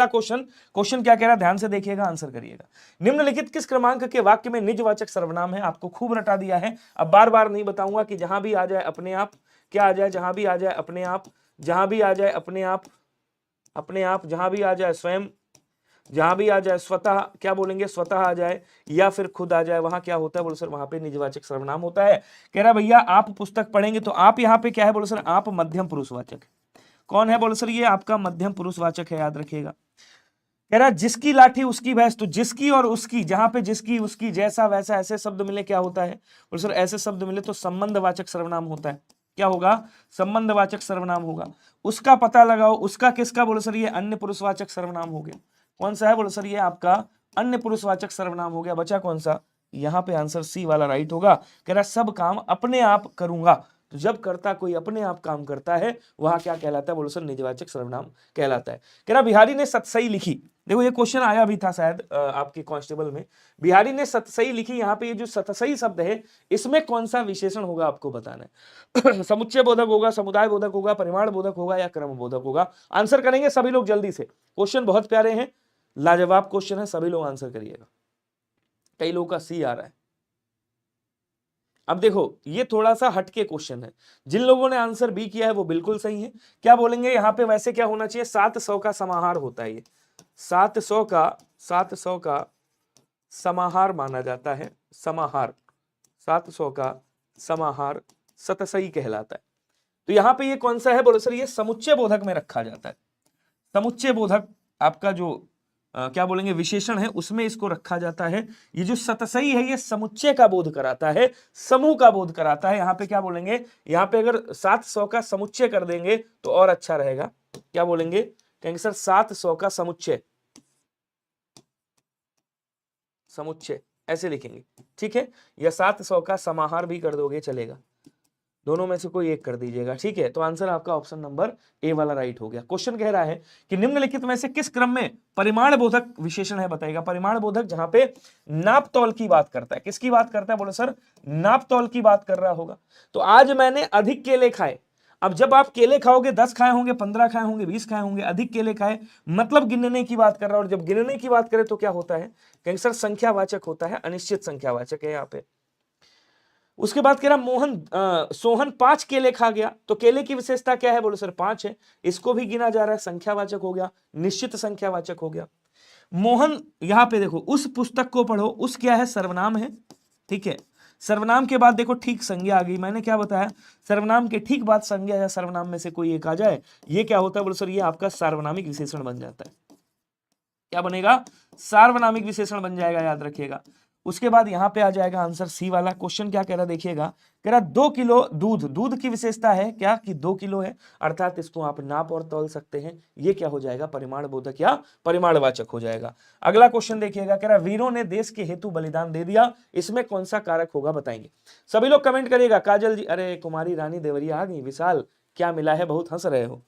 Question question क्या कह रहा है, ध्यान से देखिएगा, आंसर करिएगा। निम्नलिखित किस क्रमांक के वाक्य में निजवाचक सर्वनाम है? आपको खूब रटा दिया है, अब बार बार नहीं बताऊंगा कि जहां भी आ जाए अपने आप क्या आ जाए, जहां भी आ जाए अपने आप, जहां भी आ जाए अपने आप, अपने आप, जहां भी आ जाए स्वयं, जहां भी आ जाए स्वतः, क्या बोलेंगे, स्वतः आ जाए या फिर खुद आ जाए, वहां क्या होता है बोलो सर, वहां पे निजवाचक सर्वनाम होता है। कह रहा भैया आप पुस्तक पढ़ेंगे तो आप यहाँ पे क्या है बोलो सर, आप मध्यम पुरुषवाचक। कौन है बोलो सर, ये आपका मध्यम पुरुषवाचक है, याद रखिएगा। कह रहा जिसकी लाठी उसकी भैंस, तो जिसकी और उसकी, जहां पे जिसकी उसकी जैसा वैसा ऐसे शब्द मिले क्या होता है बोलो सर, ऐसे शब्द मिले तो संबंधवाचक सर्वनाम होता है। क्या होगा, संबंधवाचक सर्वनाम होगा। उसका पता लगाओ, उसका किसका बोलो सर, ये अन्य पुरुषवाचक सर्वनाम हो गया। कौन सा है बोलो सर, ये आपका अन्य पुरुषवाचक सर्वनाम हो गया। बचा कौन सा, यहाँ पे आंसर सी वाला राइट होगा। कह रहा सब काम अपने आप करूंगा, तो जब करता कोई अपने आप काम करता है वहां क्या कहलाता है बोलो सर, निजवाचक सर्वनाम कहलाता है। कह रहा बिहारी ने सतसई लिखी, देखो ये क्वेश्चन आया भी था शायद आपके कांस्टेबल में, बिहारी ने सतसई लिखी, यहाँ पे ये जो सतसई शब्द है इसमें कौन सा विशेषण होगा आपको बताना है। समुच्चय बोधक होगा, समुदाय बोधक होगा, परिमाण बोधक होगा या क्रम बोधक होगा। आंसर करेंगे सभी लोग जल्दी से, क्वेश्चन बहुत प्यारे हैं, लाजवाब क्वेश्चन है, सभी लोग आंसर करिएगा। कई लोगों का सी आ रहा है। अब देखो ये थोड़ा सा हटके क्वेश्चन है, जिन लोगों ने आंसर बी किया है वो बिल्कुल सही है। क्या बोलेंगे यहाँ पे, वैसे क्या होना चाहिए, 700 का समाहार होता है, ये 700 का समाहार माना जाता है, समाहार, 700 का समाहार सतसई कहलाता है। तो यहाँ पे ये कौन सा है बोलो सर, ये समुच्चय बोधक में रखा जाता है। समुच्चय बोधक आपका जो क्या बोलेंगे विशेषण है उसमें इसको रखा जाता है। ये जो सतसई है ये समुच्चय का बोध कराता है, समूह का बोध कराता है। यहाँ पे क्या बोलेंगे, यहाँ पे अगर 700 का समुच्चय कर देंगे तो और अच्छा रहेगा। क्या बोलेंगे, कहेंगे सर 700 का समुच्चय, समुच्चय ऐसे लिखेंगे, ठीक है, या 700 का समाहार भी कर दोगे चलेगा, दोनों में से कोई एक कर दीजिएगा, ठीक है। तो आंसर आपका ऑप्शन नंबर ए वाला राइट हो गया। क्वेश्चन कह रहा है कि निम्नलिखित में से किस क्रम में परिमाण बोधक विशेषण है बताएगा। परिमाण बोधक जहां पे नाप तौल की बात करता है, किसकी बात करता है बोलो सर, नाप तौल की बात कर रहा होगा। तो आज मैंने अधिक केले खाए, अब जब आप केले खाओगे 10 खाए होंगे, 15 खाए होंगे, 20 खाए होंगे, अधिक केले खाए मतलब गिनने की बात कर रहा है। और जब गिनने की बात करें तो क्या होता है, कहेंगे सर संख्यावाचक होता है, अनिश्चित संख्यावाचक है यहाँ पे। उसके बाद कह रहा सोहन 5 केले खा गया, तो केले की विशेषता क्या है बोलो सर, 5 है, इसको भी गिना जा रहा है, संख्यावाचक हो गया, निश्चित संख्यावाचक हो गया। मोहन, यहां पे देखो उस पुस्तक को पढ़ो, उस क्या है, सर्वनाम है, ठीक है। सर्वनाम के बाद देखो ठीक संज्ञा आ गई, मैंने क्या बताया, सर्वनाम के ठीक बाद संज्ञा या सर्वनाम में से कोई एक आ जाए, ये क्या होता है बोलो सर, ये आपका सार्वनामिक विशेषण बन जाता है। क्या बनेगा, सार्वनामिक विशेषण बन जाएगा, याद रखिएगा। उसके बाद यहां पे आ जाएगा आंसर सी वाला। क्वेश्चन क्या कह रहा है देखिएगा, कह रहा 2 किलो दूध, दूध की विशेषता है क्या कि 2 किलो है, अर्थात इसको आप नाप और तौल सकते हैं। ये क्या हो जाएगा, परिमाण बोधक या परिमाणवाचक हो जाएगा। अगला क्वेश्चन देखिएगा, कह रहा वीरों ने देश के हेतु बलिदान दे दिया, इसमें कौन सा कारक होगा बताएंगे। सभी लोग कमेंट करिएगा। काजल जी, अरे कुमारी रानी देवरिया आ गई। विशाल क्या मिला है, बहुत हंस रहे हो,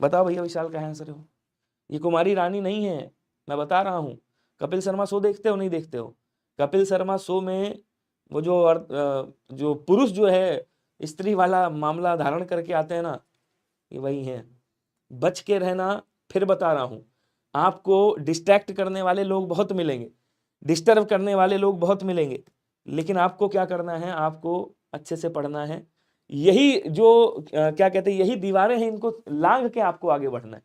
बताओ भैया विशाल कहाँ हंस रहे हो। ये कुमारी रानी नहीं है, मैं बता रहा हूं। कपिल शर्मा शो देखते हो नहीं देखते हो, कपिल शर्मा शो में वो जो पुरुष जो है स्त्री वाला मामला धारण करके आते हैं ना, ये वही है। बच के रहना, फिर बता रहा हूं, आपको डिस्ट्रैक्ट करने वाले लोग बहुत मिलेंगे, डिस्टर्ब करने वाले लोग बहुत मिलेंगे, लेकिन आपको क्या करना है, आपको अच्छे से पढ़ना है। यही जो क्या कहते हैं, यही दीवारें हैं, इनको लांघ के आपको आगे बढ़ना है,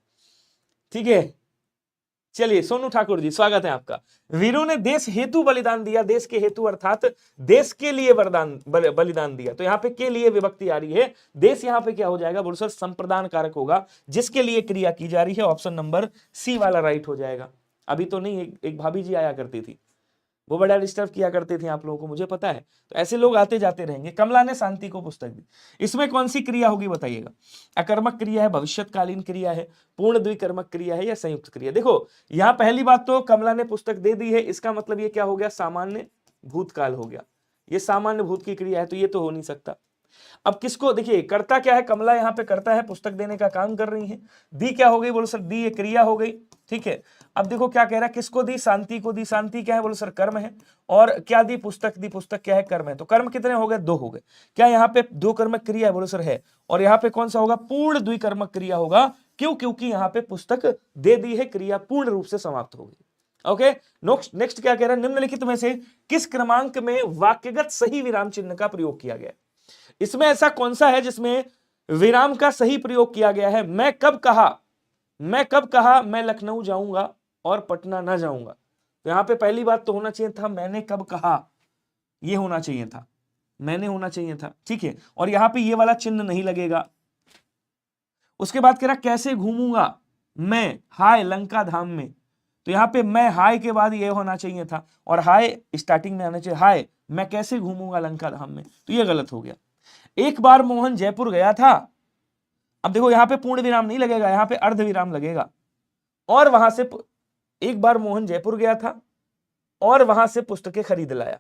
ठीक है। चलिए सोनू ठाकुर जी स्वागत है आपका। वीरों ने देश हेतु बलिदान दिया, देश के हेतु अर्थात देश के लिए बलिदान दिया, तो यहाँ पे के लिए विभक्ति आ रही है, देश यहाँ पे क्या हो जाएगा बोलो सर, संप्रदान कारक होगा, जिसके लिए क्रिया की जा रही है। ऑप्शन नंबर सी वाला राइट हो जाएगा। अभी तो नहीं, एक भाभी जी आया करती थी, वो बड़ा डिस्टर्ब किया करते थे आप लोगों को, मुझे पता है, तो ऐसे लोग आते जाते रहेंगे। कमला ने शांति को पुस्तक दी, इसमें कौन सी क्रिया होगी बताइएगा। अकर्मक क्रिया है, भविष्यकालीन क्रिया है, पूर्ण द्विकर्मक क्रिया है या संयुक्त क्रिया। देखो यहां पहली बात तो कमला ने पुस्तक दे दी है, इसका मतलब ये क्या हो गया, सामान्य भूतकाल हो गया, ये सामान्य भूत की क्रिया है, तो ये तो हो नहीं सकता। अब किसको देखिए, करता क्या है, कमला यहाँ पे करता है, पुस्तक देने का काम कर रही है। दी क्या हो गई बोलो सर, दी ये क्रिया हो गई, ठीक है। अब देखो क्या कह रहा है, किसको दी, शांति को दी, शांति क्या है बोलो सर, कर्म है। और क्या दी, पुस्तक दी, पुस्तक क्या है, कर्म है। तो कर्म कितने हो गए, 2 हो गए। क्या यहाँ पे 2 कर्मक क्रिया है बोलो सर, है। और यहाँ पे कौन सा होगा, पूर्ण द्विकर्मक क्रिया होगा, क्यों? क्योंकि यहां पे पुस्तक दे दी है, क्रिया पूर्ण रूप से समाप्त हो गई। ओके, नेक्स्ट क्या कह रहा है, निम्नलिखित में से किस क्रमांक में वाक्यगत सही विराम चिन्ह का प्रयोग किया गया? इसमें ऐसा कौन सा है जिसमें विराम का सही प्रयोग किया गया है? मैं कब कहा मैं लखनऊ जाऊंगा और पटना ना जाऊंगा। तो यहां पे पहली बात तो होना चाहिए था मैंने कब कहा, ये होना चाहिए था, मैंने होना चाहिए था, ठीक है। और यहां पे ये वाला चिन्ह नहीं लगेगा। उसके बाद कह रहा कैसे घूमूंगा मैं हाय लंका धाम में, तो यहां पे मैं हाय के बाद ये होना चाहिए था और हाय स्टार्टिंग में आना चाहिए, हाय मैं कैसे घूमूंगा लंका धाम में, तो ये गलत हो गया। एक बार मोहन जयपुर गया था, अब देखो यहां पे पूर्ण विराम नहीं लगेगा, यहां पे अर्ध विराम लगेगा। और वहां से एक बार मोहन जयपुर गया था और वहां से पुस्तकें खरीद लाया,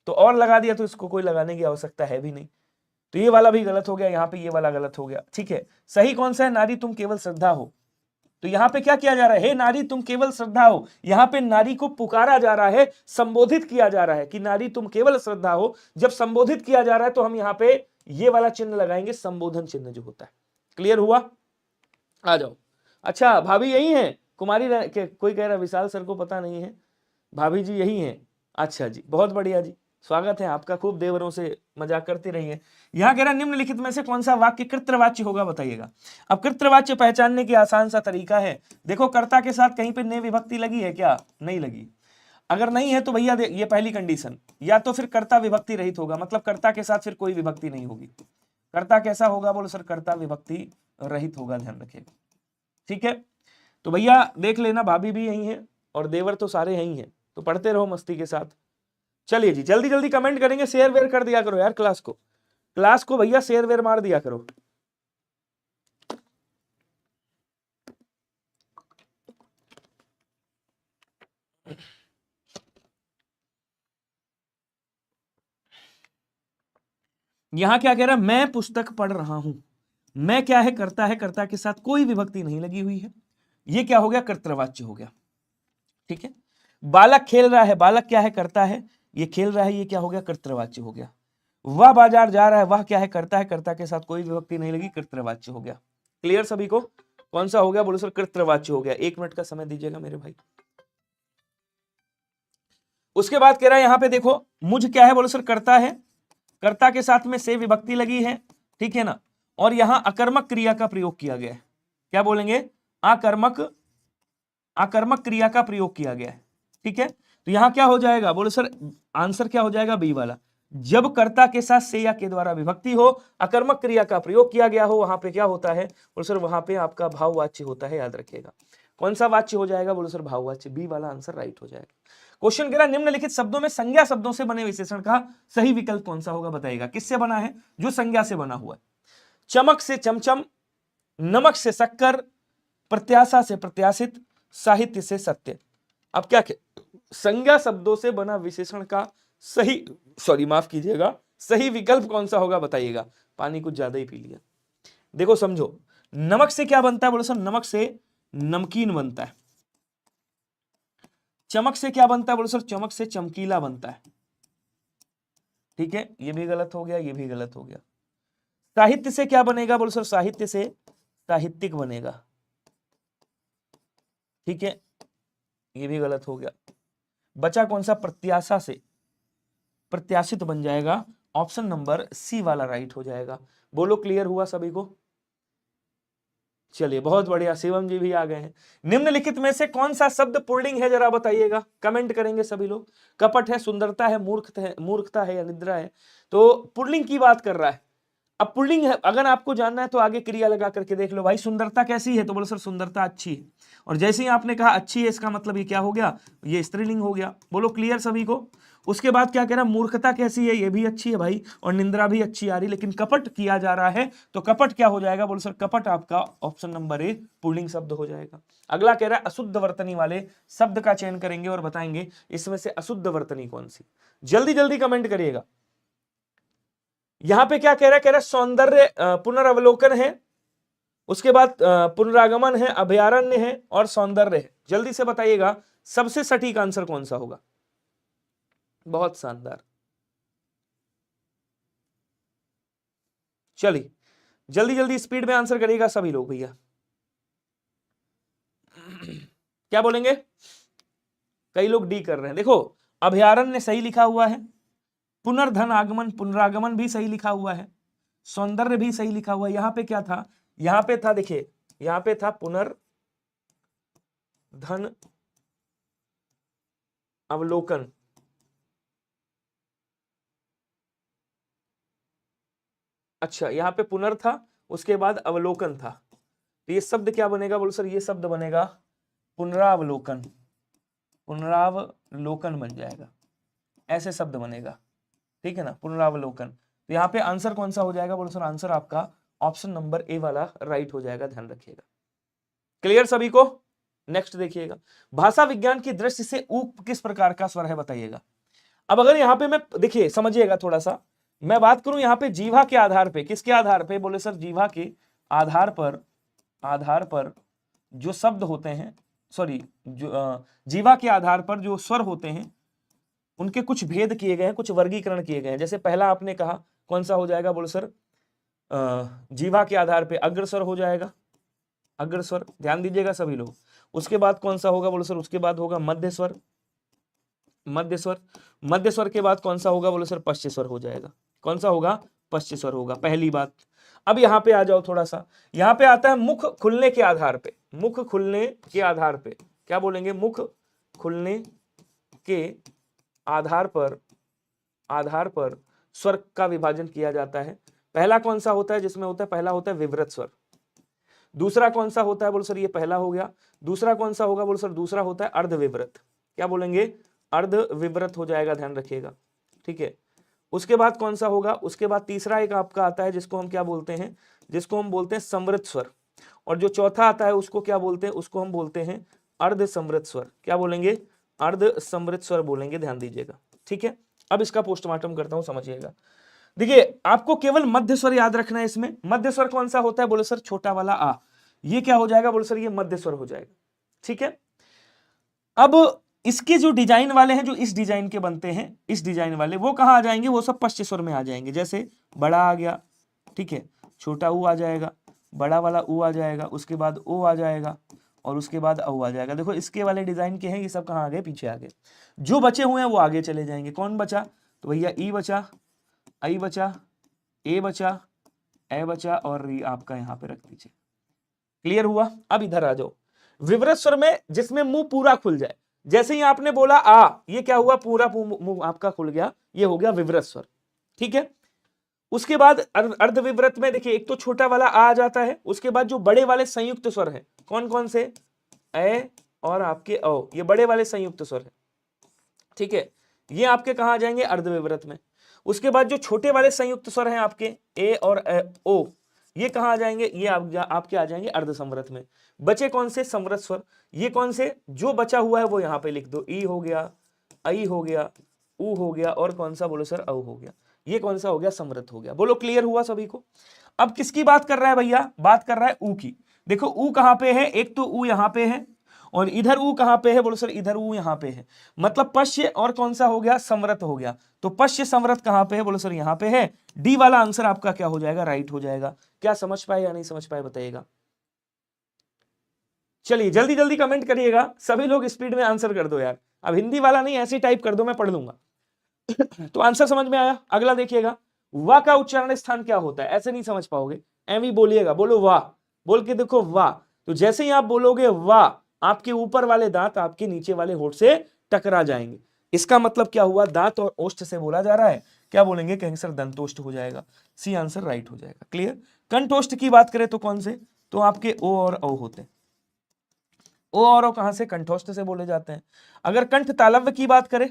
तो और लगा दिया, तो इसको कोई लगाने की आवश्यकता है भी नहीं, तो ये वाला भी गलत हो गया, यहां पे ये वाला गलत हो गया, ठीक है। सही कौन सा है? नारी तुम केवल श्रद्धा हो। तो यहां पे क्या किया जा रहा है? हे नारी तुम केवल श्रद्धा हो, यहां पे नारी को पुकारा जा रहा है, संबोधित किया जा रहा है कि नारी तुम केवल श्रद्धा हो। जब संबोधित किया जा रहा है तो हम यहां पे ये वाला चिन्ह लगाएंगे, संबोधन चिन्ह जो होता है। क्लियर हुआ? आ जाओ। अच्छा भाभी यही है कुमारी कोई कह रहा विशाल सर को पता नहीं है, भाभी जी यही है। अच्छा जी, बहुत बढ़िया जी, स्वागत है आपका, खूब देवरों से मजाक करते रहिए। यहां कह रहा निम्नलिखित में से कौन सा वाक्य कृत्रवाच्य होगा बताइएगा। अब कृत्रवाच्य पहचानने की आसान सा तरीका है, देखो कर्ता के साथ कहीं पे ने विभक्ति लगी है क्या? नहीं लगी। अगर नहीं है तो भैया ये पहली कंडीशन, या तो फिर कर्ता विभक्ति रहित होगा, मतलब कर्ता के साथ फिर कोई विभक्ति नहीं होगी। कर्ता कैसा होगा? बोलो सर कर्ता विभक्ति रहित होगा, ध्यान रखिएगा, ठीक है। तो भैया देख लेना, भाभी भी यही है और देवर तो सारे यही हैं, तो पढ़ते रहो मस्ती के साथ। चलिए जी, जल्दी जल्दी कमेंट करेंगे, शेयर वेयर कर दिया करो यार, क्लास को भैया शेयर वेयर मार दिया करो। यहां क्या कह रहा है? मैं पुस्तक पढ़ रहा हूं, मैं क्या है? करता है, कर्ता के साथ कोई विभक्ति नहीं लगी हुई है, ये क्या हो गया? कर्तृवाच्य हो गया, ठीक है। बालक खेल रहा है, बालक क्या है? करता है, ये खेल रहा है, ये क्या हो गया? कर्तृवाच्य हो गया। वह बाजार जा रहा है, वह क्या है? करता है, कर्ता के साथ कोई विभक्ति नहीं लगी, कर्तृवाच्य हो गया। क्लियर सभी को? कौन सा हो गया? बोलो सर कर्तृवाच्य हो गया। 1 मिनट का समय दीजिएगा मेरे भाई। उसके बाद कह रहा है यहां पे देखो, मुझ क्या है? बोलो सर करता है, कर्ता के साथ में से विभक्ति लगी है, ठीक है ना। और यहां अकर्मक क्रिया का प्रयोग किया गया है, क्या बोलेंगे? आकर्मक क्रिया का प्रयोग किया गया है, ठीक है। तो यहां क्या हो जाएगा? बोलो सर आंसर क्या हो जाएगा? बी वाला। जब कर्ता के साथ से या के द्वारा विभक्ति हो, अकर्मक क्रिया का प्रयोग किया गया हो, वहां पे क्या होता है? बोलो सर वहां पे आपका भाववाच्य होता है, याद रखिएगा। कौन सा वाच्य हो जाएगा? बोलो सर भाववाच्य, बी वाला आंसर राइट हो जाएगा। क्वेश्चन कह रहा निम्नलिखित शब्दों में संज्ञा शब्दों से बने विशेषण का सही विकल्प कौन सा होगा बताइएगा। किससे बना है? जो संज्ञा से बना हुआ है। चमक से चमचम, नमक से शक्कर, प्रत्याशा से प्रत्याशित, साहित्य से सत्य। अब क्या संज्ञा शब्दों से बना विशेषण का सही माफ कीजिएगा, सही विकल्प कौन सा होगा बताइएगा। पानी कुछ ज्यादा ही पी लिया। देखो समझो, नमक से क्या बनता है? बोलो सर नमक से नमकीन बनता है। चमक से क्या बनता है? बोलो सर चमक से चमकीला बनता है, ठीक है। ये भी गलत हो गया, ये भी गलत हो गया। साहित्य से क्या बनेगा? बोलो सर साहित्य से साहित्यिक बनेगा, ठीक है। ये भी गलत हो गया। बचा कौन सा? प्रत्याशा से प्रत्याशित बन जाएगा, ऑप्शन नंबर सी वाला राइट हो जाएगा। बोलो क्लियर हुआ सभी को? चलिए बहुत बढ़िया, शिवम जी भी आ गए हैं। निम्नलिखित में से कौन सा शब्द पुल्लिंग है जरा बताइएगा, कमेंट करेंगे सभी लोग। कपट है, सुंदरता है, मूर्खता है या निद्रा है? तो पुल्लिंग की बात कर रहा है। अब पुल्लिंग है, अगर आपको जानना है तो आगे क्रिया लगा करके देख लो भाई। सुंदरता कैसी है? तो बोलो सर सुंदरता अच्छी है। और जैसे ही आपने कहा अच्छी है, इसका मतलब ये क्या हो गया? ये स्त्रीलिंग हो गया। बोलो क्लियर सभी को? उसके बाद क्या कह रहा है? मूर्खता कैसी है? ये भी अच्छी है भाई, और निंद्रा भी अच्छी आ रही, लेकिन कपट किया जा रहा है, तो कपट क्या हो जाएगा? बोलो सर कपट आपका ऑप्शन नंबर ए पुल्लिंग शब्द हो जाएगा। अगला कह रहा है अशुद्ध वर्तनी वाले शब्द का चयन करेंगे और बताएंगे इसमें से अशुद्ध वर्तनी कौन सी। जल्दी जल्दी कमेंट करिएगा। यहां पे क्या कह रहा है? कह रहा है सौंदर्य पुनरावलोकन है, उसके बाद पुनरागमन है, अभयारण्य है और सौंदर्य है। जल्दी से बताइएगा सबसे सटीक आंसर कौन सा होगा। बहुत शानदार, चलिए जल्दी जल्दी स्पीड में आंसर करिएगा सभी लोग भैया। क्या बोलेंगे? कई लोग डी कर रहे हैं। देखो अभयारण्य सही लिखा हुआ है, पुनर्धन आगमन पुनरागमन भी सही लिखा हुआ है, सौंदर्य भी सही लिखा हुआ है। यहां पे क्या था? यहां पे था, देखिए यहां पे था पुनर्धन अवलोकन, अच्छा यहां पे पुनर था, उसके बाद अवलोकन था, तो ये शब्द क्या बनेगा? बोलो सर ये शब्द बनेगा पुनरावलोकन, पुनरावलोकन बन जाएगा, ऐसे शब्द बनेगा, ठीक है ना, पुनरावलोकन। तो यहाँ पे आंसर कौन सा हो जाएगा? बोलो सर आंसर आपका ऑप्शन नंबर ए वाला राइट हो जाएगा, ध्यान रखिएगा। क्लियर सभी को? नेक्स्ट देखिएगा, भाषा विज्ञान की दृष्टि से ऊ किस प्रकार का स्वर है बताइएगा। अब अगर यहाँ पे मैं देखिए समझिएगा थोड़ा सा, मैं बात करूं यहाँ पे जीवा के आधार पे, किसके आधार पे? बोले सर जीवा के आधार पर जो शब्द होते हैं, सॉरी जो जीवा के आधार पर जो स्वर होते हैं उनके कुछ भेद किए गए हैं, कुछ वर्गीकरण किए गए हैं। जैसे पहला आपने कहा कौन सा हो जाएगा? बोलो सर जीवा के आधार पे अग्रस्वर हो जाएगा, अग्रस्वर, ध्यान दीजिएगा सभी लोग। उसके बाद कौन सा होगा? बोलो सर उसके बाद होगा मध्य स्वर, मध्य स्वर, मध्य स्वर के बाद कौन सा होगा? बोलो सर पश्च स्वर हो जाएगा। कौन सा होगा? पश्च स्वर होगा, पहली बात। अब यहाँ पे आ जाओ थोड़ा सा, यहाँ पे आता है मुख खुलने के आधार पे, मुख खुलने के आधार पे क्या बोलेंगे? मुख खुलने के आधार पर स्वर का विभाजन किया जाता है। पहला कौन सा होता है जिसमें होता है? पहला होता है विवृत स्वर। दूसरा कौन सा होता है? बोलो सर ये पहला हो गया। दूसरा कौन सा होगा? बोलो सर दूसरा होता है अर्धविवृत। क्या बोलेंगे? अर्धविवृत हो जाएगा, ध्यान रखिएगा, ठीक है। उसके बाद कौन सा होगा? उसके बाद तीसरा एक आपका आता है जिसको हम क्या बोलते हैं? जिसको हम बोलते हैं समृत स्वर। और जो चौथा आता है उसको क्या बोलते हैं? उसको हम बोलते हैं अर्ध समृत स्वर। क्या बोलेंगे? अर्ध समृत स्वर बोलेंगे, ध्यान दीजिएगा, ठीक है। अब इसका पोस्टमार्टम करता हूं, समझिएगा। देखिए आपको केवल मध्य स्वर याद रखना है इसमें। मध्य स्वर कौन सा होता है? बोलो सर छोटा वाला आ। ये क्या हो जाएगा? बोलो सर ये मध्य स्वर हो जाएगा, ठीक है। अब इसके जो डिजाइन वाले हैं, जो इस डिजाइन के बनते हैं, इस डिजाइन वाले वो कहां आ जाएंगे? वो सब पश्च स्वर में आ जाएंगे। जैसे बड़ा आ गया, ठीक है, छोटा ऊ आ जाएगा, बड़ा वाला ऊ आ जाएगा, उसके बाद ओ आ जाएगा, और उसके बाद औ आ जाएगा। देखो इसके वाले डिजाइन के हैं, ये सब कहाँ आ गए? पीछे आ गए। जो बचे हुए हैं वो आगे चले जाएंगे। कौन बचा? तो भैया ई बचा, आई बचा, ए बचा, ए बचा, और री आपका यहाँ पे रख दीजिए। क्लियर हुआ? अब इधर आ जाओ, विवृत स्वर में जिसमें मुंह पूरा खुल जाए। जैसे ही आपने बोला आ, ये क्या हुआ? पूरा मुंह आपका खुल गया, ये हो गया विवृत स्वर, ठीक है। उसके बाद अर्धविवृत में देखिए एक तो छोटा वाला आ जाता है, उसके बाद जो बड़े वाले संयुक्त स्वर हैं, कौन कौन से? ए और आपके औ, ये बड़े वाले संयुक्त स्वर है, ठीक है। ये आपके कहां आ जाएंगे? अर्धविवृत में। उसके बाद जो छोटे वाले संयुक्त स्वर हैं आपके ए और ओ, ये कहां आ जाएंगे? ये आपके आ जाएंगे अर्धसमृत में। बचे कौन से? समृत स्वर। ये कौन से? जो बचा हुआ है वो यहां पे लिख दो, ई हो गया, आई हो गया, ऊ हो गया, और कौन सा? बोलो सर औ हो गया। ये कौन सा हो गया? समृत हो गया। बोलो क्लियर हुआ सभी को? अब किसकी बात कर रहा है भैया? बात कर रहा है ऊ की। देखो ऊ कहां पे है? एक तो ऊ यहां पे है, और इधर ऊ कहां पे है? बोलो सर इधर ऊ यहां पे है। मतलब पश्य और कौन सा हो गया? समृत हो गया। तो पश्य समृत कहां पे है? बोलो सर यहां पे है। डी वाला आंसर आपका क्या हो जाएगा? राइट हो जाएगा। क्या समझ पाए या नहीं समझ पाए बताइएगा? चलिए जल्दी जल्दी कमेंट करिएगा, सभी लोग स्पीड में आंसर कर दो यार। अब हिंदी वाला नहीं, ऐसे टाइप कर दो, मैं पढ़ लूंगा। तो आंसर समझ में आया? अगला देखिएगा, वाह का उच्चारण स्थान क्या होता है? ऐसे नहीं समझ पाओगे, एम ही बोलिएगा। बोलो वाह, बोल के देखो वाह। तो जैसे ही आप बोलोगे वाह, आपके ऊपर वाले दांत आपके नीचे वाले होठ से टकरा जाएंगे। इसका मतलब क्या हुआ? दांत और ओष्ठ से बोला जा रहा है। क्या बोलेंगे? कहेंगे सर दंतोष्ठ हो जाएगा। सी आंसर राइट हो जाएगा। क्लियर? कंठोष्ठ की बात करें तो कौन से? तो आपके ओ और औ होते हैं। ओ और ओ कहां से? कंठोष्ठ से बोले जाते हैं। अगर कंठ तालव्य की बात करें,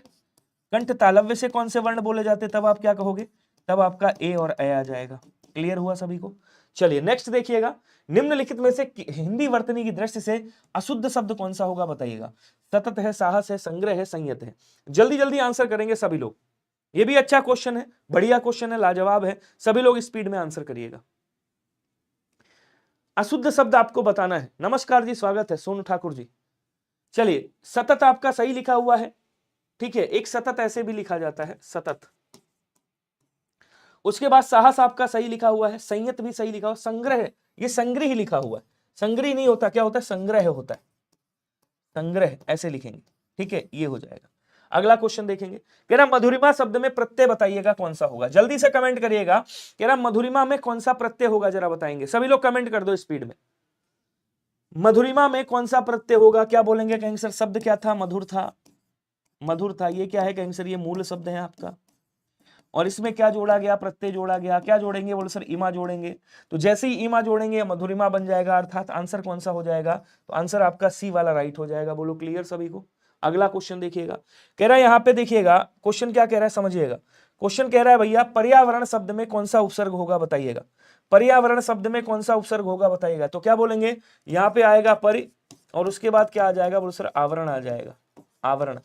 कंठ तालव्य से कौन से वर्ण बोले जाते हैं, तब आप क्या कहोगे? तब आपका ए और ए आ जाएगा। क्लियर हुआ सभी को? चलिए नेक्स्ट देखिएगा, निम्नलिखित में से हिंदी वर्तनी की दृष्टि से अशुद्ध शब्द कौन सा होगा बताइएगा। सतत है, साहस है, संग्रह है, संयत है। जल्दी जल्दी आंसर करेंगे सभी लोग। ये भी अच्छा क्वेश्चन है, बढ़िया क्वेश्चन है, लाजवाब है। सभी लोग स्पीड में आंसर करिएगा। अशुद्ध शब्द आपको बताना है। नमस्कार जी, स्वागत है सोनू ठाकुर जी। चलिए सतत आपका सही लिखा हुआ है, ठीक है। एक सतत ऐसे भी लिखा जाता है, सतत। उसके बाद साहस आपका सही लिखा हुआ है, संयत भी सही लिखा हुआ, संग्रह, ये संग्रह ही लिखा हुआ है। संग्रह नहीं होता, क्या होता है? संग्रह होता है। संग्रह ऐसे लिखेंगे, ठीक है, ये हो जाएगा। अगला क्वेश्चन देखेंगे, कह रहा मधुरिमा शब्द में प्रत्यय बताइएगा कौन सा होगा, जल्दी से कमेंट करिएगा। कह रहा मधुरिमा में कौन सा प्रत्यय होगा जरा बताएंगे, सभी लोग कमेंट कर दो स्पीड में। मधुरिमा में कौन सा प्रत्यय होगा, क्या बोलेंगे, कहेंगे सर शब्द क्या था, मधुर था, मधुर था, ये क्या है, कहेंगे सर ये मूल शब्द है आपका, और इसमें क्या जोड़ा गया, प्रत्यय जोड़ा गया, क्या जोड़ेंगे, बोले सर इमा जोड़ेंगे। तो जैसे ही इमा जोड़ेंगे मधुरिमा बन जाएगा, अर्थात आंसर कौन सा हो जाएगा, तो आंसर आपका सी वाला राइट हो जाएगा। बोलो क्लियर सभी को। अगला क्वेश्चन देखिएगा, कह रहा है यहाँ पे देखिएगा क्वेश्चन क्या कह रहा है समझिएगा। क्वेश्चन कह रहा है भैया पर्यावरण शब्द में कौन सा उपसर्ग होगा बताइएगा, पर्यावरण शब्द में कौन सा उपसर्ग होगा बताइएगा। तो क्या बोलेंगे, यहाँ पे आएगा परि और उसके बाद क्या आ जाएगा, बोलो सर आवरण आ जाएगा, आवरण।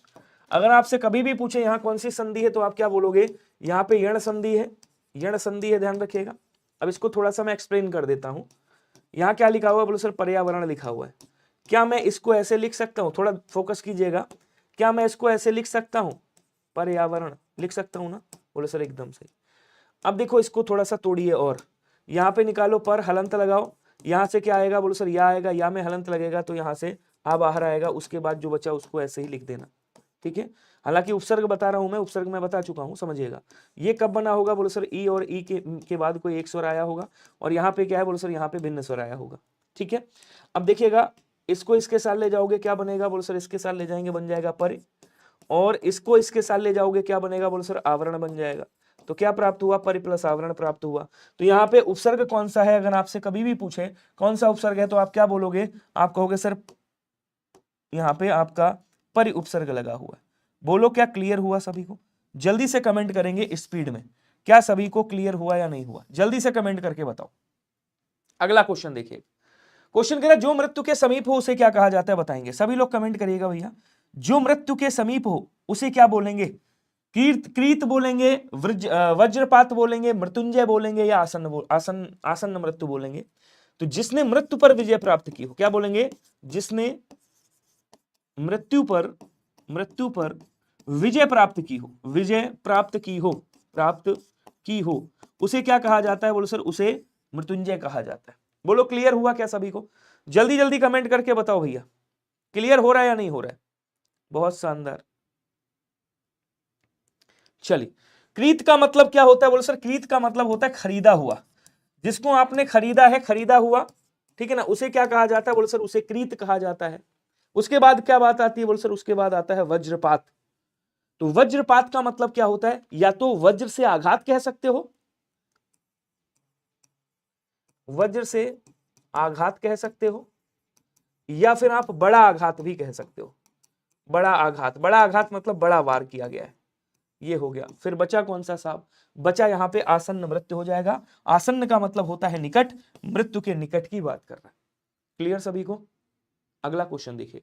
अगर आपसे कभी भी पूछे यहाँ कौन सी संधि है तो आप क्या बोलोगे, यहाँ पे यण संधि है, यण संधि है, ध्यान रखिएगा। अब इसको थोड़ा सा मैं एक्सप्लेन कर देता हूं। यहाँ क्या लिखा हुआ है, बोलो सर पर्यावरण लिखा हुआ है। क्या मैं इसको ऐसे लिख सकता हूँ, थोड़ा फोकस कीजिएगा, क्या मैं इसको ऐसे लिख सकता हूँ, पर्यावरण लिख सकता हूँ ना, बोलो सर एकदम सही। अब देखो इसको थोड़ा सा तोड़िए और यहाँ पे निकालो, पर हलंत लगाओ, यहाँ से क्या आएगा, बोलो सर या आएगा, या में हलंत लगेगा तो यहाँ से आ बाहर आएगा, उसके बाद जो बचा उसको ऐसे ही लिख देना, ठीक है। हालांकि उपसर्ग बता रहा हूं मैं, उपसर्ग में बता चुका हूं, समझिएगा। ये कब बना होगा, बोलो सर ई और ई के बाद कोई एक स्वर आया होगा, और यहाँ पे क्या है, बोलो सर यहाँ पे भिन्न स्वर आया होगा, ठीक है। अब देखिएगा इसको इसके साथ ले जाओगे क्या बनेगा, बोलो सर इसके साथ ले जाएंगे बन जाएगा पर, और इसको इसके साथ ले जाओगे क्या बनेगा, बोलो सर आवरण बन जाएगा। तो क्या प्राप्त हुआ, परि प्लस आवरण प्राप्त हुआ। तो यहाँ पे उपसर्ग कौन सा है, अगर आपसे कभी भी पूछे कौन सा उपसर्ग है तो आप क्या बोलोगे, आप कहोगे सर यहाँ पे आपका परि उपसर्ग लगा हुआ है। बोलो क्या क्लियर हुआ सभी को, जल्दी से कमेंट करेंगे स्पीड में, क्या सभी को क्लियर हुआ या नहीं हुआ, जल्दी से कमेंट करके बताओ। अगला क्वेश्चन देखिए, क्वेश्चन कह रहा है जो मृत्यु के समीप हो उसे क्या कहा जाता है बताएंगे, सभी लोग कमेंट करिएगा भैया। जो मृत्यु के समीप हो उसे क्या बोलेंगे, कृत बोलेंगे, वज्रपात बोलेंगे, मृत्युंजय बोलेंगे, या आसन्न मृत्यु बोलेंगे। तो जिसने मृत्यु पर विजय प्राप्त की हो क्या बोलेंगे, जिसने मृत्यु पर विजय प्राप्त की हो, विजय प्राप्त की हो उसे क्या कहा जाता है, बोलो सर उसे मृत्युंजय कहा जाता है। बोलो क्लियर हुआ क्या सभी को, जल्दी जल्दी कमेंट करके बताओ भैया, क्लियर हो रहा है या नहीं हो रहा है। बहुत शानदार। चलिए, कृत का मतलब क्या होता है, बोलो सर कृत का मतलब होता है खरीदा हुआ, जिसको आपने खरीदा है, खरीदा हुआ, ठीक है ना, उसे क्या कहा जाता है, बोलो सर उसे कृत कहा जाता है। उसके बाद क्या बात आती है, बोलो सर उसके बाद आता है वज्रपात। तो वज्रपात का मतलब क्या होता है, या तो वज्र से आघात कह सकते हो, वज्र से आघात कह सकते हो, या फिर आप बड़ा आघात भी कह सकते हो। बड़ा आघात, बड़ा आघात मतलब बड़ा वार किया गया है, ये हो गया। फिर बचा कौन सा साहब, बचा यहाँ पे आसन्न मृत्यु हो जाएगा। आसन्न का मतलब होता है निकट, मृत्यु के निकट की बात कर रहा है। क्लियर सभी को। अगला क्वेश्चन देखिए,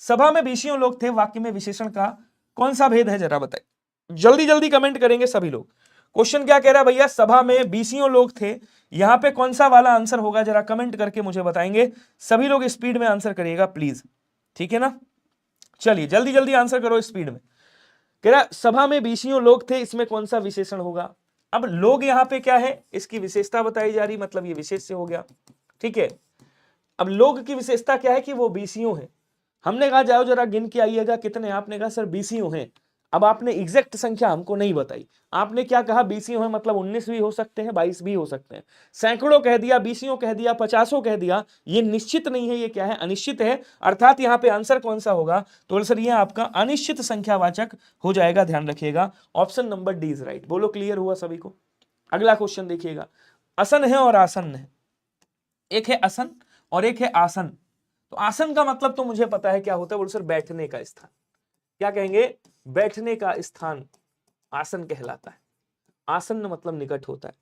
सभा में 20 लोग थे, वाक्य में विशेषण का कौन सा भेद है जरा बताइए, जल्दी जल्दी कमेंट करेंगे सभी लोग। क्वेश्चन क्या कह रहा है भैया, सभा में 20 लोग थे, यहां पे कौन सा वाला आंसर होगा जरा कमेंट करके मुझे बताएंगे। सभी लोग स्पीड में आंसर करिएगा प्लीज, ठीक है ना। चलिए जल्दी जल्दी आंसर करो स्पीड में। कह रहा सभा में 20 लोग थे, इसमें कौन सा विशेषण होगा। अब लोग यहाँ पे क्या है, इसकी विशेषता बताई जा रही, मतलब ये विशेष हो गया, ठीक है। अब लोग की विशेषता क्या है कि वो 20 हैं। हमने कहा जाओ जरा गिन के आइएगा कितने, आपने कहा सर 20 हैं। अब आपने एग्जैक्ट संख्या हमको नहीं बताई, आपने क्या कहा 20 हैं, मतलब 19 भी हो सकते हैं, 22 भी हो सकते हैं, सैकड़ों कह दिया, 20 कह दिया, 50 कह दिया, ये निश्चित नहीं है, ये क्या है, अनिश्चित है। अर्थात यहाँ पे आंसर कौन सा होगा, तो सर ये आपका अनिश्चित संख्यावाचक हो जाएगा, ध्यान रखिएगा। Option number D is right. बोलो क्लियर हुआ सभी को। अगला क्वेश्चन देखिएगा, असन है और आसन है, एक है असन और एक है आसन। तो आसन का मतलब तो मुझे पता है क्या होता है, बोलो सर बैठने का स्थान, क्या कहेंगे, बैठने का स्थान आसन कहलाता है। आसन मतलब निकट होता है,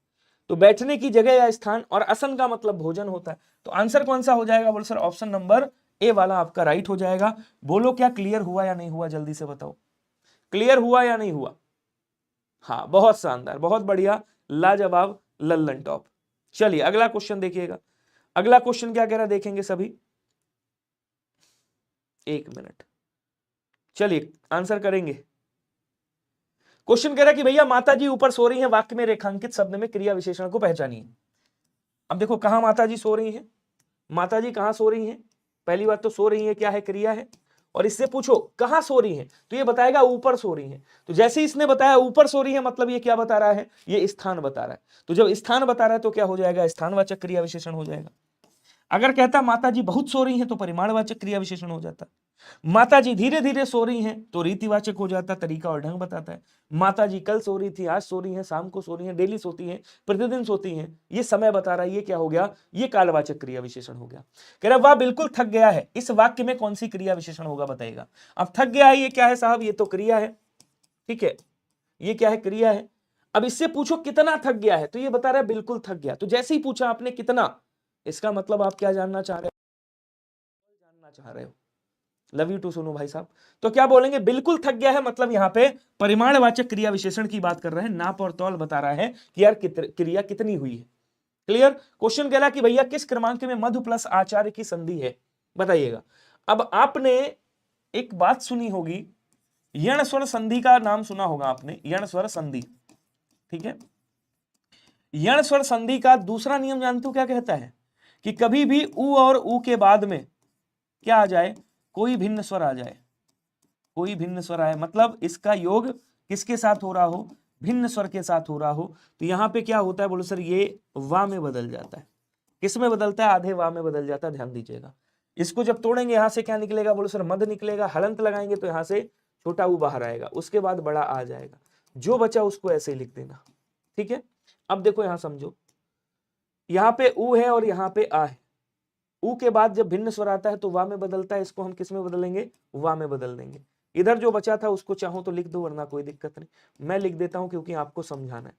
तो बैठने की जगह या स्थान, और आसन का मतलब भोजन होता है। तो आंसर कौन सा हो जाएगा, बोलो सर ऑप्शन नंबर ए वाला आपका राइट हो जाएगा। बोलो क्या क्लियर हुआ या नहीं हुआ, जल्दी से बताओ, क्लियर हुआ या नहीं हुआ। हाँ बहुत शानदार, बहुत बढ़िया, लाजवाब, लल्लन टॉप। चलिए अगला क्वेश्चन देखिएगा, अगला क्वेश्चन क्या कह रहा है देखेंगे सभी, एक मिनट, चलिए आंसर करेंगे। क्वेश्चन कह रहा है कि भैया माता जी ऊपर सो रही हैं, वाक्य में रेखांकित शब्द में क्रिया विशेषण को पहचानिए। अब देखो कहां माता जी सो रही हैं, माता जी कहां सो रही हैं, पहली बात तो सो रही है क्या है, क्रिया है, और इससे पूछो कहां सो रही है, तो ये बताएगा ऊपर सो रही है। तो जैसे ही इसने बताया ऊपर सो रही है, मतलब ये क्या बता रहा है, ये स्थान बता रहा है। तो जब स्थान बता रहा है तो क्या हो जाएगा, स्थानवाचक क्रिया विशेषण हो जाएगा। अगर कहता माता जी बहुत सो रही हैं तो परिमाणवाचक क्रिया विशेषण हो जाता। माता जी धीरे धीरे सो रही हैं तो रीतिवाचक हो जाता, तरीका और ढंग बताता है। माता जी कल सो रही थी, आज सो रही हैं, शाम को सो रही हैं, डेली सोती हैं, प्रतिदिन सोती हैं, ये समय बता रहा है, ये क्या हो गया, ये कालवाचक क्रिया विशेषण हो गया। कह रहा वह बिल्कुल थक गया है, इस वाक्य में कौन सी क्रिया विशेषण होगा बताएगा। अब थक गया है ये क्या है साहब, ये तो क्रिया है, ठीक है, ये क्या है, क्रिया है। अब इससे पूछो कितना थक गया है, तो ये बता रहा है बिल्कुल थक गया। तो जैसे ही पूछा आपने कितना, इसका मतलब आप क्या जानना चाह रहे हो, जानना चाह रहे हो। लव यू टू सुनो भाई साहब। तो क्या बोलेंगे, बिल्कुल थक गया है, मतलब यहां पे परिमाणवाचक क्रिया विशेषण की बात कर रहे हैं, नाप और तौल बता रहा है कि यार क्रिया कितनी हुई है। क्लियर। क्वेश्चन कह रहा कि भैया किस क्रमांक में मधु प्लस आचार्य की संधि है, बताइएगा। अब आपने एक बात सुनी होगी, यण स्वर संधि का नाम सुना होगा आपने, यण स्वर संधि, ठीक है। यण स्वर संधि का दूसरा नियम जानते हो क्या कहता है, कि कभी भी उ और उ के बाद में क्या आ जाए, कोई भिन्न स्वर आ जाए, कोई भिन्न स्वर आए, मतलब इसका योग किसके साथ हो रहा हो, भिन्न स्वर के साथ हो रहा हो, तो यहां पे क्या होता है, बोलो सर ये वा में बदल जाता है। किस में बदलता है, आधे वा में बदल जाता है, ध्यान दीजिएगा। इसको जब तोड़ेंगे यहां से क्या निकलेगा, बोलो सर मध निकलेगा, हलंत लगाएंगे तो यहां से छोटा ऊ बाहर आएगा, उसके बाद बड़ा आ जाएगा, जो बचा उसको ऐसे ही लिख देना, ठीक है। अब देखो यहां समझो, यहां पे ऊ है और यहां पे आ है, ऊ के बाद जब भिन्न स्वर आता है तो वा में बदलता है, इसको हम किस में बदलेंगे, वा में बदल देंगे। इधर जो बचा था उसको चाहो तो लिख दो, वरना कोई दिक्कत नहीं, मैं लिख देता हूं क्योंकि आपको समझाना है,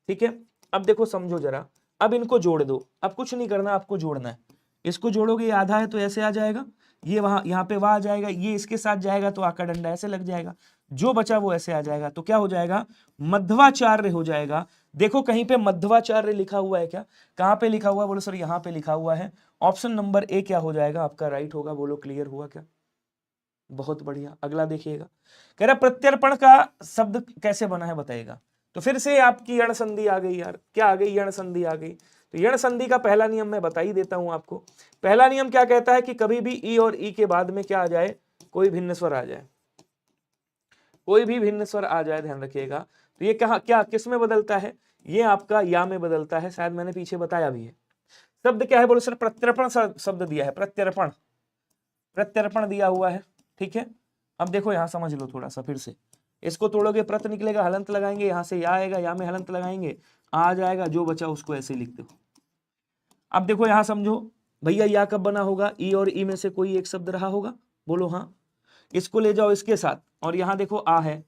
ठीक है। अब देखो समझो जरा, अब इनको जोड़ दो, अब कुछ नहीं करना, आपको जोड़ना है। इसको जोड़ोगे, ये आधा है तो ऐसे आ जाएगा, ये वहां यहाँ पे वह आ जाएगा, ये इसके साथ जाएगा तो आका डंडा ऐसे लग जाएगा, जो बचा वो ऐसे आ जाएगा, तो क्या हो जाएगा, मध्वाचार्य हो जाएगा। देखो कहीं पे मध्वाचार्य लिखा हुआ है क्या, कहां पे लिखा हुआ है, बोलो सर यहाँ पे लिखा हुआ है। ऑप्शन नंबर ए क्या हो जाएगा आपका, राइट होगा। बोलो क्लियर हुआ क्या, बहुत बढ़िया। अगला देखिएगा, कह रहा प्रत्यर्पण का शब्द कैसे बना है बताइएगा। तो फिर से आपकी यण संधि आ गई यार, क्या आ गई, यण संधि आ गई। तो यण संधि का पहला नियम मैं बता ही देता हूं आपको। पहला नियम क्या कहता है कि कभी भी ई और ई के बाद में क्या आ जाए, कोई भिन्न स्वर आ जाए, कोई भी भिन्न स्वर आ जाए, ध्यान रखिएगा। तो ये कहा क्या किस में बदलता है, ये आपका या में बदलता है, शायद मैंने पीछे बताया भी है। शब्द क्या है, बोलो सर प्रत्यर्पण शब्द दिया है, प्रत्यर्पण, प्रत्यर्पण दिया हुआ है, ठीक है। अब देखो यहां समझ लो थोड़ा सा फिर से, इसको तोड़ोगे प्रत निकलेगा, हलंत लगाएंगे, यहां से या आएगा, या में हलंत लगाएंगे, आ जाएगा, जो बचा उसको ऐसे लिख दो। अब देखो यहां समझो भैया, या कब बना होगा, ई और ई में से कोई एक शब्द रहा होगा, बोलो हाँ। इसको ले जाओ इसके साथ, और यहां देखो आ है,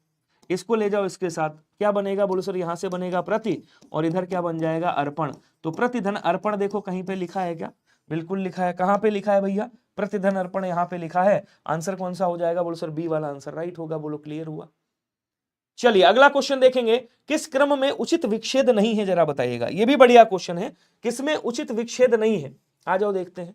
इसको ले जाओ इसके साथ, क्या बनेगा, बोलो सर यहां से बनेगा प्रति, और इधर क्या बन जाएगा, अर्पण। तो प्रतिधन अर्पण देखो कहीं पे लिखा है क्या, बिल्कुल लिखा है। कहां पे लिखा है भैया, प्रतिधन अर्पण यहाँ पे लिखा है। आंसर कौन सा हो जाएगा, बोलो सर बी वाला आंसर राइट होगा। बोलो क्लियर हुआ। चलिए अगला क्वेश्चन देखेंगे, किस क्रम में उचित विच्छेद नहीं है, जरा बताइएगा। ये भी बढ़िया क्वेश्चन है, किसमें उचित विच्छेद नहीं है, आ जाओ देखते हैं।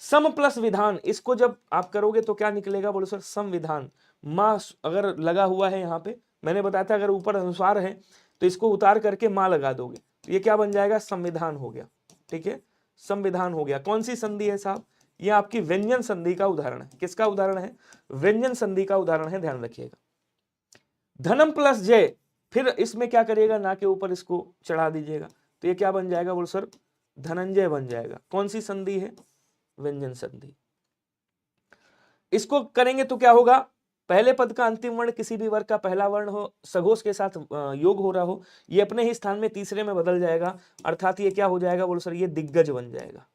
सम प्लस विधान, इसको जब आप करोगे तो क्या निकलेगा, बोलो सर संविधान। मां अगर लगा हुआ है यहाँ पे, मैंने बताया था अगर ऊपर अनुसार है तो इसको उतार करके मां लगा दोगे तो ये क्या बन जाएगा, संविधान हो गया, ठीक है, संविधान हो गया। कौन सी संधि है साहब, ये आपकी व्यंजन संधि का उदाहरण है। किसका उदाहरण है, व्यंजन संधि का उदाहरण है, ध्यान रखिएगा। धनम प्लस जय, फिर इसमें क्या करिएगा, ना के ऊपर इसको चढ़ा दीजिएगा, तो ये क्या बन जाएगा, बोलो सर धनंजय बन जाएगा। कौन सी संधि है, व्यंजन संधि। इसको करेंगे तो क्या होगा, पहले पद का अंतिम वर्ण किसी भी वर्ग का पहला वर्ण हो, सघोष के साथ योग हो रहा हो, ये अपने ही स्थान में तीसरे में बदल जाएगा, अर्थात ये क्या हो जाएगा, बोलो सर ये दिग्गज बन जाएगा।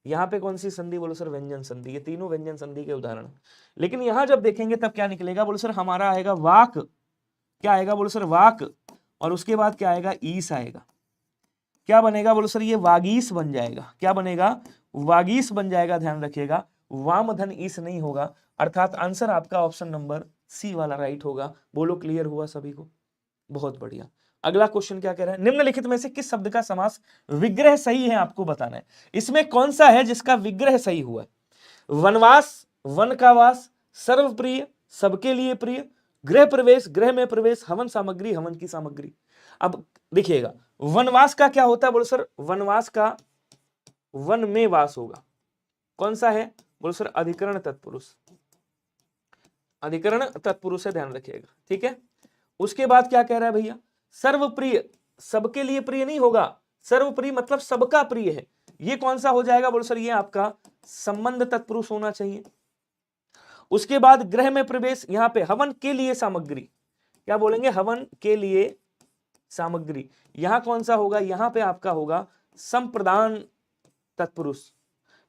यहाँ पे कौन सी संधि, बोलो सर व्यंजन संधि। ये तीनों व्यंजन संधि के उदाहरण हैं। लेकिन यहां जब देखेंगे तब क्या निकलेगा, बोलो सर हमारा आएगा वाक, क्या आएगा, बोलो सर वाक, और उसके बाद क्या आएगा, ईस आएगा। क्या बनेगा, बोलो सर ये वागीस बन जाएगा। क्या बनेगा, वागीस बन जाएगा, ध्यान रखिएगा। वाम धन ईस नहीं होगा, अर्थात आंसर आपका ऑप्शन नंबर सी वाला राइट होगा। बोलो क्लियर हुआ सभी को, बहुत बढ़िया। अगला क्वेश्चन क्या कह रहा है, निम्नलिखित में से किस शब्द का समास विग्रह सही है, आपको बताना है। इसमें कौन सा है जिसका विग्रह सही हुआ है। वनवास, वन का वास, सर्वप्रिय, सबके लिए प्रिय, गृह प्रवेश, गृह में प्रवेश, हवन सामग्री, हवन की सामग्री। अब देखिएगा वनवास का क्या होता है, बोलो सर वनवास का वन में वास होगा। कौन सा है, बोलो सर अधिकरण तत्पुरुष। अधिकरण तत्पुरुष है, ध्यान रखिएगा, ठीक है। उसके बाद क्या कह रहा है भैया, सर्वप्रिय, सबके लिए प्रिय नहीं होगा, सर्वप्रिय मतलब सबका प्रिय है। ये कौन सा हो जाएगा बोलो सर, ये आपका संबंध तत्पुरुष होना चाहिए। उसके बाद गृह में प्रवेश, यहां पे हवन के लिए सामग्री, क्या बोलेंगे, हवन के लिए सामग्री, यहां कौन सा होगा, यहां पे आपका होगा संप्रदान तत्पुरुष,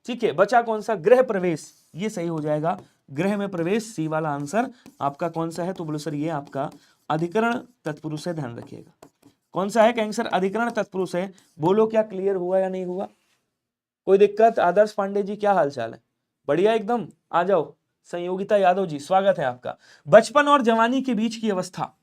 ठीक है। बचा कौन सा, गृह प्रवेश, ये सही हो जाएगा, गृह में प्रवेश, सी वाला आंसर आपका कौन सा है, तो बोलो सर ये आपका अधिकरण तत्पुरुष है, ध्यान रखिएगा। कौन सा है, कहेंगे सर अधिकरण तत्पुरुष है। बोलो क्या क्लियर हुआ या नहीं हुआ, कोई दिक्कत। आदर्श पांडे जी क्या हाल चाल है, बढ़िया एकदम, आ जाओ। संयोगिता यादव जी स्वागत है आपका। बचपन और जवानी के बीच की अवस्था,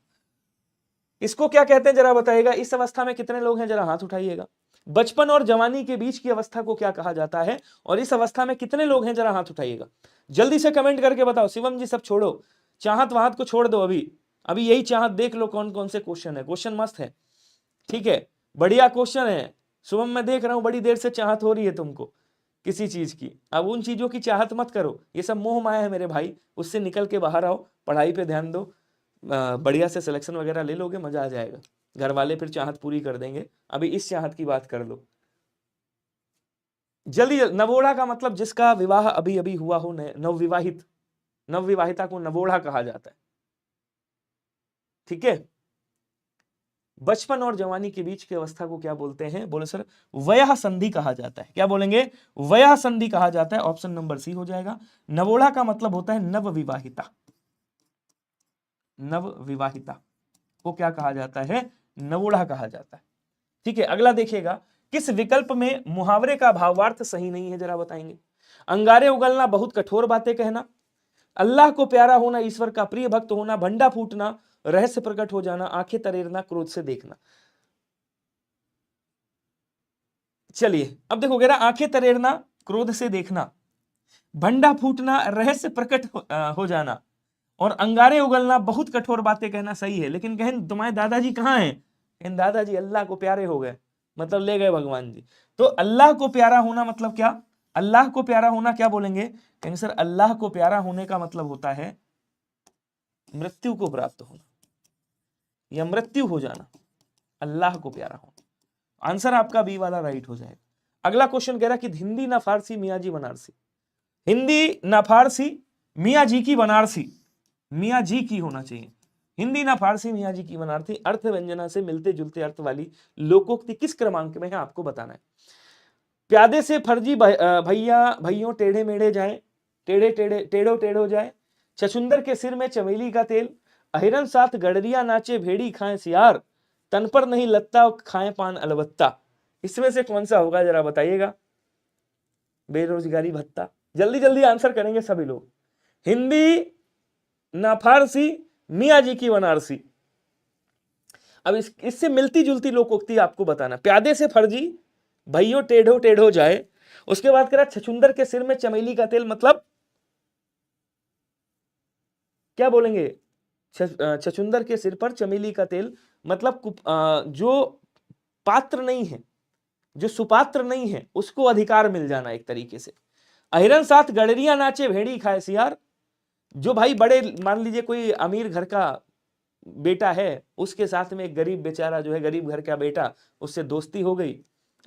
इसको क्या कहते हैं जरा बताइएगा, इस अवस्था में कितने लोग हैं, जरा हाथ उठाइएगा। बचपन और जवानी के बीच की अवस्था को क्या कहा जाता है, और इस अवस्था में कितने लोग हैं, जरा हाथ उठाइएगा, जल्दी से कमेंट करके बताओ। शिवम जी सब छोड़ो, चाहत वहात को छोड़ दो, अभी अभी यही चाहत देख लो कौन कौन से क्वेश्चन है, क्वेश्चन मस्त है, ठीक है, बढ़िया क्वेश्चन है। शुभम मैं देख रहा हूं बड़ी देर से चाहत हो रही है तुमको किसी चीज की, अब उन चीजों की चाहत मत करो, ये सब मोह माया है मेरे भाई, उससे निकल के बाहर आओ, पढ़ाई पे ध्यान दो, बढ़िया से सिलेक्शन वगैरह ले लोगे, मजा आ जाएगा, घर वाले फिर चाहत पूरी कर देंगे। अभी इस चाहत की बात कर लो जल्दी। नवोढ़ा का मतलब जिसका विवाह अभी अभी हुआ हो, नवविवाहित, नवविवाहिता को नवोढ़ा कहा जाता है, ठीक है। बचपन और जवानी के बीच की अवस्था को क्या बोलते हैं, बोले सर वयः संधि कहा जाता है। क्या बोलेंगे, वयः संधि कहा जाता है, ऑप्शन नंबर सी हो जाएगा। नवोढ़ा का मतलब होता है नवविवाहिता, नवविवाहिता को क्या कहा जाता है, नवोढ़ा कहा जाता है, ठीक है। अगला देखिएगा, किस विकल्प में मुहावरे का भावार्थ सही नहीं है, जरा बताएंगे। अंगारे उगलना, बहुत कठोर बातें कहना, अल्लाह को प्यारा होना, ईश्वर का प्रिय भक्त होना, भंडा फूटना, रहस्य प्रकट हो जाना, आंखें तरेरना, क्रोध से देखना। चलिए अब देखोगे ना, आंखें तरेरना, क्रोध से देखना, भंडा फूटना, रहस्य प्रकट हो जाना, और अंगारे उगलना, बहुत कठोर बातें कहना सही है। लेकिन कहें तुम्हारे दादाजी कहाँ हैं, कहें दादाजी अल्लाह को प्यारे हो गए, मतलब ले गए भगवान जी। तो अल्लाह को प्यारा होना मतलब क्या, अल्लाह को प्यारा होना क्या बोलेंगे, कहेंगे सर अल्लाह को प्यारा होने का मतलब होता है मृत्यु को प्राप्त होना या मृत्यु हो जाना, अल्लाह को प्यारा होना। आंसर आपका बी वाला राइट हो जाएगा। अगला क्वेश्चन कह रहा कि हिंदी ना फारसी मियाँ जी बनारसी, हिंदी ना फारसी मियाँ जी की बनारसी, मियाँ जी की होना चाहिए, हिंदी ना फारसी मियाँ जी की बनारसी। अर्थ व्यंजना से मिलते जुलते अर्थ वाली लोकोक्ति किस क्रमांक में है आपको बताना है। प्यादे से फर्जी भैया भैयों टेढ़े मेढ़े जाए, टेढ़े टेढ़े टेढ़ो टेढ़ो जाए, छछुंदर के सिर में चमेली का तेल, अहिरन साथ गडरिया नाचे भेड़ी खाए सियार, तन पर नहीं लत्ता खाए पान अलबत्ता। इसमें से कौन सा होगा जरा बताइएगा। बेरोजगारी भत्ता, जल्दी जल्दी आंसर करेंगे सभी लोग। हिंदी ना फारसी मियाँ जी की बनारसी। अब इससे मिलती जुलती लोकोक्ति आपको बताना। प्यादे से फर्जी भैयो टेढ़ो टेढ़ो जाए, उसके बाद कह रहा छछुंदर के सिर में चमेली का तेल, मतलब क्या बोलेंगे, छछुंदर के सिर पर चमेली का तेल मतलब जो पात्र नहीं है, जो सुपात्र नहीं है, उसको अधिकार मिल जाना एक तरीके से। अहिरन साथ गडरिया नाचे भेड़ी खाए सियार, जो भाई बड़े मान लीजिए कोई अमीर घर का बेटा है, उसके साथ में एक गरीब बेचारा जो है, गरीब घर का बेटा, उससे दोस्ती हो गई,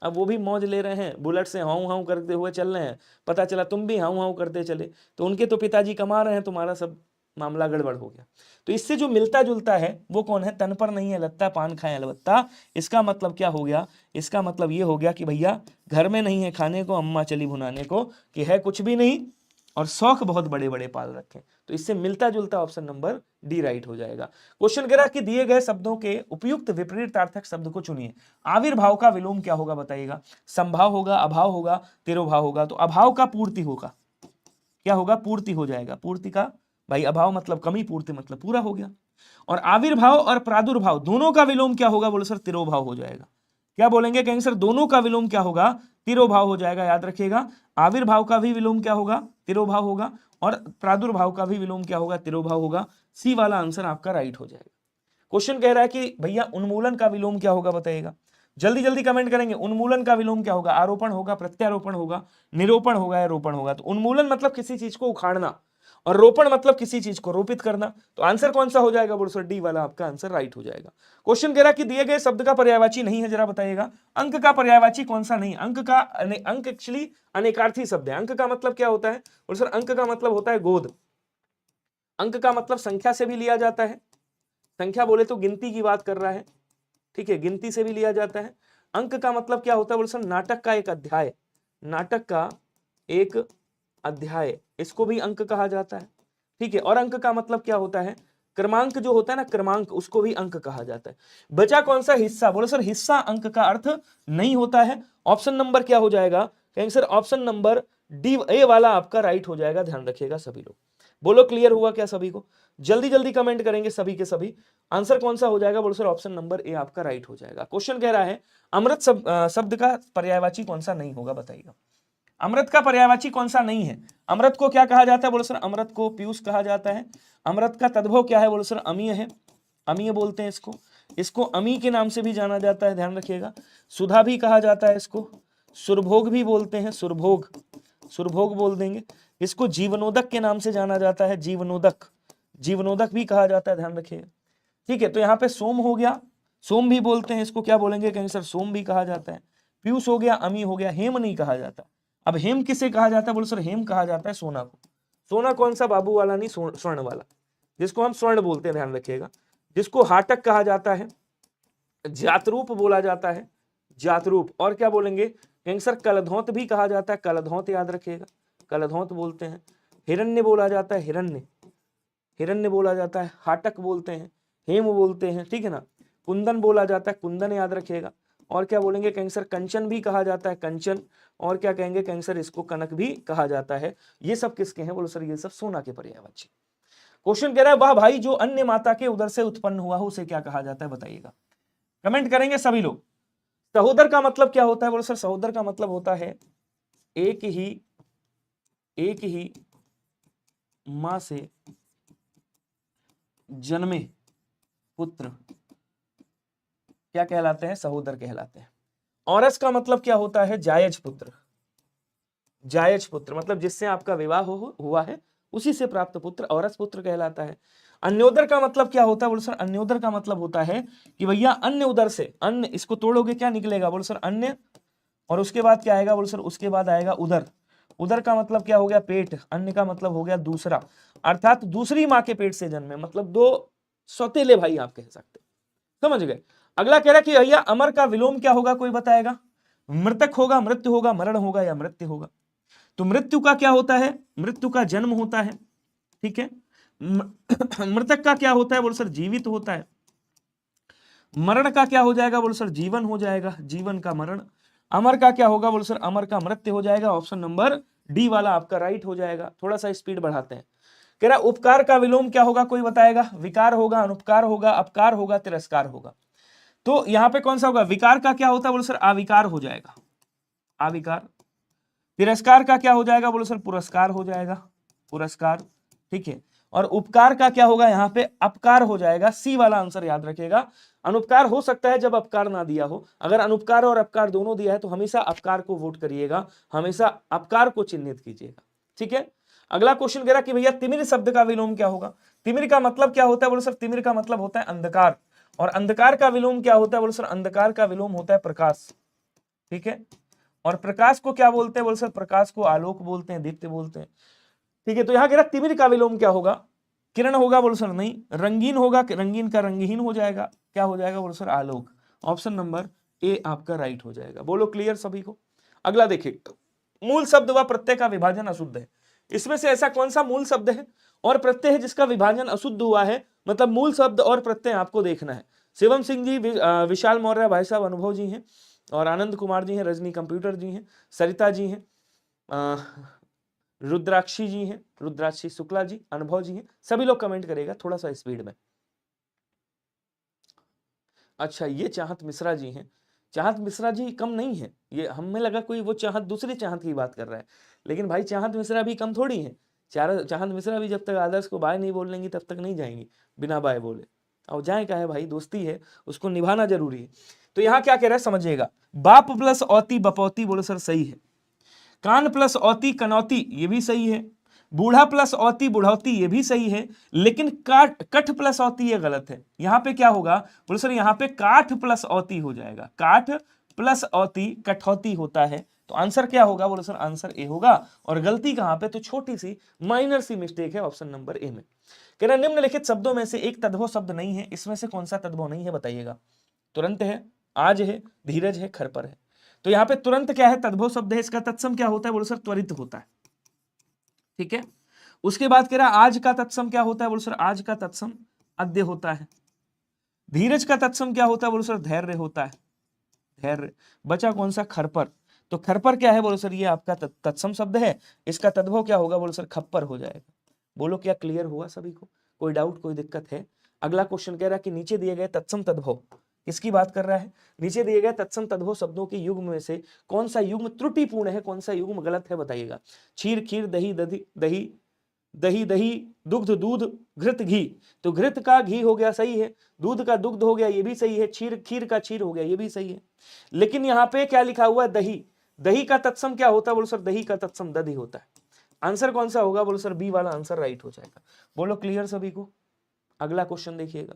अब वो भी मौज ले रहे हैं, बुलेट से हाउ हाउ करते हुए चल रहे हैं, पता चला तुम भी हाउ हाउ करते चले, तो उनके तो पिताजी कमा रहे हैं, तुम्हारा सब मामला गड़बड़ हो गया। तो इससे जो मिलता जुलता है वो कौन है, तन पर नहीं है लत्ता पान खाए अलबत्ता। इसका मतलब क्या हो गया, इसका मतलब ये हो गया कि भैया घर में नहीं है खाने को, अम्मा चली भुनाने को, कि है कुछ भी नहीं और शौक बहुत बड़े बड़े पाल रखे। तो इससे मिलता जुलता ऑप्शन नंबर डी राइट हो जाएगा। क्वेश्चन कह रहा कि दिए गए शब्दों के उपयुक्त विपरीतार्थक शब्द को चुनिए। आविर्भाव का विलोम क्या होगा बताइएगा। संभाव होगा, अभाव होगा, तिरोभाव होगा। तो अभाव का पूर्ति होगा, क्या होगा, पूर्ति हो जाएगा। पूर्ति का भाई अभाव मतलब कमी, पूर्ति मतलब पूरा हो गया। और आविर्भाव और प्रादुर्भाव दोनों का विलोम क्या होगा, बोले सर तिरोभाव हो जाएगा। क्या बोलेंगे, कहेंगे सर दोनों का विलोम क्या होगा, तिरोभाव हो जाएगा। याद रखिएगा, आविर्भाव का भी विलोम क्या होगा, तिरोभाव होगा, और प्रादुर्भाव का भी विलोम क्या होगा, तिरोभाव होगा। सी वाला आंसर आपका राइट हो जाएगा। क्वेश्चन कह रहा है कि भैया उन्मूलन का विलोम क्या होगा बताइएगा। जल्दी जल्दी कमेंट करेंगे। उन्मूलन का विलोम क्या होगा, आरोपण होगा, प्रत्यारोपण होगा, निरूपण होगा या रोपण होगा। तो उन्मूलन मतलब किसी चीज को उखाड़ना, और रोपण मतलब किसी चीज को रोपित करना। तो आंसर कौन सा हो जाएगा बोलो सर, डी वाला आपका आंसर राइट हो जाएगा। क्वेश्चन कह रहा कि दिए गए शब्द का पर्यायवाची नहीं है, जरा बताइएगा अंक का पर्यायवाची कौन सा नहीं। अंक एक्चुअली अनेकार्थी शब्द है। अंक का मतलब क्या होता है बोलो सर, अंक का मतलब होता है गोद। अंक का मतलब संख्या से भी लिया जाता है, संख्या बोले तो गिनती की बात कर रहा है, ठीक है, गिनती से भी लिया जाता है। अंक का मतलब क्या होता है बोले सर, नाटक का एक अध्याय, नाटक का एक अध्याय, इसको भी अंक कहा जाता है, ठीक है। और अंक का मतलब क्या होता है, क्रमांक जो होता है ना, क्रमांक, उसको भी अंक कहा जाता है। बचा कौन सा, हिस्सा। बोलो सर हिस्सा अंक का अर्थ नहीं होता है। ऑप्शन नंबर क्या हो जाएगा, कहेंगे सर ऑप्शन नंबर डी, ए वाला आपका राइट हो जाएगा, ध्यान रखिएगा सभी लोग। बोलो क्लियर हुआ क्या सभी को, जल्दी जल्दी कमेंट करेंगे सभी के सभी। आंसर कौन सा हो जाएगा बोलो सर, ऑप्शन नंबर ए आपका राइट हो जाएगा। क्वेश्चन कह रहा है अमृत शब्द का पर्यायवाची कौन सा नहीं होगा, बताइएगा। अमृत का पर्यायवाची कौन सा नहीं है। अमृत को क्या कहा जाता है बोलो सर, अमृत को पीयूष कहा जाता है। अमृत का तद्भव क्या है बोलो सर, अमीय है, अमीय बोलते हैं इसको। इसको अमी के नाम से भी जाना जाता है, ध्यान रखिएगा। सुधा भी कहा जाता है इसको, सुरभोग भी बोलते हैं, सुरभोग, सुरभोग बोल देंगे। इसको जीवनोदक के नाम से जाना जाता है, जीवनोदक, जीवनोदक भी कहा जाता है, ध्यान रखिएगा, ठीक है। तो यहाँ पे सोम हो गया, सोम भी बोलते हैं इसको, क्या बोलेंगे, कहेंगे सर सोम भी कहा जाता है। पीयूष हो गया, अमी हो गया, हेम नहीं कहा जाता। अब हेम किसे कहा जाता है बोलो सर, हेम कहा जाता है सोना को। सोना कौन सा, बाबू वाला नहीं, स्वर्ण वाला, जिसको हम स्वर्ण बोलते हैं, ध्यान रखिएगा। जिसको हाटक कहा जाता है, जातरूप बोला जाता है, जातरूप। और क्या बोलेंगे, कहेंगे सर कलधौत भी कहा जाता है, कलधौत याद रखिएगा, कलधौत बोलते हैं। हिरण्य बोला जाता है, हिरण्य, हिरण्य बोला जाता है। हाटक बोलते हैं, हेम बोलते हैं, ठीक है ना। कुंदन बोला जाता है, कुंदन याद रखिएगा। और क्या बोलेंगे, कहेंगे सर कंचन भी कहा जाता है, कंचन। और क्या कहेंगे, कहेंगे सर इसको कनक भी कहा जाता है। ये सब किसके हैं बोलो सर, ये सब सोना के पर्यायवाची। क्वेश्चन कह रहा है वाह भाई, जो अन्य माता के उदर से उत्पन्न हुआ हो उसे क्या कहा जाता है, बताइएगा, कमेंट करेंगे सभी लोग। सहोदर का मतलब क्या होता है बोलो सर, सहोदर का मतलब होता है एक ही मां से जन्मे पुत्र क्या कहलाते हैं, सहोदर कहलाते हैं। औरस का मतलब क्या होता है, जायज पुत्र, जायज पुत्र मतलब जिससे आपका विवाह हुआ है उसी से प्राप्त पुत्र औरस पुत्र कहलाता है। अन्योदर का मतलब क्या होता है बोलो सर, अन्योदर का मतलब होता है कि भैया अन्य उदर से, अन्य इसको तोड़ोगे क्या निकलेगा बोलो सर, अन्य, और उसके बाद क्या आएगा बोलो सर, उसके बाद आएगा उदर। उदर का मतलब क्या हो गया, पेट। अन्य का मतलब हो गया दूसरा, अर्थात दूसरी माँ के पेट से जन्मे, मतलब दो सौतेले भाई आप कह सकते, समझ गए। अगला कह रहा कि भैया अमर का विलोम क्या होगा, कोई बताएगा। मृतक होगा, मृत्यु होगा, मरण होगा या मृत्यु होगा। तो मृत्यु का क्या होता है, मृत्यु का जन्म होता है, ठीक है। मृतक का क्या होता है बोलो सर, जीवित होता है। मरण का क्या हो जाएगा बोलो सर, जीवन हो जाएगा, जीवन का मरण। अमर का क्या होगा बोलो सर, अमर का मृत्यु हो जाएगा। ऑप्शन नंबर डी वाला आपका राइट हो जाएगा। थोड़ा सा स्पीड बढ़ाते हैं। कह रहा उपकार का विलोम क्या होगा, कोई बताएगा। विकार होगा, अनुपकार होगा, अपकार होगा, तिरस्कार होगा। तो यहां पे कौन सा होगा, विकार का क्या होता है बोलो सर, अविकार हो जाएगा, अविकार। तिरस्कार का क्या हो जाएगा बोलो सर, पुरस्कार हो जाएगा, पुरस्कार, ठीक है। और उपकार का क्या होगा, यहाँ पे अपकार हो जाएगा। सी वाला आंसर याद रखिएगा। अनुपकार हो सकता है जब अपकार ना दिया हो, अगर अनुपकार और अपकार दोनों दिया है तो हमेशा अपकार को वोट करिएगा, हमेशा अपकार को चिन्हित कीजिएगा, ठीक है। अगला क्वेश्चन कह रहा कि भैया तिमिर शब्द का विलोम क्या होगा। तिमिर का मतलब क्या होता है बोलो सर, तिमिर का मतलब होता है अंधकार। और अंधकार का विलोम क्या होता है बोलो सर, अंधकार का विलोम होता है प्रकाश, ठीक है। और प्रकाश को क्या बोलते हैं बोलो सर, प्रकाश को आलोक बोलते हैं, दीप्ति बोलते हैं, ठीक है। तो यहां कह रहा तिमिर का विलोम क्या होगा, किरण होगा बोलो सर, नहीं। रंगीन होगा, रंगीन का रंगहीन हो जाएगा, क्या हो जाएगा बोलो sir, Alok. Option number A आपका राइट हो जाएगा। बोलो क्लियर सभी को। अगला देखिए, मूल शब्द व प्रत्यय का विभाजन अशुद्ध है। इसमें से ऐसा कौन सा मूल शब्द है और प्रत्यय है जिसका विभाजन अशुद्ध हुआ है, मतलब मूल शब्द और प्रत्यय आपको देखना है। शिवम सिंह जी, विशाल मौर्य भाई साहब, अनुभव जी हैं, और आनंद कुमार जी हैं, रजनी कंप्यूटर जी हैं, सरिता जी हैं, रुद्राक्षी जी हैं, रुद्राक्षी शुक्ला जी, अनुभव जी हैं। सभी लोग कमेंट करेगा थोड़ा सा स्पीड में। अच्छा, ये चाहत मिश्रा जी हैं। चाहत मिश्रा जी कम नहीं है, ये हमें लगा कोई वो चाहत दूसरी चाहत की बात कर रहा है, लेकिन भाई चाहत मिश्रा भी कम थोड़ी है। चाहत मिश्रा भी जब तक आदर्श को बाय नहीं बोल लेंगी तब तक नहीं जाएंगी बिना बाय बोले। और जाए का है भाई, दोस्ती है, उसको निभाना जरूरी है। तो यहाँ क्या कह रहा है समझिएगा, बाप प्लस औती बपौती बोलो सर सही है। कान प्लस औती कनौती ये भी सही है। बूढ़ा प्लस औती बुढ़ौती ये भी सही है, लेकिन कठ प्लस औती ये गलत है। यहां पे क्या होगा बोलो सर, यहां पे काठ प्लस औती हो जाएगा, काठ प्लस औती कठौती होता है। तो आंसर क्या होगा बोलो सर, आंसर ए होगा। और गलती कहां पे, तो छोटी सी माइनर सी मिस्टेक है ऑप्शन नंबर ए में। कह रहा निम्नलिखित शब्दों में से एक तद्भव शब्द नहीं है, इसमें से कौन सा तद्भव नहीं है बताइएगा। तुरंत है, आज है, धीरज है, खरपर है। तो यहाँ पे तुरंत क्या है, तद्भव शब्द है, इसका तत्सम क्या होता है बोलो सर, त्वरित होता है। ठीक है, उसके बाद कह रहा आज का तत्सम क्या होता है बोलो सर, आज का तत्सम अद्य होता है। धीरज का तत्सम क्या होता है बोलो सर, धैर्य होता है, धैर्य। बचा कौन सा, खरपर। तो खरपर क्या है बोलो सर, ये आपका तत्सम शब्द है, इसका तद्भव क्या होगा बोलो सर, खप्पर हो जाएगा। बोलो क्या क्लियर हुआ सभी को, कोई डाउट कोई दिक्कत है। अगला क्वेश्चन कह रहा है कि नीचे दिए गए तत्सम तद्भव, किसकी बात कर रहा है, नीचे दिए गए तत्सम तद्भव शब्दों के युग्म में से कौन सा युग्म त्रुटिपूर्ण है, कौन सा युग्म गलत है बताइएगा। क्षीर खीर दही दही दही दही दही दुग्ध दूध घृत घी। तो घृत का घी हो गया सही है, दूध का दुग्ध हो गया ये भी सही है, खीर का क्षीर हो गया ये भी सही है। लेकिन यहाँ पे क्या लिखा हुआ है, दही। दही का तत्सम क्या होता है बोलो सर, दही का तत्सम दधी होता है। आंसर कौन सा होगा बोलो सर, बी वाला आंसर राइट हो जाएगा। बोलो क्लियर सभी को। अगला क्वेश्चन देखिएगा,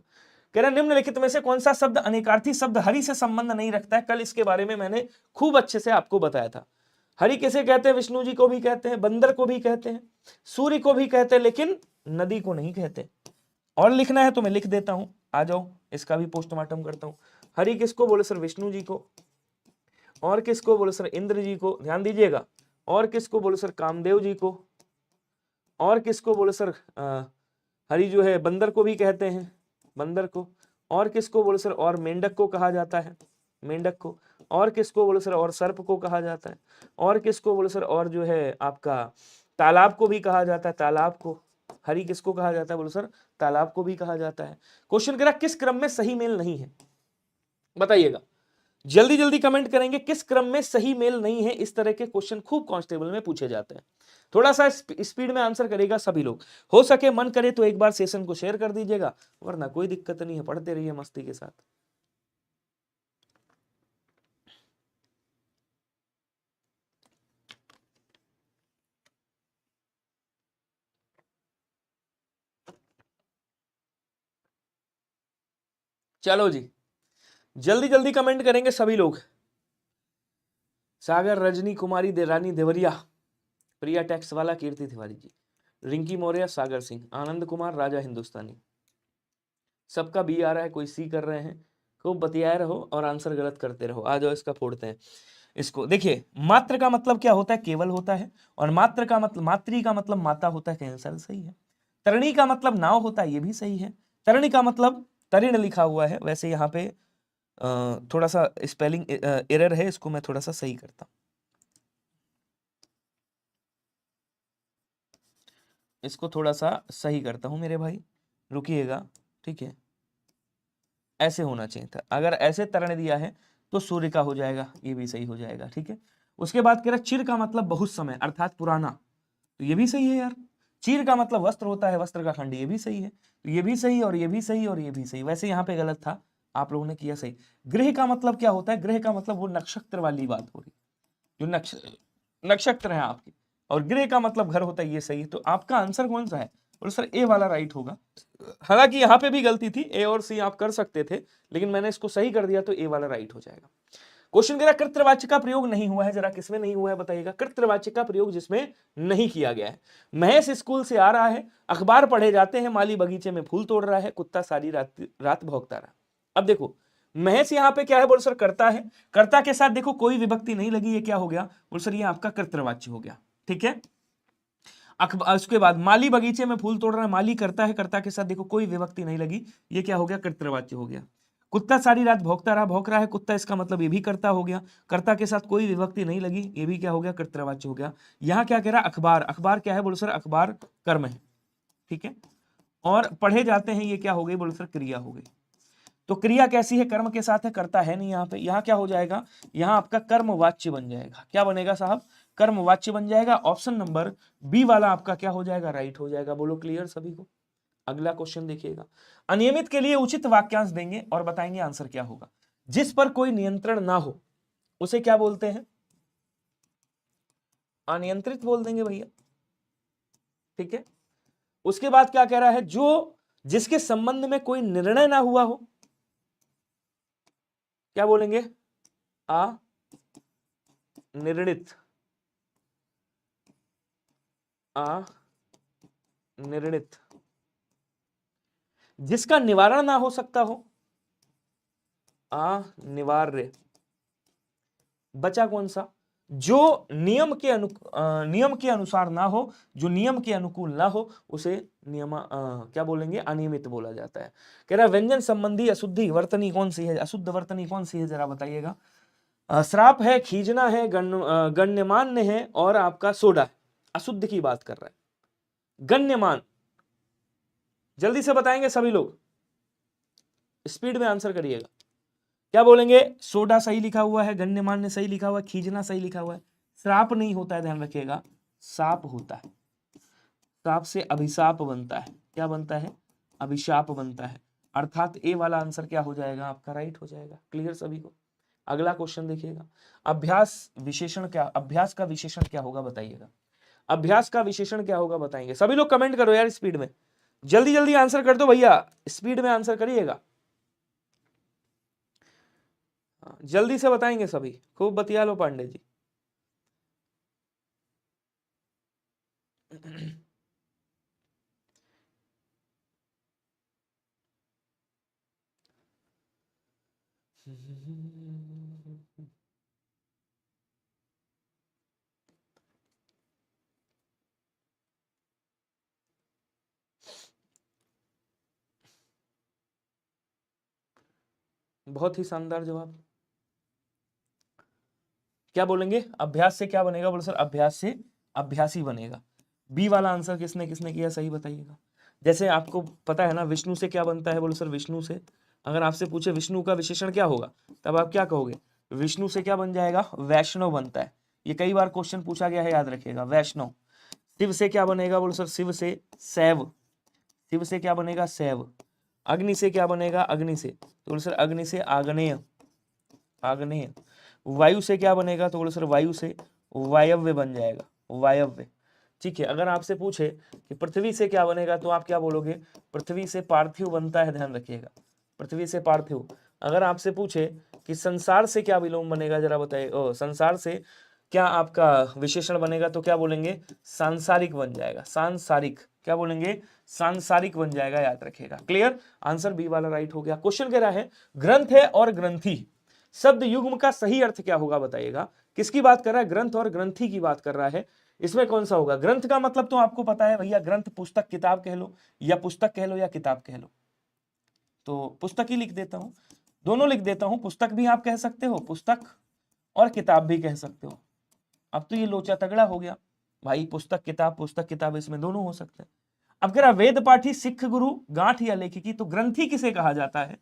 कह रहा निम्नलिखित में से कौन सा शब्द अनेकार्थी शब्द हरि से संबंध नहीं रखता है। कल इसके बारे में मैंने खूब अच्छे से आपको बताया था। हरि किसे कहते हैं, विष्णु जी को भी कहते हैं, बंदर को भी कहते हैं, सूर्य को भी कहते हैं, लेकिन नदी को नहीं कहते। और लिखना है तो मैं लिख देता हूं, आ जाओ इसका भी पोस्टमार्टम करता हूं। हरि किसको बोले सर, विष्णु जी को। और किसको बोले सर, इंद्र जी को, ध्यान दीजिएगा। और किसको बोले सर, कामदेव जी को। और किसको बोले सर, हरि जो है बंदर को भी कहते हैं, बंदर को। और किसको बोले सर, और मेंढक को कहा जाता है, मेंढक को। और किसको बोले सर, और सर्प को कहा जाता है। और किसको बोले सर, और जो है आपका तालाब को भी कहा जाता है, तालाब को। हरि किसको कहा जाता है बोलो सर, तालाब को भी कहा जाता है। क्वेश्चन कह रहा किस क्रम में सही मेल नहीं है बताइएगा। जल्दी जल्दी कमेंट करेंगे, किस क्रम में सही मेल नहीं है। इस तरह के क्वेश्चन खूब कांस्टेबल में पूछे जाते हैं। थोड़ा सा स्पीड में आंसर करेगा सभी लोग, हो सके मन करे तो एक बार सेशन को शेयर कर दीजिएगा, वरना कोई दिक्कत नहीं है, पढ़ते रहिए मस्ती के साथ। चलो जी, जल्दी जल्दी कमेंट करेंगे सभी लोग। सागर, रजनी कुमारी, रानी देवरिया, प्रिया टैक्स वाला, कीर्ति तिवारी जी, रिंकी मौर्य, सागर सिंह, आनंद कुमार, राजा हिंदुस्तानी। सबका बी आ रहा है, कोई सी कर रहे हैं। खूब बतियाए रहो और आंसर गलत करते रहो। आ जाओ इसका फोड़ते हैं इसको। देखिए मात्र का मतलब क्या होता है, केवल होता है। और मात्र का मतलब, मातृ का मतलब माता होता है, कैंसर सही है। तरणी का मतलब नाव होता है, ये भी सही है। तरणी का मतलब तरिण लिखा हुआ है, वैसे यहाँ पे थोड़ा सा स्पेलिंग एरर है, इसको मैं थोड़ा सा सही करता हूं। इसको थोड़ा सा सही करता हूं मेरे भाई, रुकिएगा। ठीक है, ऐसे होना चाहिए था। अगर ऐसे तरण दिया है तो सूर्य का हो जाएगा, ये भी सही हो जाएगा। ठीक है, उसके बाद कह रहा चिर का मतलब बहुत समय अर्थात पुराना, तो ये भी सही है यार। चीर का मतलब वस्त्र होता है, वस्त्र का खंड, ये भी सही है। तो ये भी सही और ये भी सही और ये भी सही। वैसे यहाँ पे गलत था, आप लोगों ने किया सही। गृह का मतलब क्या होता है, गृह का मतलब वो नक्षत्र वाली बात हो रही, जो नक्षत्र है आपकी, और गृह का मतलब घर होता है, ये सही है। तो आपका आंसर कौन सा है, और सर ए वाला राइट होगा। हालांकि यहाँ पे भी गलती थी, ए और सी आप कर सकते थे, लेकिन मैंने इसको सही कर दिया तो ए वाला राइट हो जाएगा। क्वेश्चन कह रहा कृतवाच्य का प्रयोग नहीं हुआ है, जरा किसमें नहीं हुआ है बताइएगा। कृतवाच्य का प्रयोग जिसमें नहीं किया गया है। महेश स्कूल से आ रहा है, अखबार पढ़े जाते हैं, माली बगीचे में फूल तोड़ रहा है, कुत्ता सारी रात भौंकता रहा। अब देखो महेश यहाँ पे क्या है बोल सर, करता है। कर्ता के साथ देखो कोई विभक्ति नहीं लगी, ये क्या हो गया बोल सर, ये आपका कृतवाच्य हो गया। ठीक है, उसके बाद माली बगीचे में फूल तोड़ रहा है, माली करता है, कर्ता के साथ देखो कोई विभक्ति नहीं लगी, ये क्या हो गया, कृतवाच्य हो गया। कुत्ता सारी रात भौंकता रहा, भौंक रहा है कुत्ता, इसका मतलब ये भी कर्ता हो गया। कर्ता के साथ कोई विभक्ति नहीं लगी, ये भी क्या हो गया, कृतवाच्य हो गया। यहाँ क्या कह रहा है, अखबार, अखबार क्या है बोलो सर, अखबार कर्म है। ठीक है, और पढ़े जाते हैं, ये क्या हो गई बोलो सर, क्रिया हो गई। तो क्रिया कैसी है, कर्म के साथ है, करता है नहीं यहाँ पे। यहाँ क्या हो जाएगा, यहाँ आपका कर्मवाच्य बन जाएगा। क्या बनेगा साहब, कर्मवाच्य बन जाएगा। ऑप्शन नंबर बी वाला आपका क्या हो जाएगा, राइट हो जाएगा। बोलो क्लियर सभी को। अगला क्वेश्चन देखिएगा, अनियमित के लिए उचित वाक्यांश देंगे और बताएंगे आंसर क्या होगा। जिस पर कोई नियंत्रण ना हो उसे क्या बोलते हैं, अनियंत्रित बोल देंगे भैया। ठीक है। उसके बाद क्या कह रहा है, जो जिसके संबंध में कोई निर्णय ना हुआ हो, क्या बोलेंगे, अनिर्णित, अनिर्णित। जिसका निवारण ना हो सकता हो, अनिवार्य। बचा कौन सा, जो नियम के अनुसार ना हो, जो नियम के अनुकूल ना हो, उसे क्या बोलेंगे, अनियमित बोला जाता है। कह रहा व्यंजन संबंधी अशुद्धि वर्तनी कौन सी है, अशुद्ध वर्तनी कौन सी है, जरा बताइएगा। श्राप है, खींचना है, गण्यमान्य है, और आपका सोडा है। अशुद्ध की बात कर रहा है। गण्यमान, जल्दी से बताएंगे सभी लोग, स्पीड में आंसर करिएगा। क्या बोलेंगे, सोडा सही लिखा हुआ है, गण्यमान्य सही लिखा हुआ है, खींचना सही लिखा हुआ है। श्राप नहीं होता है, ध्यान रखिएगा, साप होता है। श्राप से अभिशाप बनता है। क्या बनता है, अभिशाप बनता है। अर्थात ए वाला आंसर क्या हो जाएगा आपका, राइट हो जाएगा। क्लियर सभी को। अगला क्वेश्चन देखिएगा, अभ्यास विशेषण क्या, अभ्यास का विशेषण क्या होगा बताइएगा। अभ्यास का विशेषण क्या होगा बताएंगे सभी लोग, कमेंट करो यार स्पीड में, जल्दी जल्दी आंसर कर दो भैया, स्पीड में आंसर करिएगा। जल्दी से बताएंगे सभी, खूब बतिया लो पांडे जी। बहुत ही शानदार जवाब। क्या बोलेंगे, अभ्यास से क्या बनेगा, बोलो सर अभ्यास से अभ्यासी बनेगा। बी वाला आंसर किसने किसने किया, सही बताइएगा। जैसे आपको पता है ना, विष्णु से क्या बनता है, बोलो सर विष्णु से, अगर आपसे पूछे विष्णु का विशेषण क्या होगा, तब आप क्या कहोगे, विष्णु से क्या बन जाएगा, वैष्णव बनता है। ये कई बार क्वेश्चन पूछा गया है, याद रखिएगा, वैष्णव। शिव से क्या बनेगा, बोलो सर शिव से शैव, शिव से क्या बनेगा, शैव। अग्नि से क्या बनेगा, अग्नि से, तो बोलो सर अग्नि से आग्नेय, आग्नेय। वायु से क्या बनेगा, तो बोलो सर वायु से वायव्य बन जाएगा, वायव्य। ठीक है। अगर आपसे पूछे कि पृथ्वी से क्या बनेगा, तो आप क्या बोलोगे, पृथ्वी से पार्थिव बनता है, ध्यान रखिएगा, पृथ्वी से पार्थिव। अगर आपसे पूछे कि संसार से क्या विलोम बनेगा, जरा बताइए, संसार से क्या आपका विशेषण बनेगा, तो क्या बोलेंगे, सांसारिक बन जाएगा, सांसारिक। क्या बोलेंगे, सांसारिक बन जाएगा, याद रखिएगा। क्लियर, आंसर बी वाला राइट हो गया। क्वेश्चन कह रहा है ग्रंथ है और ग्रंथी शब्द युग्म का सही अर्थ क्या होगा बताइएगा। किसकी बात कर रहा है, ग्रंथ और ग्रंथी की बात कर रहा है। इसमें कौन सा होगा, ग्रंथ का मतलब तो आपको पता है भैया, ग्रंथ पुस्तक किताब कह लो, या पुस्तक कह लो या किताब कह लो, तो पुस्तक ही लिख देता हूं, दोनों लिख देता हूं, पुस्तक भी आप कह सकते हो, पुस्तक और किताब भी कह सकते हो। अब तो ये लोचा तगड़ा हो गया भाई, पुस्तक किताब इसमें दोनों हो सकते हैं। अब कह रहा वेद पाठी सिख गुरु गांठ या लेखिकी, तो ग्रंथी किसे कहा जाता है,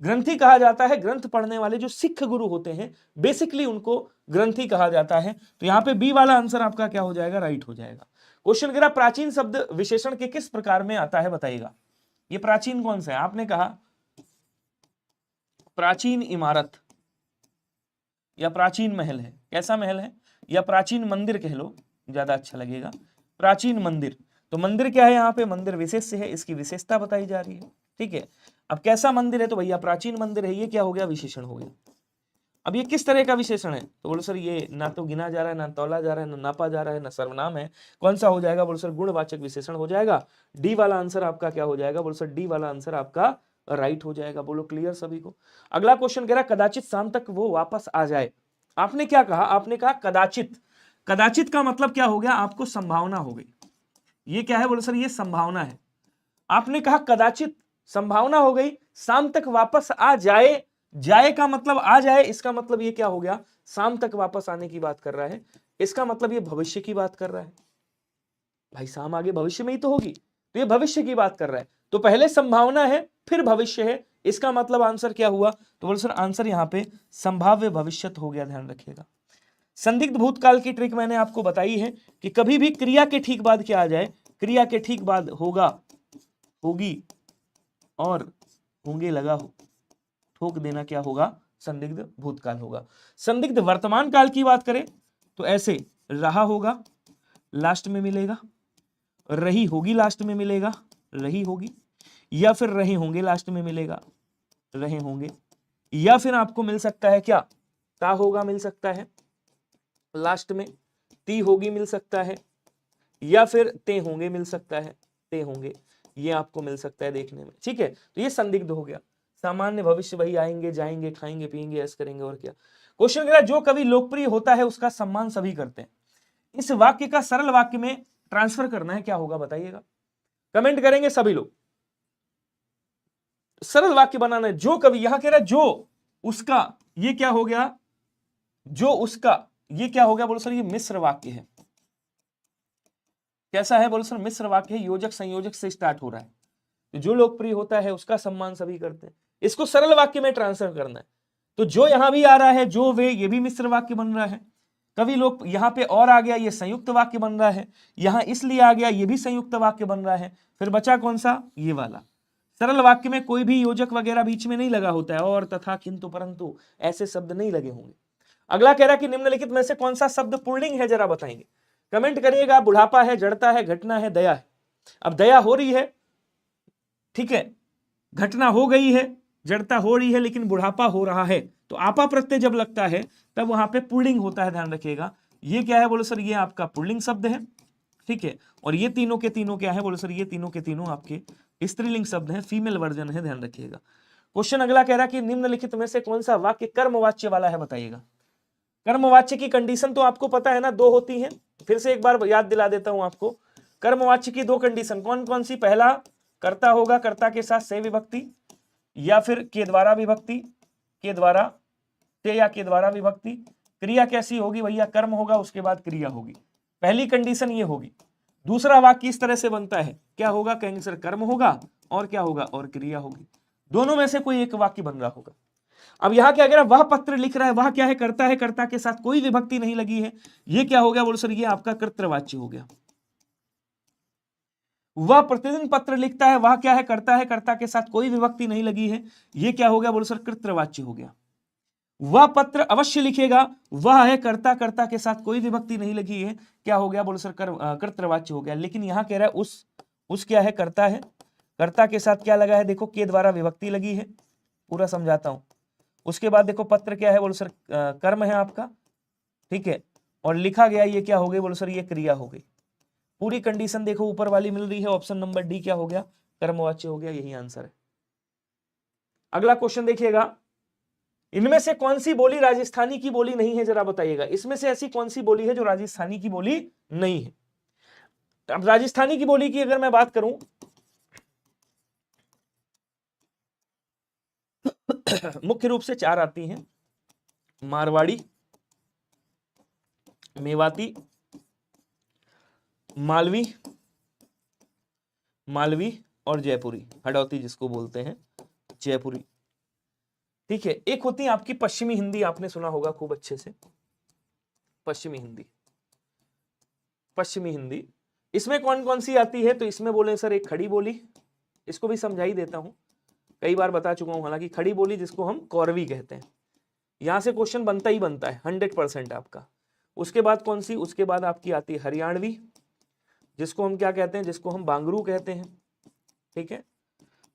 ग्रंथी कहा जाता है ग्रंथ पढ़ने वाले जो सिख गुरु होते हैं, बेसिकली उनको ग्रंथी कहा जाता है। तो यहाँ पे बी वाला आंसर आपका क्या हो जाएगा, राइट हो जाएगा। क्वेश्चन कह रहा प्राचीन शब्द विशेषण के किस प्रकार में आता है बताइएगा। ये प्राचीन कौन सा है, आपने कहा प्राचीन इमारत या प्राचीन महल है, कैसा महल है, या प्राचीन मंदिर कह लो, ज्यादा अच्छा लगेगा, प्राचीन मंदिर। तो मंदिर क्या है, यहाँ पे मंदिर विशेष है, इसकी विशेषता बताई जा रही है। ठीक है। अब कैसा मंदिर है, तो भैया प्राचीन मंदिर है, ये क्या हो गया, विशेषण हो गया। अब ये किस तरह का विशेषण है, तो बोलो सर ये ना तो गिना जा रहा है, ना तौला जा रहा है, ना नापा जा रहा है, ना सर्वनाम है, कौन सा हो जाएगा, बोलो सर गुणवाचक विशेषण हो जाएगा। डी वाला आंसर आपका क्या हो जाएगा, बोलो सर डी वाला आंसर आपका राइट हो जाएगा। बोलो क्लियर सभी को। अगला क्वेश्चन कह रहा कदाचित शाम तक वो वापस आ जाए। आपने क्या कहा, आपने कहा कदाचित। कदाचित का मतलब क्या हो गया, आपको संभावना हो गई। ये क्या है, बोलो सर ये संभावना है। आपने कहा कदाचित संभावना हो गई, शाम तक वापस आ जाए, जाए का मतलब आ जाए, इसका मतलब ये क्या हो गया, शाम तक वापस आने की बात कर रहा है, इसका मतलब ये भविष्य की बात कर रहा है। भाई शाम आगे भविष्य में ही तो होगी, तो ये भविष्य की बात कर रहा है। तो पहले संभावना है फिर भविष्य है, इसका मतलब आंसर क्या हुआ, तो बोलो सर आंसर यहाँ पे संभाव्य भविष्यत हो गया, ध्यान रखिएगा। संदिग्ध भूतकाल की ट्रिक मैंने आपको बताई है कि कभी भी क्रिया के ठीक बाद क्या आ जाए, क्रिया के ठीक बाद होगा, होगी और होंगे लगा हो, ठोक देना क्या होगा, संदिग्ध भूतकाल होगा। संदिग्ध वर्तमान काल की बात करें तो ऐसे रहा होगा, लास्ट में मिलेगा, रही होगी लास्ट में मिलेगा, रही होगी, या फिर रहे होंगे लास्ट में मिलेगा, रहे होंगे, या फिर आपको मिल सकता है क्या, ता होगा मिल सकता है लास्ट में, ती होगी मिल सकता है, या फिर ते होंगे मिल सकता है, ते होंगे, ये आपको मिल सकता है देखने में। ठीक है, तो ये संदिग्ध हो गया। सामान्य भविष्य वही आएंगे जाएंगे, खाएंगे पिएंगे ऐस करेंगे और क्या। क्वेश्चन कह जो कवि लोकप्रिय होता है उसका सम्मान सभी करते हैं। इस वाक्य का सरल वाक्य में ट्रांसफर करना है, क्या होगा बताइएगा, कमेंट करेंगे सभी लोग। सरल वाक्य बनाना है, जो कवि, यहां कह रहा है जो उसका, ये क्या हो गया, जो उसका, ये क्या हो गया, बोलो सर ये मिश्र वाक्य है। कैसा है बोलो सर, मिश्र वाक्य है, योजक संयोजक से स्टार्ट हो रहा है। तो जो लोकप्रिय होता है उसका सम्मान सभी करते हैं, इसको सरल वाक्य में ट्रांसफर करना है। तो जो यहां भी आ रहा है, जो वे, ये भी मिश्र वाक्य बन रहा है। कवि लोग यहां पे और आ गया, ये संयुक्त वाक्य बन रहा है। यहां इसलिए आ गया, ये भी संयुक्त वाक्य बन रहा है। फिर बचा कौन सा, ये वाला। सरल वाक्य में कोई भी योजक वगैरह बीच में नहीं लगा होता है, और, तथा, किंतु, परंतु ऐसे शब्द नहीं लगे होंगे। अगला कह रहा है कि निम्नलिखित में से कौन सा शब्द पुल्लिंग है, जरा बताएंगे, कमेंट करिएगा। बुढ़ापा है, जड़ता है, घटना है, दया है। अब दया हो रही है, ठीक है, घटना हो गई है, जड़ता हो रही है, लेकिन बुढ़ापा हो रहा है, तो आपा प्रत्यय जब लगता है तब वहां पे पुल्लिंग होता है, ध्यान रखिएगा। ये क्या है बोलो सर, ये आपका पुल्लिंग शब्द है, ठीक है। और ये तीनों के तीनों क्या है बोलो सर, ये तीनों के तीनों आपके स्त्रीलिंग शब्द हैं, फीमेल वर्जन है, ध्यान रखिएगा। क्वेश्चन अगला कह रहा है कि निम्नलिखित में से कौन सा वाक्य कर्मवाच्य वाला है, बताइएगा। कर्मवाच्य की कंडीशन तो आपको पता है ना, दो होती है, फिर से एक बार याद दिला देता हूं आपको। कर्मवाच्य की दो कंडीशन कौन कौन सी, पहला कर्ता होगा, कर्ता के साथ से विभक्ति, या फिर के द्वारा विभक्ति, के द्वारा, ते या के द्वारा विभक्ति। क्रिया कैसी होगी भैया, कर्म होगा, उसके बाद क्रिया होगी, पहली कंडीशन ये होगी। दूसरा वाक्य इस तरह से बनता है, क्या होगा, कहेंगे सर कर्म होगा और क्या होगा, और क्रिया होगी, दोनों में से कोई एक वाक्य बन रहा होगा। अब यहां क्या कह रहा है, वह पत्र लिख रहा है, वह क्या है, करता है, कर्ता के साथ कोई विभक्ति नहीं लगी है, ये क्या हो गया बोलो सर, ये आपका कर्तृवाच्य हो गया। वह प्रतिदिन पत्र लिखता है, वह क्या है, करता है, कर्ता के साथ कोई विभक्ति नहीं लगी है, ये क्या हो गया बोलो सर, कृतवाच्य हो गया। वह पत्र अवश्य लिखेगा, वह है, कर्ता, कर्ता के साथ कोई विभक्ति नहीं लगी है, क्या हो गया बोलो सर, कृतवाच्य हो गया। लेकिन यहां कह रहा है उस क्या है, करता है, कर्ता के साथ क्या लगा है, देखो के द्वारा विभक्ति लगी है, पूरा समझाता हूं। उसके बाद देखो पत्र क्या है बोलो सर, कर्म है आपका, ठीक है, और लिखा गया, ये क्या हो गई बोलो सर, ये क्रिया हो गई। पूरी कंडीशन देखो ऊपर वाली मिल रही है, ऑप्शन नंबर डी क्या हो गया, कर्मवाच्य हो गया, यही आंसर है। अगला क्वेश्चन देखिएगा, इनमें से कौन सी बोली राजस्थानी की बोली नहीं है, जरा बताइएगा। इसमें से ऐसी कौन सी बोली है जो राजस्थानी की बोली नहीं है। अब राजस्थानी की बोली की अगर मैं बात करूं मुख्य रूप से चार आती हैं, मारवाड़ी, मेवाती, मालवी और जयपुरी, हड़ौती जिसको बोलते हैं, जयपुरी, ठीक है। एक होती है आपकी पश्चिमी हिंदी, आपने सुना होगा खूब अच्छे से, पश्चिमी हिंदी। इसमें कौन कौन सी आती है, तो इसमें बोले सर एक खड़ी बोली, इसको भी समझा ही देता हूं, कई बार बता चुका हूं, हालांकि खड़ी बोली जिसको हम कौरवी कहते हैं, यहां से क्वेश्चन बनता ही बनता है 100% आपका। उसके बाद कौन सी, उसके बाद आपकी आती है हरियाणवी, जिसको हम क्या कहते हैं, जिसको हम बांगरू कहते हैं, ठीक है।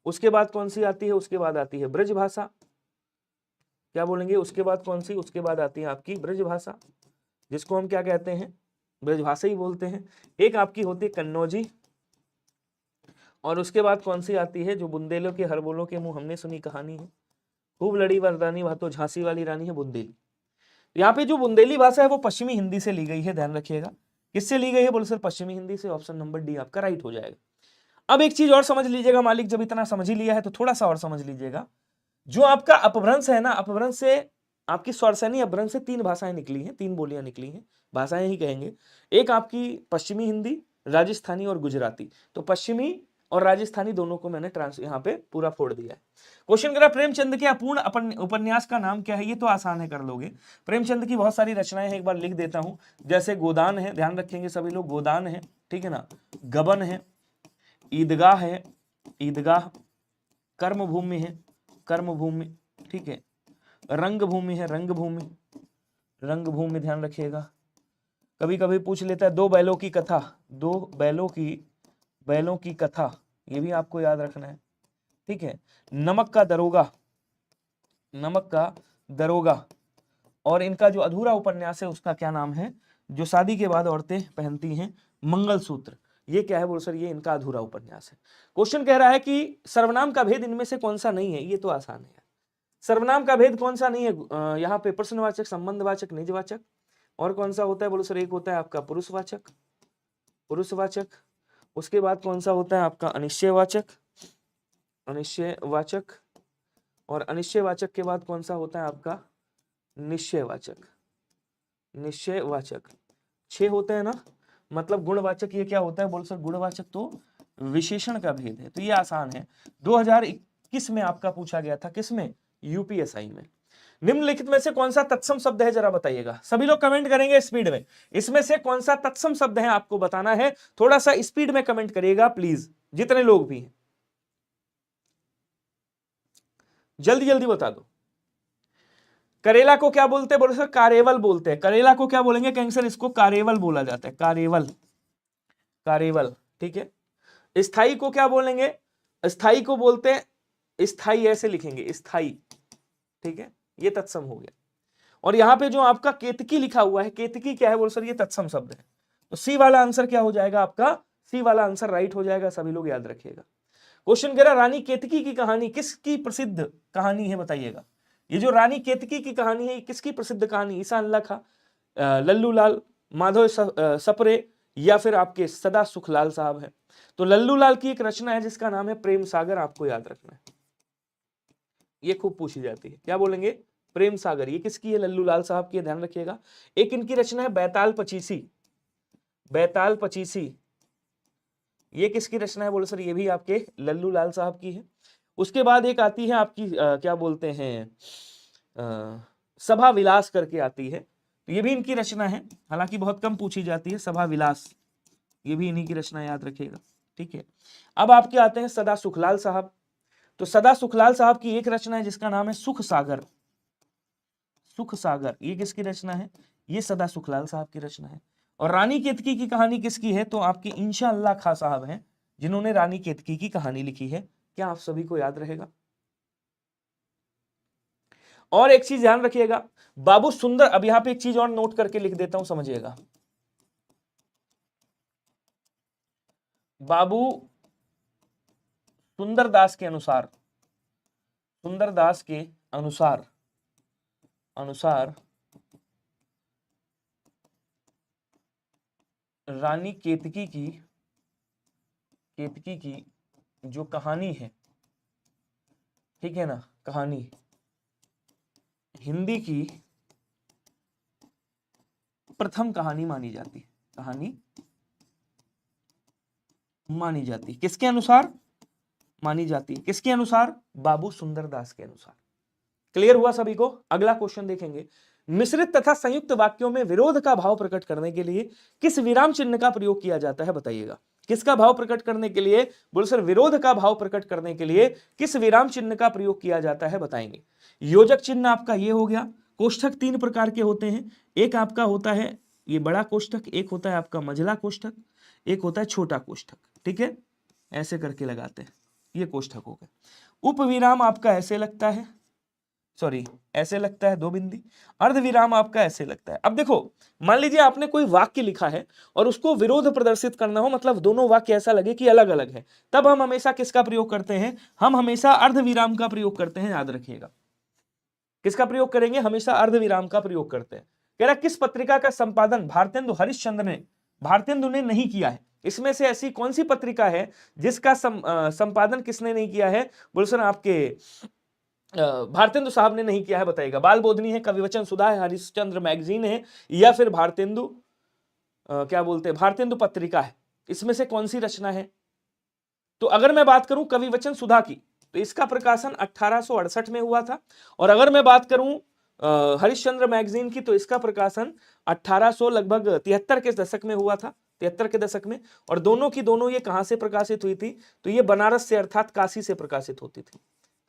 उसके बाद कौन सी आती है, उसके बाद आती है ब्रज भाषा, क्या बोलेंगे, उसके बाद कौन सी, उसके बाद आती है आपकी ब्रज भाषा, जिसको हम क्या कहते हैं, ब्रज भाषा ही बोलते हैं। एक आपकी होती है कन्नौजी, और उसके बाद कौन सी आती है, जो बुंदेलों के हरबोलों के मुंह हमने सुनी कहानी है, खूब लड़ी वरदानी वह तो झांसी वाली रानी है, बुंदेली। यहाँ पे जो बुंदेली भाषा है वो पश्चिमी हिंदी से ली गई है, ध्यान रखिएगा। किससे ली गई है बोले सर, पश्चिमी हिंदी से, ऑप्शन नंबर डी आपका राइट हो जाएगा। अब एक चीज और समझ लीजिएगा मालिक, जब इतना समझ ही लिया है तो थोड़ा सा और समझ लीजिएगा। जो आपका अपभ्रंश है ना, अपभ्रंश से आपकी स्वरसैनी अपभ्रंश से तीन भाषाएं निकली हैं, तीन बोलियां निकली हैं, भाषाएं ही कहेंगे। एक आपकी पश्चिमी हिंदी, राजस्थानी और गुजराती। तो पश्चिमी और राजस्थानी दोनों को मैंने यहाँ पे पूरा फोड़ दिया है। क्वेश्चन करा प्रेमचंद के अपूर्ण उपन्यास का नाम क्या है, ये तो आसान है, कर लोगे। प्रेमचंद की बहुत सारी रचनाएं हैं, एक बार लिख देता हूं, जैसे गोदान है, ध्यान रखेंगे सभी लोग, गोदान है, ठीक है ना, गबन है, ईदगाह है, ईदगाह, कर्मभूमि है, कर्मभूमि, ठीक है, रंगभूमि है, रंगभूमि, रंगभूमि, ध्यान रखिएगा। कभी कभी पूछ लेता है दो बैलों की कथा, दो बैलों की बैलों की कथा, ये भी आपको याद रखना है, ठीक है। नमक का दरोगा, नमक का दरोगा, और इनका जो अधूरा उपन्यास है उसका क्या नाम है, जो शादी के बाद औरतें पहनती हैं, मंगलसूत्र। ये क्या है बोलो सर, ये इनका अधूरा उपन्यास है। क्वेश्चन कह रहा है कि सर्वनाम का भेद इनमें से कौन सा नहीं है, ये तो आसान है। सर्वनाम का भेद कौन सा नहीं है, यहाँ पे प्रश्नवाचक, संबंधवाचक, निजवाचक, और कौन सा होता है बोलो सर, एक होता है आपका पुरुषवाचक, पुरुषवाचक, उसके बाद कौन सा होता है आपका अनिश्चयवाचक, अनिश्चयवाचक, और अनिश्चयवाचक के बाद कौन सा होता है आपका निश्चयवाचक, निश्चयवाचक। 6 होते हैं ना, मतलब गुणवाचक ये क्या होता है बोल सर, गुणवाचक तो विशेषण का भेद है, तो ये आसान है। 2021 में आपका पूछा गया था, किसमें, यूपीएसआई में। निम्नलिखित में से कौन सा तत्सम शब्द है, जरा बताइएगा। सभी लोग कमेंट करेंगे स्पीड में, इसमें से कौन सा तत्सम शब्द है आपको बताना है, थोड़ा सा स्पीड में कमेंट करिएगा प्लीज, जितने लोग भी हैं जल्दी जल्दी बता दो। करेला को क्या बोलते हैं बोलो सर, कारेवल बोलते हैं। करेला को क्या बोलेंगे, कहेंगे सर इसको कारेवल बोला जाता है, कारेवल, कारेवल, ठीक है। स्थाई को क्या बोलेंगे, स्थाई को बोलते हैं, स्थाई ऐसे लिखेंगे, स्थाई, ठीक है, ये तत्सम हो गया। और यहां पे जो आपका केतकी लिखा हुआ है, केतकी क्या है बोलो सर, ये तत्सम शब्द है। तो सी वाला आंसर क्या हो जाएगा आपका, सी वाला आंसर राइट हो जाएगा, सभी लोग याद रखिएगा। क्वेश्चन कह रहा रानी केतकी की कहानी किसकी प्रसिद्ध कहानी है, बताइएगा। ये जो रानी केतकी की कहानी है, किसकी प्रसिद्ध कहानी, ईसा अल्लाह खा, लल्लू लाल, माधव सपरे, या फिर आपके सदा सुखलाल साहब है। तो लल्लू लाल की एक रचना है जिसका नाम है प्रेम सागर, आपको याद रखना है, ये खूब पूछी जाती है। क्या बोलेंगे, प्रेम सागर, ये किसकी है, लल्लू लाल साहब की है, ध्यान रखिएगा। एक इनकी रचना है बैताल पचीसी, बैताल पचीसी, ये किसकी रचना है बोलो सर, ये भी आपके लल्लू लाल साहब की है। उसके बाद एक आती है आपकी क्या बोलते हैं, सभा विलास करके आती है, तो ये भी इनकी रचना है, हालांकि बहुत कम पूछी जाती है, सभा विलास, ये भी इन्हीं की रचना, याद रखिएगा, ठीक है। अब आपके आते हैं सदा सुखलाल साहब। तो सदा सुखलाल साहब की एक रचना है जिसका नाम है सुख सागर, सुख सागर, ये किसकी रचना है, ये सदा सुखलाल साहब की रचना है। और रानी केतकी की कहानी किसकी है, तो आपके इंशा अल्लाह खां साहब हैं जिन्होंने रानी केतकी की कहानी लिखी है। क्या आप सभी को याद रहेगा। और एक चीज ध्यान रखिएगा, बाबू सुंदर, अब यहां पे एक चीज और नोट करके लिख देता हूं, समझिएगा। बाबू सुंदरदास के अनुसार, सुंदरदास के अनुसार, अनुसार रानी केतकी की, केतकी की जो कहानी है, ठीक है ना, कहानी हिंदी की प्रथम कहानी मानी जाती है, कहानी मानी जाती है, किसके अनुसार मानी जाती है, किसके अनुसार, बाबू सुंदरदास के अनुसार। क्लियर हुआ सभी को। अगला क्वेश्चन देखेंगे, मिश्रित तथा संयुक्त वाक्यों में विरोध का भाव प्रकट करने के लिए किस विराम चिन्ह का प्रयोग किया जाता है, बताइएगा। किसका भाव प्रकट करने के लिए, बोलो सर विरोध का भाव प्रकट करने के लिए किस विराम चिन्ह का प्रयोग किया जाता है, बताएंगे। योजक चिन्ह आपका ये हो गया। कोष्ठक 3 प्रकार के होते हैं, एक आपका होता है ये बड़ा कोष्ठक, एक होता है आपका मझला कोष्ठक, एक होता है छोटा कोष्ठक, ठीक है, ऐसे करके लगाते हैं, ये कोष्ठक हो गया। उपविराम आपका ऐसे लगता है, सॉरी ऐसे लगता है 2 बिंदी। अर्धविराम आपका ऐसे लगता है। अब देखो, मान लीजिए आपने कोई वाक्य लिखा है और उसको विरोध प्रदर्शित करना हो, मतलब दोनों वाक्य ऐसा लगे कि अलग अलग है, तब हम हमेशा किसका प्रयोग करते हैं, हम हमेशा अर्धविराम का प्रयोग करते हैं, याद रखिएगा। किसका प्रयोग करेंगे, हमेशा अर्धविराम का प्रयोग करते हैं। कह रहा किस पत्रिका का संपादन भारतेंदु हरिश्चंद्र ने, भारतेंदु ने नहीं किया है। इसमें से ऐसी कौन सी पत्रिका है जिसका संपादन किसने नहीं किया है, बोलो सर आपके भारतेंदु साहब ने नहीं किया है, बताइएगा। बाल बोधनी है, कविवचन सुधा है, हरिश्चंद्र मैगजीन है, या फिर भारतेंदु क्या बोलते हैं, भारतेंदु पत्रिका है। इसमें से कौन सी रचना है। तो अगर मैं बात करूं कविवचन सुधा की, तो इसका प्रकाशन 1868 में हुआ था। और अगर मैं बात करूं हरिश्चंद्र मैगजीन की, तो इसका प्रकाशन 1800 लगभग 73 के दशक में हुआ था, 73 के दशक में। और दोनों की दोनों ये कहां से प्रकाशित हुई थी, तो ये बनारस से अर्थात काशी से प्रकाशित होती थी।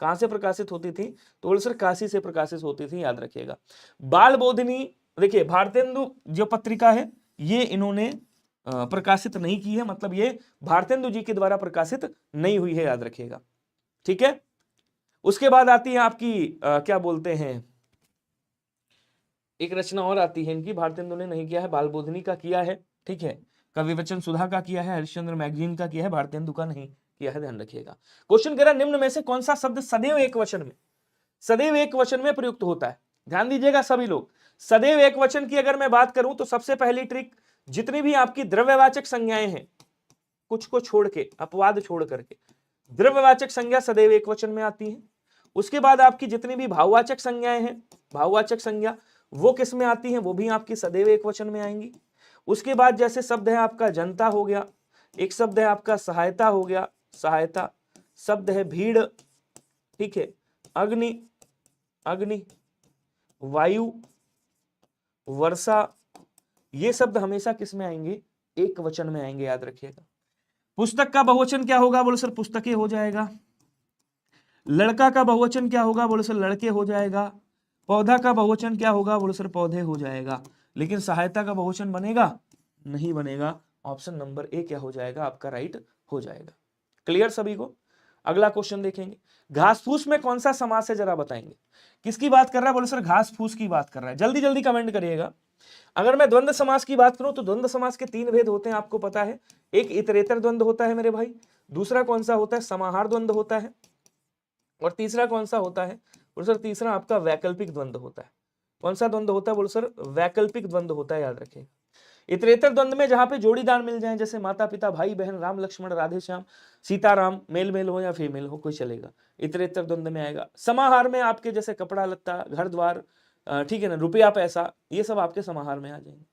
कहां से प्रकाशित होती थी, तो बोले सर काशी से प्रकाशित होती थी, याद रखिएगा। बाल बोधिनी, देखिए भारतेंदु जो पत्रिका है ये इन्होंने प्रकाशित नहीं की है, मतलब ये भारतेंदु जी के द्वारा प्रकाशित नहीं हुई है, याद रखिएगा। ठीक है, उसके बाद आती है आपकी क्या बोलते हैं, एक रचना और आती है इनकी, भारतेंदु ने नहीं किया है, बालबोधिनी का किया है। ठीक है, कवि वचन सुधा का किया है, हरिश्चंद्र मैगजीन का किया है, भारतेंदु का नहीं किया है, ध्यान रखिएगा। क्वेश्चन कह रहा निम्न में से कौन सा शब्द सदैव एक वचन में, सदैव एक वचन में प्रयुक्त होता है। ध्यान दीजिएगा सभी लोग, सदैव एक वचन की अगर मैं बात करूं तो सबसे पहली ट्रिक, जितनी भी आपकी द्रव्यवाचक संज्ञाएं हैं, कुछ को छोड़ के, अपवाद छोड़ करके, द्रव्यवाचक संज्ञा सदैव एक वचन में आती है। उसके बाद आपकी जितनी भी भाववाचक संज्ञाएं हैं, भाववाचक संज्ञा वो किस में आती हैं, वो भी आपकी सदैव एक वचन में आएंगी। उसके बाद जैसे शब्द है आपका जनता हो गया, एक शब्द है आपका सहायता हो गया, सहायता, शब्द है भीड़, ठीक है, अग्नि, अग्नि, वायु, वर्षा, ये शब्द हमेशा किस में आएंगे, एक वचन में आएंगे, याद रखिएगा। पुस्तक का बहुवचन क्या होगा, बोले सर पुस्तकें हो जाएगा। लड़का का बहुवचन क्या होगा, बोले सर लड़के हो जाएगा। पौधा का बहुवचन क्या होगा, बोले सर पौधे हो जाएगा। लेकिन सहायता का बहुवचन बनेगा, नहीं बनेगा। ऑप्शन नंबर ए क्या हो जाएगा, आपका राइट हो जाएगा। क्लियर सभी को। अगला क्वेश्चन देखेंगे, घास फूस में कौन सा समास है, जरा बताएंगे। किसकी बात कर रहा है, बोले सर घास फूस की बात कर रहा है। जल्दी जल्दी कमेंट करिएगा। अगर मैं द्वंद्व समास की बात करूं तो द्वंद्व समास के 3 भेद होते हैं, आपको पता है। एक इतरेतर द्वंद्व होता है मेरे भाई, दूसरा कौन सा होता है, समाहार द्वंद्व होता है, और तीसरा कौन सा होता है, बोले सर तीसरा आपका वैकल्पिक द्वंद्व होता है। कौन सा द्वंद्व होता है, बोले सर वैकल्पिक द्वंद्व होता है, याद रखें। इतरेतर द्वंद्व में जहां पे जोड़ीदार मिल जाए, जैसे माता पिता, भाई बहन, राम लक्ष्मण, राधे श्याम, सीताराम, मेल मेल हो या फीमेल हो, कोई चलेगा, इतरेतर द्वंद्व में आएगा। समाहार में आपके जैसे कपड़ा लत्ता, घर द्वार, ठीक है ना, रुपया पैसा, ये सब आपके समाहार में आ जाएंगे।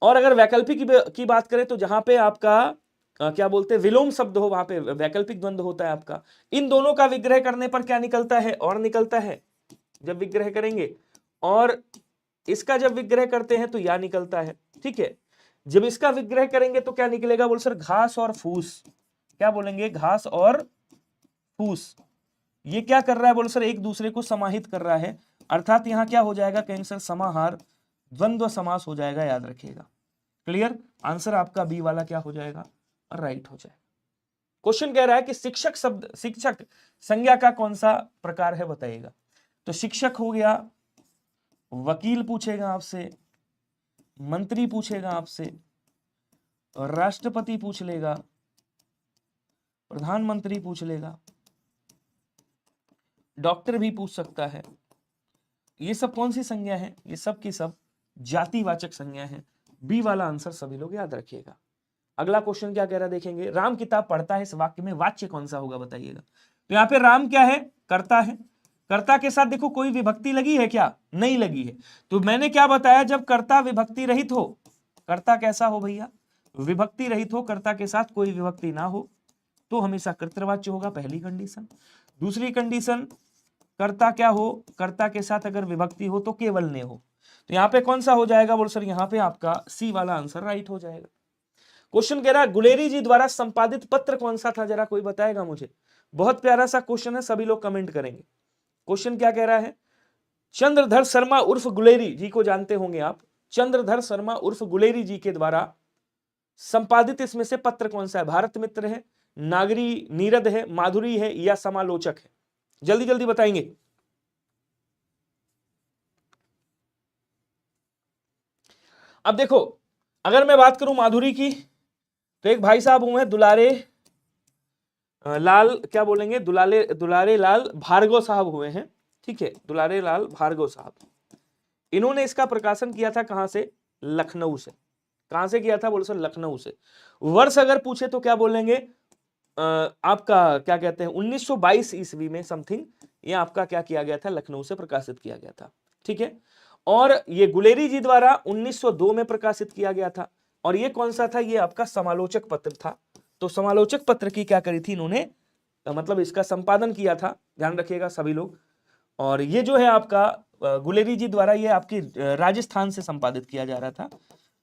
और अगर वैकल्पिक की बात करें तो जहां पे आपका क्या बोलते हैं, विलोम शब्द हो, वहां पे वैकल्पिक द्वंद्व होता है आपका। इन दोनों का विग्रह करने पर क्या निकलता है, और निकलता है, जब विग्रह करेंगे, और इसका जब विग्रह करते हैं तो या निकलता है। ठीक है, जब इसका विग्रह करेंगे तो क्या निकलेगा, बोल सर घास और फूस। क्या बोलेंगे, घास और फूस। ये क्या कर रहा है, बोल सर एक दूसरे को समाहित कर रहा है, अर्थात यहां क्या हो जाएगा, कहेंगे सर समाहार द्वंद्व समास हो जाएगा, याद रखिएगा। क्लियर, आंसर आपका बी वाला क्या हो जाएगा, राइट हो जाएगा। क्वेश्चन कह रहा है कि शिक्षक शब्द, शिक्षक संज्ञा का कौन सा प्रकार है, बताइएगा। तो शिक्षक हो गया, वकील पूछेगा आपसे, मंत्री पूछेगा आपसे, राष्ट्रपति पूछ लेगा, प्रधानमंत्री पूछ लेगा, डॉक्टर भी पूछ सकता है। ये सब कौन सी संज्ञा है, ये सब की सब जातिवाचक संज्ञा है। बी वाला आंसर सभी लोग याद रखिएगा। अगला क्वेश्चन क्या कह रहा है, देखेंगे। राम किताब पढ़ता है, इस वाक्य में वाच्य कौन सा होगा, बताइएगा। तो यहाँ पे राम क्या है, कर्ता है। कर्ता के साथ देखो कोई विभक्ति लगी है क्या, नहीं लगी है। तो मैंने क्या बताया, जब कर्ता विभक्ति रहित हो, कर्ता कैसा हो भैया, विभक्ति रहित हो, कर्ता के साथ कोई विभक्ति ना हो, तो हमेशा कर्तृवाच्य होगा, पहली कंडीशन। दूसरी कंडीशन, कर्ता क्या हो, कर्ता के साथ अगर विभक्ति हो तो केवल ने हो। तो यहाँ पे कौन सा हो जाएगा, बोल सर यहाँ पे आपका सी वाला आंसर राइट हो जाएगा। क्वेश्चन कह रहा है गुलेरी जी द्वारा संपादित पत्र कौन सा था, जरा कोई बताएगा मुझे। बहुत प्यारा सा क्वेश्चन है, सभी लोग कमेंट करेंगे। क्वेश्चन क्या कह रहा है, चंद्रधर शर्मा उर्फ गुलेरी जी को जानते होंगे आप। चंद्रधर शर्मा उर्फ गुलेरी जी के द्वारा संपादित इसमें से पत्र कौन सा है, भारत मित्र है, नागरी नीरद है, माधुरी है, या समालोचक है। जल्दी जल्दी बताएंगे। अब देखो, अगर मैं बात करूं माधुरी की, तो एक भाई साहब हुए हैं दुलारे लाल, क्या बोलेंगे, दुलारे लाल भार्गव साहब हुए हैं। ठीक है, दुलारे लाल भार्गव साहब, इन्होंने इसका प्रकाशन किया था कहां से, लखनऊ से। कहां से किया था, बोले सर लखनऊ से। वर्ष अगर पूछे तो क्या बोलेंगे, आपका क्या कहते हैं 1922 ईस्वी में समथिंग ये आपका क्या किया गया था, लखनऊ से प्रकाशित किया गया था। ठीक है, और ये गुलेरी जी द्वारा 1902 में प्रकाशित किया गया था। और ये कौन सा था, ये आपका समालोचक पत्र था। तो समालोचक पत्र की क्या करी थी इन्होंने, मतलब इसका संपादन किया था, ध्यान रखिएगा सभी लोग। और ये जो है आपका गुलेरी जी द्वारा ये आपकी राजस्थान से संपादित किया जा रहा था,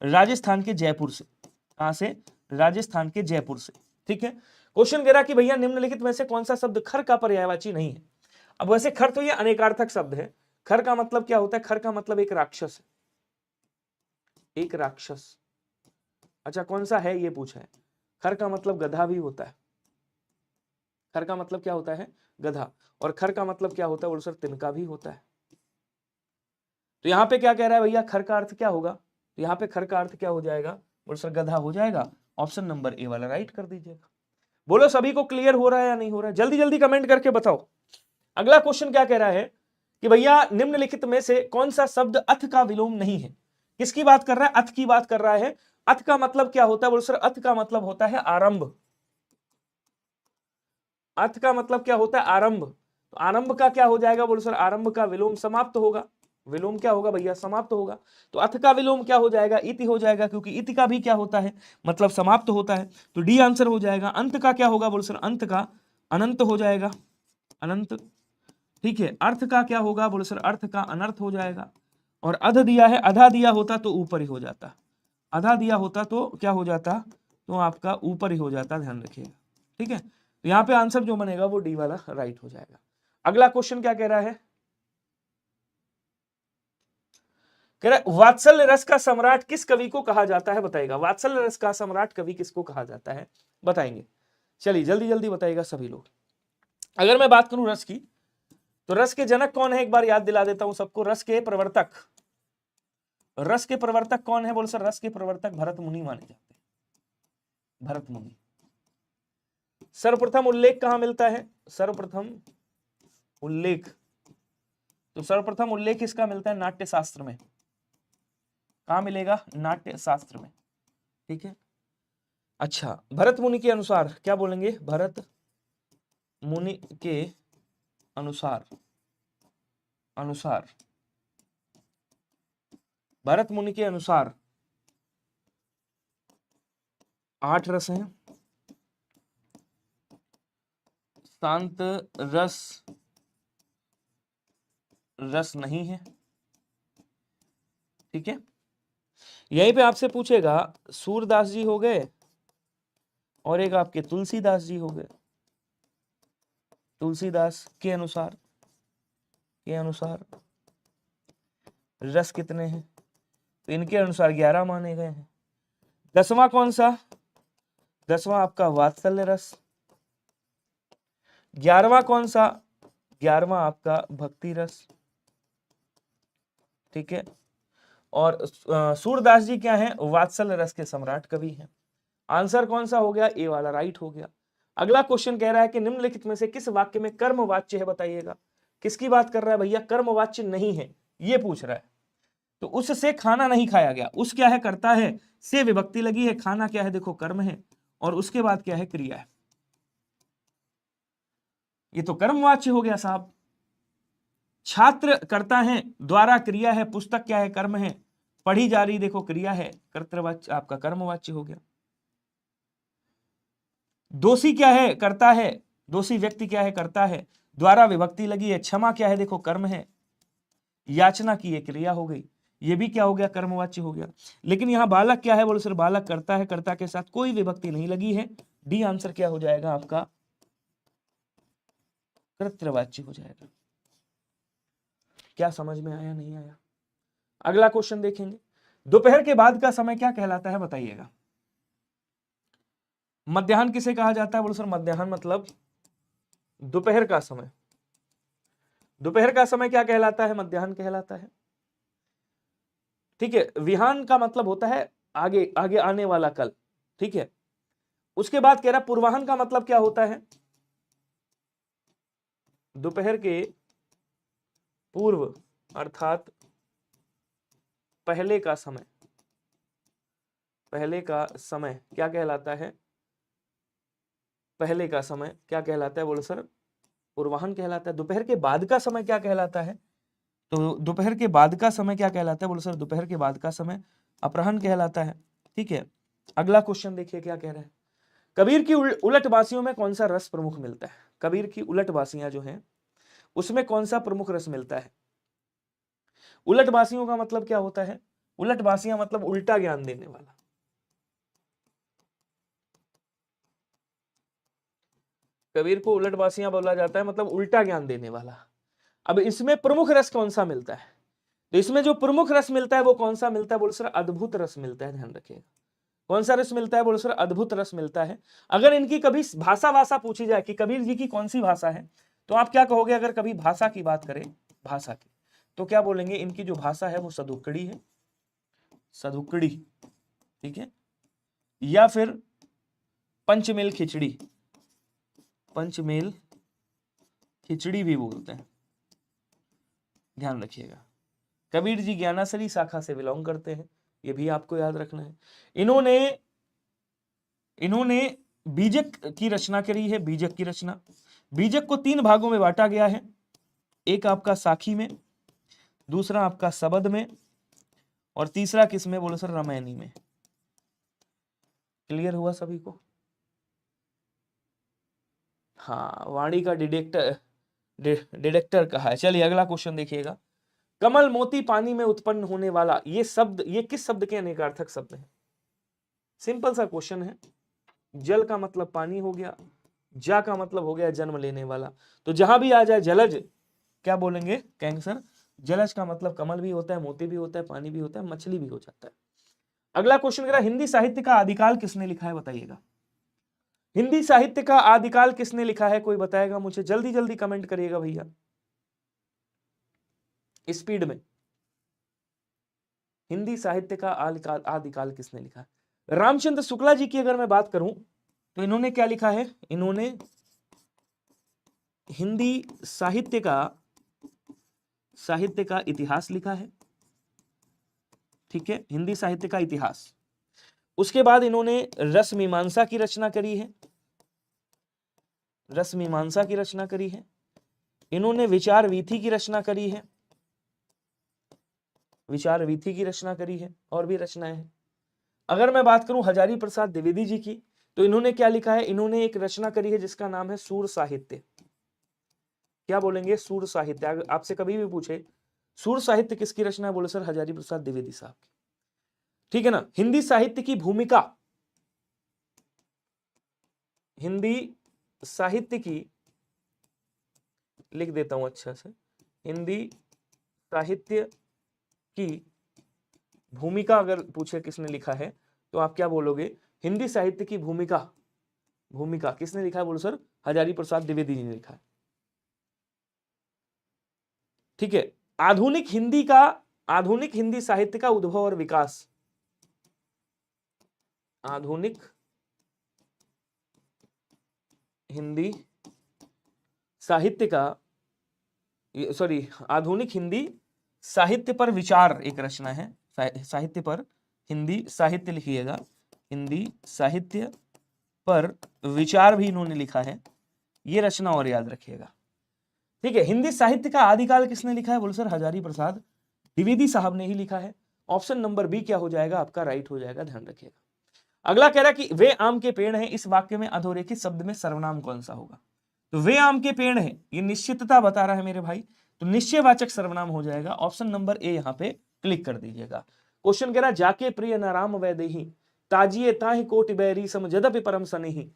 राजस्थान के जयपुर से। कहां से, राजस्थान के जयपुर से। ठीक है, क्वेश्चन कह रहा कि भैया निम्नलिखित में से कौन सा शब्द खर का पर्यायवाची नहीं है। अब वैसे खर तो ये अनेकार्थक शब्द है। खर का मतलब क्या होता है, खर का मतलब एक राक्षस है, एक राक्षस। अच्छा कौन सा है ये पूछा है। खर का मतलब गधा भी होता है। खर का मतलब क्या होता है, गधा। और खर का मतलब क्या होता है बोलो सर, तिनका भी होता है। तो यहाँ पे क्या कह रहा है भैया, खर का अर्थ क्या होगा, तो यहाँ पे खर का अर्थ क्या हो जाएगा बोलो सर, गधा हो जाएगा। ऑप्शन नंबर ए वाला राइट कर दीजिएगा। बोलो सभी को क्लियर हो रहा है या नहीं हो रहा है, जल्दी जल्दी कमेंट करके बताओ। अगला क्वेश्चन क्या कह रहा है कि भैया निम्नलिखित में से कौन सा शब्द अथ का विलोम नहीं है। किसकी बात कर रहा है, अथ की बात कर रहा है। अथ का मतलब क्या होता है बोलो सर, अथ का मतलब होता है आरंभ। अथ का मतलब क्या होता है, आरंभ। तो आरंभ का क्या हो जाएगा बोलो सर, आरंभ का विलोम समाप्त होगा। विलोम क्या होगा भैया, समाप्त होगा। तो अथ का विलोम क्या हो जाएगा, इति हो जाएगा, क्योंकि इति का भी क्या होता है, मतलब समाप्त होता है। तो डी आंसर हो जाएगा। अंत का क्या होगा बोलो सर, अंत का अनंत हो जाएगा, अनंत। ठीक है, अर्थ का क्या होगा बोलो सर, अर्थ का अनर्थ हो जाएगा। और अध दिया है, अधा दिया होता तो ऊपर ही हो जाता, आधा दिया होता तो क्या हो जाता, तो आपका ऊपर ही हो जाता, ध्यान रखिएगा। ठीक है, तो यहाँ पे आंसर जो बनेगा वो डी वाला राइट हो जाएगा। अगला क्वेश्चन क्या कह रहा है, कह रहा है वात्सल्य रस का सम्राट किस कवि को कहा जाता है, बताइएगा। वात्सल्य रस का सम्राट कवि किसको कहा जाता है, बताएंगे। चलिए जल्दी जल्दी बताइएगा सभी लोग। अगर मैं बात करूं रस की, तो रस के जनक कौन है, एक बार याद दिला देता हूं सबको। रस के प्रवर्तक, रस के प्रवर्तक कौन है बोल सर, रस के प्रवर्तक भरत मुनि माने जाते हैं, भरत मुनि। सर्वप्रथम उल्लेख कहां मिलता है, सर्वप्रथम उल्लेख, तो सर्वप्रथम उल्लेख किसका मिलता है, नाट्य शास्त्र में। कहां मिलेगा, नाट्य शास्त्र में। ठीक है, अच्छा भरत मुनि के अनुसार क्या बोलेंगे, भरत मुनि के अनुसार, अनुसार भरत मुनि के अनुसार 8 रस हैं। शांत रस, रस नहीं है। ठीक है, यहीं पे आपसे पूछेगा, सूरदास जी हो गए और एक आपके तुलसीदास जी हो गए। तुलसीदास के अनुसार, के अनुसार रस कितने हैं, तो इनके अनुसार 11 माने गए हैं। 10वां कौन सा, 10वां आपका वात्सल्य रस। 11वां कौन सा, 11वां आपका भक्ति रस। ठीक है, और सूरदास जी क्या है, वात्सल्य रस के सम्राट कवि हैं। आंसर कौन सा हो गया, ए वाला राइट हो गया। अगला क्वेश्चन कह रहा है कि निम्नलिखित में से किस वाक्य में कर्मवाच्य है, बताइएगा। किसकी बात कर रहा है भैया, कर्मवाच्य नहीं है, ये पूछ रहा है। तो उससे खाना नहीं खाया गया, उस क्या है, करता है, से विभक्ति लगी है, खाना क्या है देखो कर्म है, और उसके बाद क्या है, क्रिया है। ये तो कर्मवाच्य हो गया साहब। छात्र करता है, द्वारा क्रिया है, पुस्तक क्या है, कर्म है, पढ़ी जा रही देखो क्रिया है, कर्तृवाच्य आपका कर्मवाच्य हो गया। दोषी क्या है, करता है, दोषी व्यक्ति क्या है, करता है, द्वारा विभक्ति लगी है, क्षमा क्या है देखो कर्म है, याचना की ये क्रिया हो गई, ये भी क्या हो गया, कर्मवाच्य हो गया। लेकिन यहाँ बालक क्या है बोले सर, बालक करता है, कर्ता के साथ कोई विभक्ति नहीं लगी है। डी आंसर क्या हो जाएगा आपका, कर्तृवाच्य हो जाएगा। क्या समझ में आया, नहीं आया। अगला क्वेश्चन देखेंगे, दोपहर के बाद का समय क्या कहलाता है, बताइएगा। मध्याह्न किसे कहा जाता है बोलो सर, मध्याह्न मतलब दोपहर का समय। दोपहर का समय क्या कहलाता है, मध्याह्न कहलाता है। ठीक है, विहान का मतलब होता है आगे, आगे आने वाला कल। ठीक है, उसके बाद कह रहा पूर्वाहन का मतलब क्या होता है, दोपहर के पूर्व अर्थात पहले का समय। पहले का समय क्या कहलाता है, पहले का समय क्या कहलाता है बोलो सर, पूर्वाहन कहलाता है। दोपहर के बाद का समय क्या कहलाता है, तो दोपहर के बाद का समय क्या कहलाता है बोलो सर, दोपहर के बाद का समय अपराह्न कहलाता है। ठीक है, अगला क्वेश्चन देखिए क्या कह रहे हैं, कबीर की उलट बासियों में कौन सा रस प्रमुख मिलता है। कबीर की उलट बासियां जो हैं उसमें कौन सा प्रमुख रस मिलता है। उलट बासियों का मतलब क्या होता है, उलट बासियां मतलब उल्टा ज्ञान देने वाला। कबीर को उलट बासियां बोला जाता है, मतलब उल्टा ज्ञान देने वाला। अब इसमें प्रमुख रस कौन सा मिलता है, तो इसमें जो प्रमुख रस मिलता है वो कौन सा मिलता है बोल सर, अद्भुत रस मिलता है, ध्यान रखिएगा। कौन सा रस मिलता है? बोलो सर अद्भुत रस मिलता है। अगर इनकी कभी भाषा पूछी जाए कि कबीर जी की कौन सी भाषा है, तो आप क्या कहोगे? अगर कभी भाषा की बात करें, भाषा की, तो क्या बोलेंगे? इनकी जो भाषा है वो सदुक्कड़ी है, सदुक्कड़ी, ठीक है, या फिर पंचमेल खिचड़ी, पंचमेल खिचड़ी भी बोलते हैं, ध्यान रखिएगा। कबीर जी ज्ञानासरी शाखा से बिलोंग करते हैं, ये भी आपको याद रखना है। इन्होंने बीजक की रचना करी है, बीजक की रचना। बीजक को 3 भागों में बांटा गया है, एक आपका साखी में, दूसरा आपका सबद में, और तीसरा किस में? बोलो सर रामायणी में। क्लियर हुआ सभी को? हाँ, वाणी का डिटेक्टर कहा है। चलिए अगला क्वेश्चन देखिएगा। कमल मोती पानी में उत्पन्न होने वाला, ये शब्द, ये किस शब्द के अनेकार्थक शब्द हैं? सिंपल सा क्वेश्चन है। जल का मतलब पानी हो गया, जा का मतलब हो गया जन्म लेने वाला, तो जहां भी आ जाए जलज, क्या बोलेंगे? कहेंगे सर जलज का मतलब कमल भी होता है, मोती भी होता है, पानी भी होता है, मछली भी हो जाता है। अगला क्वेश्चन कह हिंदी साहित्य का आदिकाल किसने लिखा है? बताइएगा, हिंदी साहित्य का आदिकाल किसने लिखा है? कोई बताएगा मुझे? जल्दी जल्दी कमेंट करिएगा भैया, स्पीड में। हिंदी साहित्य का आदिकाल किसने लिखा है? रामचंद्र शुक्ला जी की अगर मैं बात करूं तो इन्होंने क्या लिखा है? इन्होंने हिंदी साहित्य का इतिहास लिखा है, ठीक है, हिंदी साहित्य का इतिहास। उसके बाद इन्होंने रस मीमांसा की रचना करी है, रस मीमांसा की रचना करी है। इन्होंने विचार वीथी की रचना करी है, विचार वीथी की रचना करी है, और भी रचनाएं हैं। अगर मैं बात करूं हजारी प्रसाद द्विवेदी जी की, तो इन्होंने क्या लिखा है? इन्होंने एक रचना करी है जिसका नाम है सूर साहित्य। क्या बोलेंगे? सूर साहित्य। अगर आपसे कभी भी पूछे सूर साहित्य किसकी रचना है, बोले सर हजारी प्रसाद द्विवेदी साहब की, ठीक है ना। हिंदी साहित्य की भूमिका, हिंदी साहित्य की, लिख देता हूं अच्छा से, हिंदी साहित्य की भूमिका अगर पूछे किसने लिखा है, तो आप क्या बोलोगे? हिंदी साहित्य की भूमिका, भूमिका किसने लिखा है? बोलो सर हजारी प्रसाद द्विवेदी जी ने लिखा है, ठीक है। आधुनिक हिंदी साहित्य का उद्भव और विकास, आधुनिक हिंदी साहित्य का, सॉरी, आधुनिक हिंदी साहित्य पर विचार एक रचना है, साहित्य पर, हिंदी साहित्य लिखिएगा, हिंदी साहित्य पर विचार भी इन्होंने लिखा है, ये रचना और याद रखिएगा, ठीक है। हिंदी साहित्य का आदिकाल किसने लिखा है? बोलो सर हजारी प्रसाद द्विवेदी साहब ने ही लिखा है। ऑप्शन नंबर बी क्या हो जाएगा आपका? राइट हो जाएगा, ध्यान रखिएगा। अगला कह रहा है कि वे आम के पेड़ हैं, इस वाक्य में अधोरेखित शब्द में सर्वनाम कौन सा होगा? तो वे आम के पेड़ हैं, ये निश्चितता बता रहा है मेरे भाई, तो निश्चयवाचक सर्वनाम हो जाएगा। ऑप्शन नंबर ए यहां पे क्लिक कर दीजिएगा। क्वेश्चन कह रहा है जाके प्रिय नाराम वैदेही ताजिए ताहि कोटि बैरी सम जदपि परम सनेही।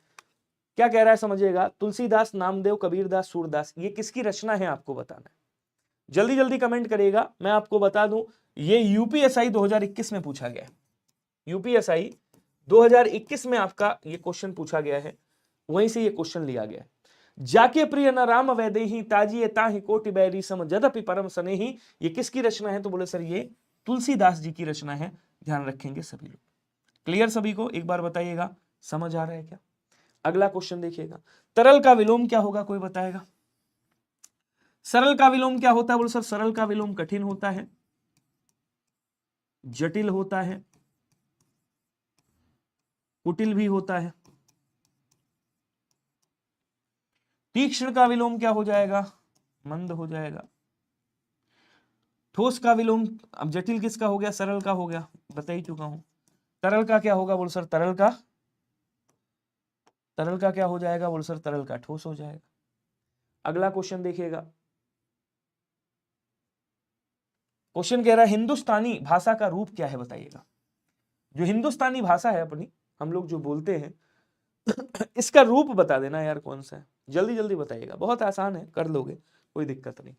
क्या कह रहा है समझिएगा? तुलसीदास, नामदेव, कबीरदास, सूरदास, ये किसकी रचना है आपको बताना है। जल्दी जल्दी कमेंट करिएगा। मैं आपको बता दूं ये यूपीएसआई 2021 में पूछा गया है, यूपीएसआई 2021 में आपका ये क्वेश्चन पूछा गया है, वहीं से ये क्वेश्चन लिया गया है। जाके प्रिय न राम वैदेही ताजिए ताहि कोटि बैरी सम जदपि परम सनेही, ये किसकी रचना है? तो बोले सर ये तुलसीदास जी की रचना है, ध्यान रखेंगे सभी लोग। क्लियर सभी को? एक बार बताइएगा, समझ आ रहा है क्या? अगला क्वेश्चन देखिएगा, तरल का विलोम क्या होगा? कोई बताएगा? सरल का विलोम क्या होता है? बोलो सर सरल का विलोम कठिन होता है, जटिल होता है, कुटिल भी होता है। तीक्ष्ण का विलोम क्या हो जाएगा? मंद हो जाएगा। ठोस का विलोम, अब जटिल किसका हो गया? सरल का हो गया, बता ही चुका हूं। तरल का क्या होगा? बोलो सर तरल का क्या हो जाएगा? बोलो सर तरल का ठोस हो जाएगा। अगला क्वेश्चन देखिएगा, क्वेश्चन कह रहा है हिंदुस्तानी भाषा का रूप क्या है? बताइएगा। जो हिंदुस्तानी भाषा है अपनी, हम लोग जो बोलते हैं इसका रूप बता देना यार, कौन सा है? जल्दी जल्दी बताइएगा, बहुत आसान है, कर लोगे, कोई दिक्कत नहीं।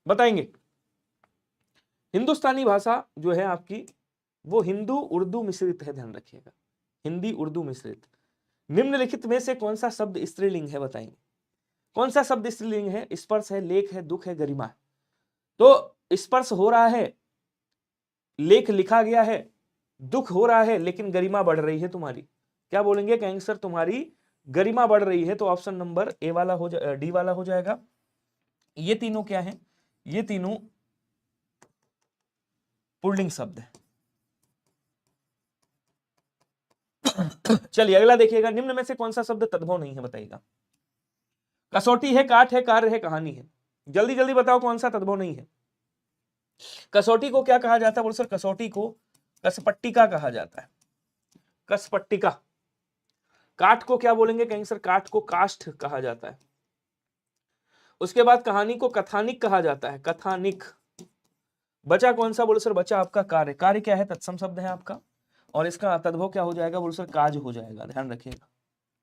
बताएंगे। हिंदुस्तानी भाषा जो है आपकी, वो हिंदू उर्दू मिश्रित है, ध्यान रखिएगा, हिंदी उर्दू मिश्रित। निम्नलिखित में से कौन सा शब्द स्त्रीलिंग है, बताएंगे कौन सा शब्द स्त्रीलिंग है? स्पर्श है, लेख है, दुख है, गरिमा है। तो स्पर्श हो रहा है, लेख लिखा गया है, दुख हो रहा है, लेकिन गरिमा बढ़ रही है तुम्हारी। क्या बोलेंगे? कहेंगे सर तुम्हारी गरिमा बढ़ रही है। तो ऑप्शन नंबर ए वाला हो डी वाला हो जाएगा। ये तीनों क्या है? ये तीनों पुल्लिंग शब्द है। चलिए अगला देखिएगा, निम्न में से कौन सा शब्द तद्भव नहीं है, बताइएगा। कसौटी है, काठ है, कार्य है, कहानी है। जल्दी जल्दी बताओ कौन सा तद्भव नहीं है। कसौटी को क्या कहा जाता है? बोलो सर कसौटी को कसपट्टिका कहा जाता है, कसपट्टिका। काठ को क्या बोलेंगे? कहेंगे सर काठ को काष्ठ कहा जाता है। उसके बाद कहानी को कथानिक कहा जाता है, कथानिक। बचा कौन सा? बोलो सर बचा आपका कार्य। कार्य क्या है? तत्सम शब्द है आपका, और इसका तद्भव क्या हो जाएगा? बोलो सर काज हो जाएगा, ध्यान रखिएगा।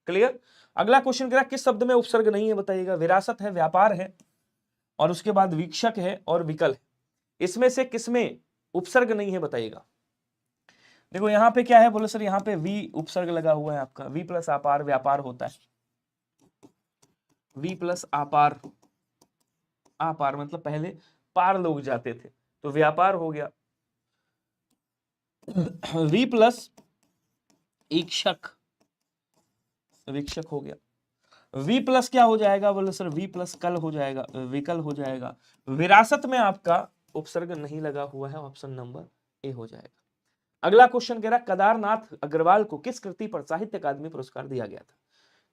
क्लियर? अगला क्वेश्चन कह रहा किस शब्द में उपसर्ग नहीं है, बताइएगा। विरासत है, व्यापार है, और उसके बाद वीक्षक है और विकल है। इसमें से किसमें उपसर्ग नहीं है, बताइएगा। देखो यहाँ पे क्या है? बोलो सर यहाँ पे वी उपसर्ग लगा हुआ है आपका। वी प्लस आपार व्यापार होता है, वी प्लस आपार। आपार मतलब पहले पार लोग जाते थे, तो व्यापार हो गया। वी प्लस ईक्षक, वीक्षक हो गया। वी प्लस क्या हो जाएगा? बोलो सर वी प्लस कल हो जाएगा, विकल हो जाएगा। विरासत में आपका उपसर्ग नहीं लगा हुआ है, ऑप्शन नंबर ए हो जाएगा। अगला क्वेश्चन कह रहा केदारनाथ अग्रवाल को किस कृति पर साहित्य अकादमी पुरस्कार दिया गया था?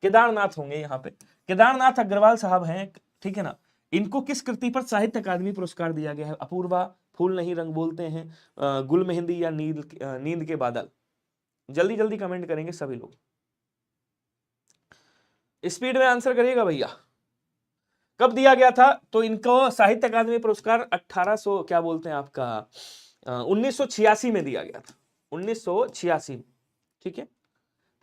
केदारनाथ होंगे यहाँ पे, केदारनाथ अग्रवाल साहब हैं, ठीक है ना। इनको किस कृति पर साहित्य अकादमी पुरस्कार दिया गया है? अपूर्वा, फूल नहीं रंग बोलते हैं, गुल मेहंदी, या नींद के बादल? जल्दी जल्दी कमेंट करेंगे सभी लोग, स्पीड में आंसर करिएगा भैया। कब दिया गया था? तो इनको साहित्य अकादमी पुरस्कार 1800 क्या बोलते हैं आपका 1986 में दिया गया था, 1986 में, ठीक है।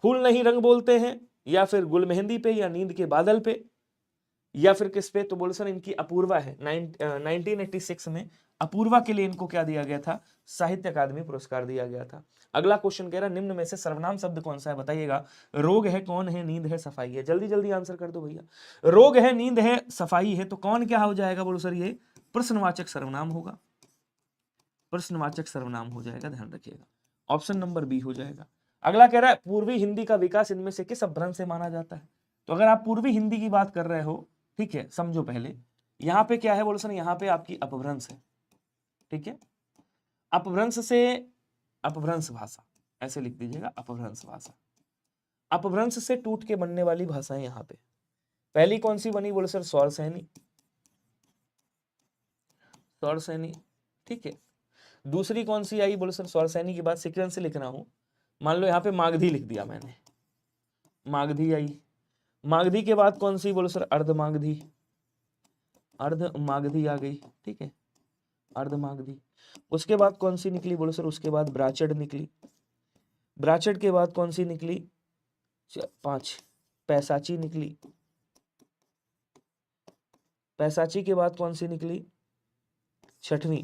फूल नहीं रंग बोलते हैं, या फिर गुल मेहंदी पे, या नींद के बादल पे, या फिर किस पे? तो बोलो सर इनकी अपूर्वा है। 1986 में अपूर्वा के लिए इनको क्या दिया गया था? साहित्य अकादमी पुरस्कार दिया गया था। अगला क्वेश्चन कह रहा निम्न में से सर्वनाम शब्द कौन सा है, बताइएगा। रोग है, कौन है, नींद है, सफाई है। जल्दी जल्दी आंसर कर दो भैया। रोग है, नींद है, सफाई है, तो कौन क्या हो जाएगा? बोलो सर ये प्रश्नवाचक सर्वनाम होगा, प्रश्नवाचक सर्वनाम हो जाएगा, ध्यान रखिएगा। ऑप्शन नंबर बी हो जाएगा। अगला कह रहा है पूर्वी हिंदी का विकास इनमें से किस अपभ्रंश से माना जाता है? तो अगर आप पूर्वी हिंदी की बात कर रहे हो, ठीक है, समझो पहले यहाँ पे क्या है? बोलो सर यहाँ पे आपकी अपभ्रंश है, ठीक है। अपभ्रंश से, अपभ्रंश भाषा ऐसे लिख दीजिएगा, अपभ्रंश भाषा। अपभ्रंश से टूट के बनने वाली भाषाएं यहाँ पे पहली कौन सी बनी? बोलो सर स्वर सैनी, स्वर सैनी, ठीक है। दूसरी कौन सी आई? बोलो सर स्वर सैनी के बाद सीक्वेंस से लिख रहा हूं, मान लो यहाँ पे मागधी लिख दिया मैंने, मागधी आई। मागधी के बाद कौन सी? बोलो सर अर्ध मागधी, अर्ध मागधी आ गई, ठीक है, अर्ध मागधी। उसके बाद कौन सी निकली? बोलो सर उसके बाद ब्राचड़ निकली। ब्राचड़ के बाद कौन सी निकली? 5 पैसाची निकली। पैसाची के बाद कौन सी निकली? 6वीं।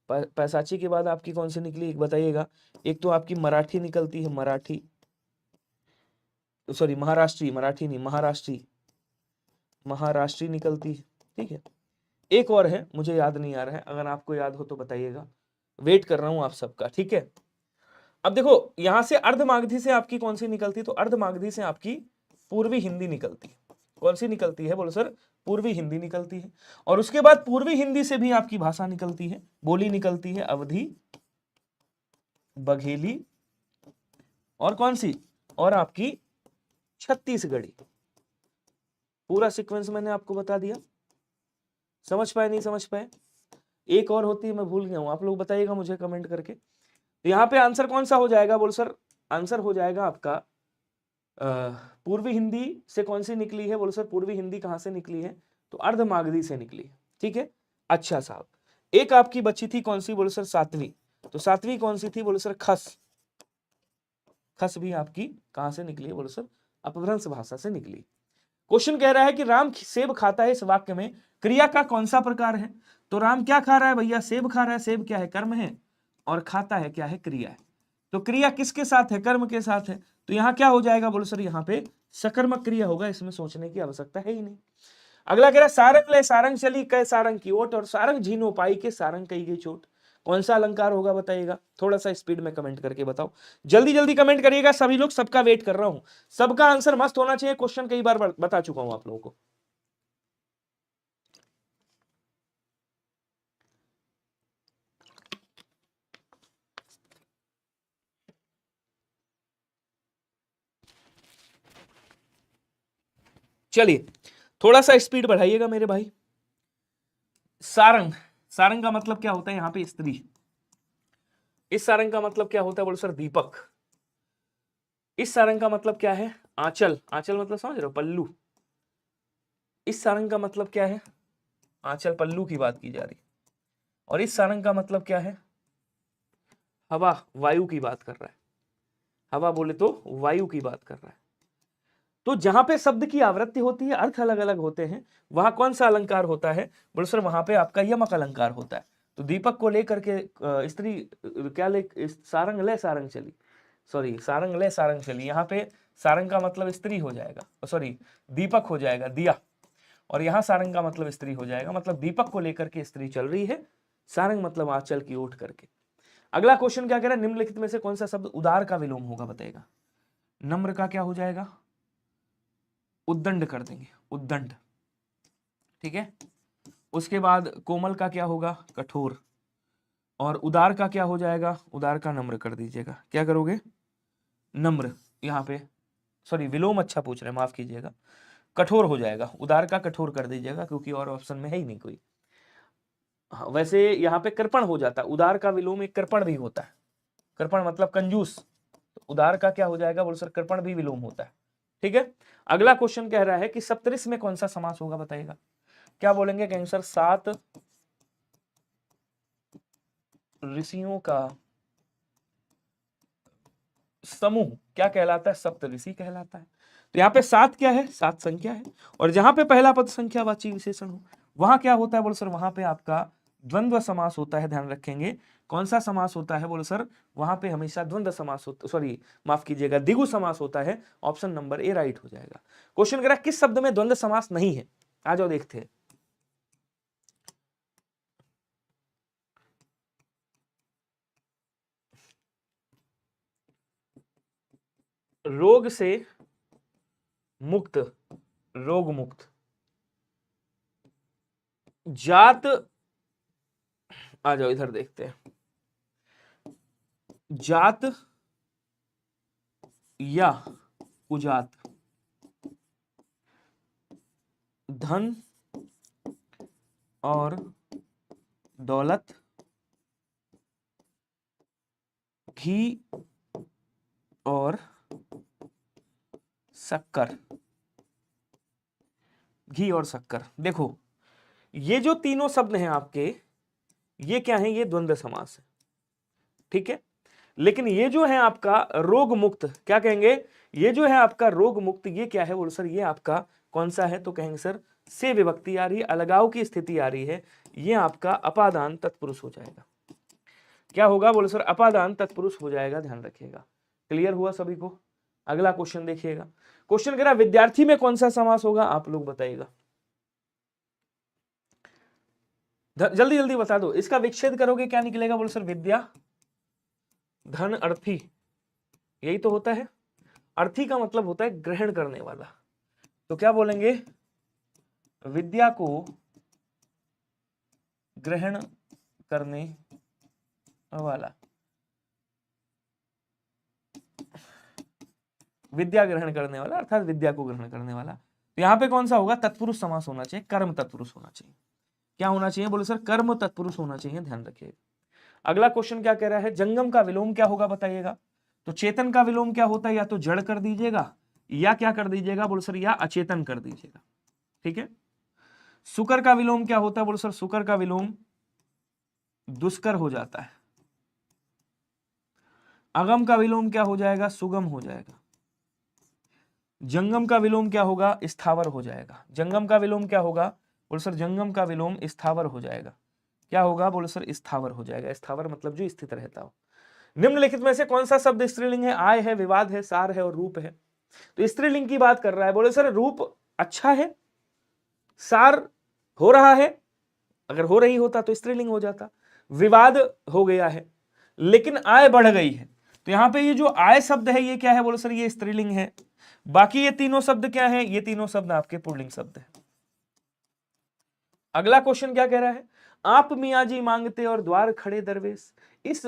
पैसाची के बाद आपकी कौन सी निकली, एक बताइएगा। एक तो आपकी मराठी निकलती है, मराठी, सॉरी महाराष्ट्री, मराठी नहीं महाराष्ट्री, महाराष्ट्री निकलती है, ठीक है। एक और है, मुझे याद नहीं आ रहा है, अगर आपको याद हो तो बताइएगा, वेट कर रहा हूं आप सबका, ठीक है। अब देखो यहां से अर्धमागधी से आपकी कौन सी निकलती है? तो अर्धमागधी से आपकी पूर्वी हिंदी निकलती है। कौन सी निकलती है? बोलो सर पूर्वी हिंदी निकलती है। और उसके बाद पूर्वी हिंदी से भी आपकी भाषा निकलती है, बोली निकलती है, अवधी, बघेली, और कौन सी? और आपकी छत्तीसगढ़ी। पूरा सीक्वेंस मैंने आपको बता दिया, समझ पाए नहीं समझ पाए? एक और होती है, मैं भूल गया हूं, आप लोग बताइएगा मुझे कमेंट करके। तो यहाँ पे आंसर कौन सा हो जाएगा? बोलो सर आंसर हो जाएगा आपका पूर्वी हिंदी से कौन सी निकली है? बोलो सर पूर्वी हिंदी कहां से निकली है? तो अर्धमागधी से निकली है, ठीक है। अच्छा साहब, एक आपकी बची थी कौन सी? बोलो सर 7वीं। तो 7वीं कौन सी थी? बोलो सर खस। खस भी आपकी कहां से निकली है? बोलो सर अपभ्रंश भाषा से निकली। क्वेश्चन कह रहा है कि राम सेब खाता है, इस वाक्य में क्रिया का कौन सा प्रकार है? तो राम क्या खा रहा है भैया? सेब खा रहा है। सेब क्या है? कर्म है। और खाता है क्या है, क्रिया है। तो क्रिया किसके साथ है, कर्म के साथ है। तो यहाँ क्या हो जाएगा, बोलो सर यहाँ पे सकर्मक क्रिया होगा, इसमें सोचने की आवश्यकता है ही नहीं। अगला कह रहा सारंग ले सारंग चली कै सारंग की ओट, और सारंग झीनो पाई के सारंग कही गई चोट। कौन सा अलंकार होगा बताइएगा, थोड़ा सा स्पीड में कमेंट करके बताओ, जल्दी जल्दी कमेंट करिएगा सभी लोग, सबका वेट कर रहा हूं, सबका आंसर मस्त होना चाहिए। क्वेश्चन कई बार बता चुका हूं आप लोगों को। चलिए थोड़ा सा स्पीड बढ़ाइएगा मेरे भाई। सारंग, सारंग का मतलब क्या होता है यहाँ पे, स्त्री। इस सारंग का मतलब क्या होता है, बोलो सर दीपक। इस सारंग का मतलब क्या है, आंचल। आंचल मतलब समझ रहे हो, पल्लू। इस सारंग का मतलब क्या है, आंचल, पल्लू की बात की जा रही। और इस सारंग का मतलब क्या है, हवा, वायु की बात कर रहा है। हवा बोले तो वायु की बात कर रहा है। तो जहां पे शब्द की आवृत्ति होती है, अर्थ अलग अलग होते हैं, वहां कौन सा अलंकार होता है, बोलो सर वहां पे आपका यमक अलंकार होता है। तो दीपक को लेकर के स्त्री क्या ले, सारंग ले सारंग चली, सॉरी सारंग ले सारंग चली, यहाँ पे सारंग का मतलब स्त्री हो जाएगा, सॉरी दीपक हो जाएगा, दिया। और यहाँ सारंग का मतलब स्त्री हो जाएगा, मतलब दीपक को लेकर के स्त्री चल रही है, सारंग मतलब आंचल की ओट करके। अगला क्वेश्चन क्या कह रहा है, निम्नलिखित में से कौन सा शब्द उदार का विलोम होगा बताएगा। नम्र का क्या हो जाएगा, उद्दंड कर देंगे, उद्दंड, ठीक है। उसके बाद कोमल का क्या होगा, कठोर। और उदार का क्या हो जाएगा, उदार का नम्र कर दीजिएगा, क्या करोगे, नम्र। यहाँ पे सॉरी विलोम अच्छा पूछ रहे हैं, माफ कीजिएगा, कठोर हो जाएगा, उदार का कठोर कर दीजिएगा, क्योंकि और ऑप्शन में है ही नहीं कोई। हाँ, वैसे यहाँ पे कृपण हो जाता है, उदार का विलोम एक कृपण भी होता है, कृपण मतलब कंजूस। तो उदार का क्या हो जाएगा, बोलो सर कृपण भी विलोम होता है, ठीक है। अगला क्वेश्चन कह रहा है कि सप्तऋष में कौन सा समास होगा बताइएगा। क्या बोलेंगे, कहेंगे सर 7 ऋषियों का समूह क्या कहलाता है, सप्तऋषि कहलाता है। तो यहाँ पे 7 क्या है, 7 संख्या है, और जहां पे पहला पद संख्यावाची विशेषण हो वहां क्या होता है, बोलो सर वहां पे आपका द्वंद्व समास होता है, ध्यान रखेंगे। कौन सा समास होता है, बोलो सर वहां पे हमेशा द्वंद्व समास होता, सॉरी माफ कीजिएगा द्विगु समास होता है। ऑप्शन नंबर ए राइट हो जाएगा। क्वेश्चन कह रहा है किस शब्द में द्वंद्व समास नहीं है, आ जाओ देखते हैं। रोग से मुक्त, रोग मुक्त, जात, आ जाओ इधर देखते हैं, जात या कुजात, धन और दौलत, घी और शक्कर, घी और शक्कर। देखो ये जो तीनों शब्द हैं आपके, ये क्या है, ये द्वंद्व समास है, ठीक है। लेकिन ये जो है आपका रोग मुक्त, क्या कहेंगे, ये जो है आपका रोग मुक्त, ये क्या है, बोलो सर ये आपका कौन सा है, तो कहेंगे सर से विभक्ति आ रही है, अलगाव की स्थिति आ रही है, ये आपका अपादान तत्पुरुष हो जाएगा। क्या होगा, बोलो सर अपादान तत्पुरुष हो जाएगा, ध्यान रखिएगा। क्लियर हुआ सभी को। अगला क्वेश्चन देखिएगा, क्वेश्चन कह रहा विद्यार्थी में कौन सा समास होगा, आप लोग बताइएगा, जल्दी जल्दी बता दो। इसका विच्छेद करोगे क्या निकलेगा, बोलो सर विद्या धन अर्थी, यही तो होता है। अर्थी का मतलब होता है ग्रहण करने वाला, तो क्या बोलेंगे, विद्या को ग्रहण करने वाला, विद्या ग्रहण करने वाला अर्थात विद्या को ग्रहण करने वाला। तो यहाँ पे कौन सा होगा, तत्पुरुष समास होना चाहिए, कर्म तत्पुरुष होना चाहिए। क्या होना चाहिए, बोले सर कर्म तत्पुरुष होना चाहिए, ध्यान रखिए। अगला क्वेश्चन क्या कह रहा है, जंगम का विलोम क्या होगा बताइएगा। तो चेतन का विलोम क्या होता है, या तो जड़ कर दीजिएगा या क्या कर दीजिएगा, बोलो सर या अचेतन कर दीजिएगा, ठीक है। सुकर का विलोम क्या होता है, बोलो सर सुकर का विलोम दुष्कर हो जाता है। अगम का विलोम क्या हो जाएगा, सुगम हो जाएगा। जंगम का विलोम क्या होगा, स्थावर हो जाएगा। जंगम का विलोम क्या होगा, बोलो सर जंगम का विलोम स्थावर हो जाएगा। क्या होगा, बोलो सर स्थावर हो जाएगा। स्थावर मतलब जो स्थित रहता हो। निम्नलिखित में से कौन सा शब्द स्त्रीलिंग है? आय है, विवाद है, सार है और रूप है। तो स्त्रीलिंग की बात कर रहा है। बोले सर रूप अच्छा है, सार हो रहा है, अगर हो रही होता तो स्त्रीलिंग हो जाता, विवाद हो गया है, लेकिन आय बढ़ गई है। तो यहां पे ये जो आय शब्द है ये क्या है? बोलो सर ये स्त्रीलिंग है। बाकी ये तीनों शब्द क्या है? ये तीनों शब्द आपके पुल्लिंग शब्द है। अगला क्वेश्चन क्या कह रहा है? आप मियाँ जी मांगते और द्वार खड़े दरवेश। इस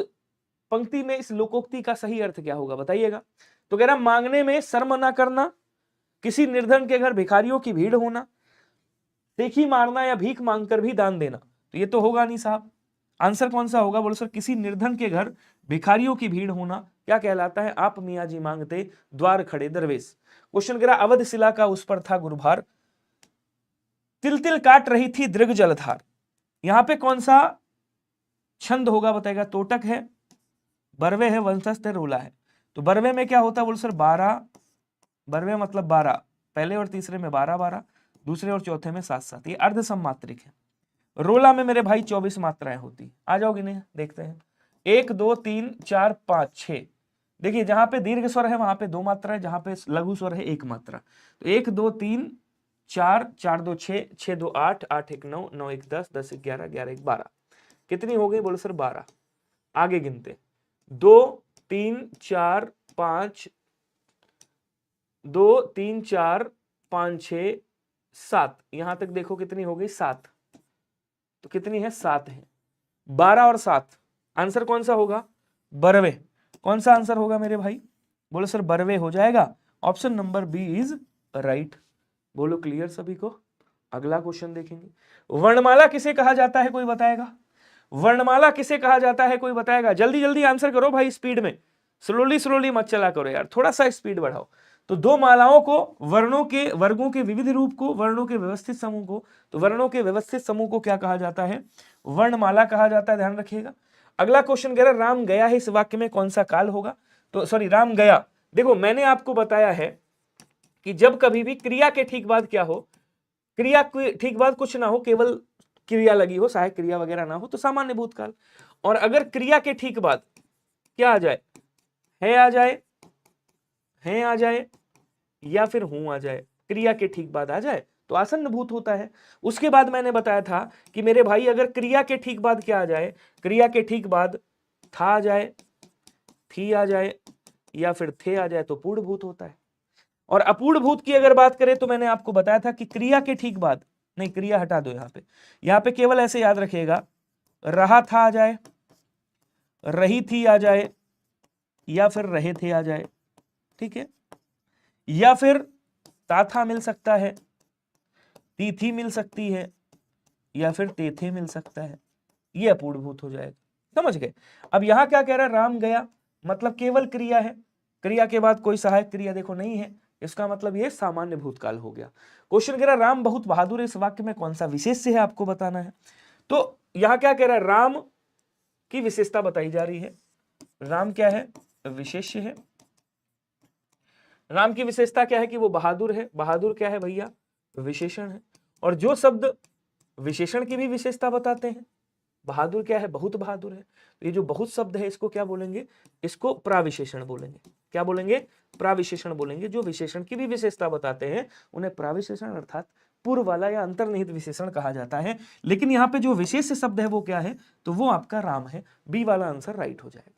पंक्ति में इस लोकोक्ति का सही अर्थ क्या होगा बताइएगा। तो कह रहा मांगने में शर्म ना करना, किसी निर्धन के घर भिखारियों की भीड़ होना, देखी मारना या भीख मांगकर भी दान देना। तो ये तो होगा नहीं साहब। आंसर कौन सा होगा? बोलो सर किसी निर्धन के घर भिखारियों की भीड़ होना क्या कहलाता है? आप मियाँ जी मांगते द्वार खड़े दरवेश। क्वेश्चन कह रहा अवध शिला का उस पर था गुरुभार, तिल तिल काट रही थी दृग जलधार। यहां पे कौन सा छंद होगा बताएगा? तोटक है, बरवे है, वंशस्थ है, रोला है। तो बरवे में क्या होता है? बोलो सर 12, बरवे मतलब 12, पहले और तीसरे में 12 12, दूसरे और चौथे में 7 7, ये अर्ध सम्मात्रिक है। रोला में मेरे भाई 24 मात्राएं होती। आ जाओगे नहीं, देखते हैं। 1 2 3 4 5 6। देखिए जहां पे दीर्घ स्वर है वहां पे 2 मात्राएं, जहां पे लघु स्वर है 1 मात्रा। तो 1 2 3 4, 4 2 6, 6 2 8, 8 1 9, 9 1 10, 10 1 11, 11 1 12। कितनी हो गई? बोलो सर 12। आगे गिनते 2 3 4 5, 2 3 4 5 6 7, यहां तक देखो कितनी हो गई? 7। तो कितनी है? 7 है। 12 और 7, आंसर कौन सा होगा? बरवे। कौन सा आंसर होगा मेरे भाई? बोलो सर बरवे हो जाएगा। Option number B is right. बोलो क्लियर सभी को। अगला क्वेश्चन देखेंगे। वर्णमाला किसे कहा जाता है? कोई बताएगा? वर्णमाला किसे कहा जाता है? कोई बताएगा? जल्दी जल्दी आंसर करो भाई, स्पीड में, स्लोली स्लोली मत चला करो यार, थोड़ा सा स्पीड बढ़ाओ। तो दो मालाओं को, वर्णों के, वर्गों के विविध रूप को, वर्णों के व्यवस्थित समूह को, तो वर्णों के व्यवस्थित समूह को क्या कहा जाता है? वर्णमाला कहा जाता है, ध्यान रखिएगा। अगला क्वेश्चन कह रहा है राम गया है, इस वाक्य में कौन सा काल होगा? तो सॉरी, राम गया। देखो मैंने आपको बताया है कि जब कभी भी क्रिया के ठीक बाद क्या हो, क्रिया के ठीक बाद कुछ ना हो, केवल क्रिया लगी हो, सहायक क्रिया वगैरह ना हो, तो सामान्य भूतकाल। और अगर क्रिया के ठीक बाद क्या आ जाए? है आ जाए, है आ जाए, या फिर हूं आ जाए, क्रिया के ठीक बाद आ जाए तो आसन्न भूत होता है। उसके बाद मैंने बताया था कि मेरे भाई अगर क्रिया के ठीक बाद क्या आ जाए? क्रिया के ठीक बाद था आ जाए, थी आ जाए, या फिर थे आ जाए तो पूर्ण भूत होता है। और अपूर्ण भूत की अगर बात करें तो मैंने आपको बताया था कि क्रिया के ठीक बाद, नहीं क्रिया हटा दो, यहां पे केवल ऐसे याद रखिएगा, रहा था आ जाए, रही थी आ जाए, या फिर रहे थे आ जाए, ठीक है, या फिर ताथा मिल सकता है, तीथी मिल सकती है, या फिर तेथे मिल सकता है, ये अपूर्ण भूत हो जाएगा। समझ गए? अब यहां क्या कह रहा है? राम गया मतलब केवल क्रिया है, क्रिया के बाद कोई सहायक क्रिया देखो नहीं है, इसका मतलब ये सामान्य भूतकाल हो गया। क्वेश्चन कह रहा है राम बहुत बहादुर है, इस वाक्य में कौन सा विशेष्य है आपको बताना है। तो यहां क्या कह रहा है? राम की विशेषता बताई जा रही है। राम क्या है? विशेष्य है। राम की विशेषता क्या है? कि वो बहादुर है। बहादुर क्या है भैया? विशेषण है। और जो शब्द विशेषण की भी विशेषता बताते हैं, बहादुर क्या है? बहुत बहादुर है। तो ये जो बहुत शब्द है इसको क्या बोलेंगे? इसको प्राविशेषण बोलेंगे। क्या बोलेंगे? प्राविशेषण बोलेंगे। जो विशेषण की भी विशेषता बताते हैं उन्हें प्राविशेषण अर्थात पूर्व वाला या अंतर्निहित विशेषण कहा जाता है। लेकिन यहाँ पे जो विशेष शब्द है वो क्या है? तो वो आपका राम है। बी वाला आंसर राइट हो जाएगा।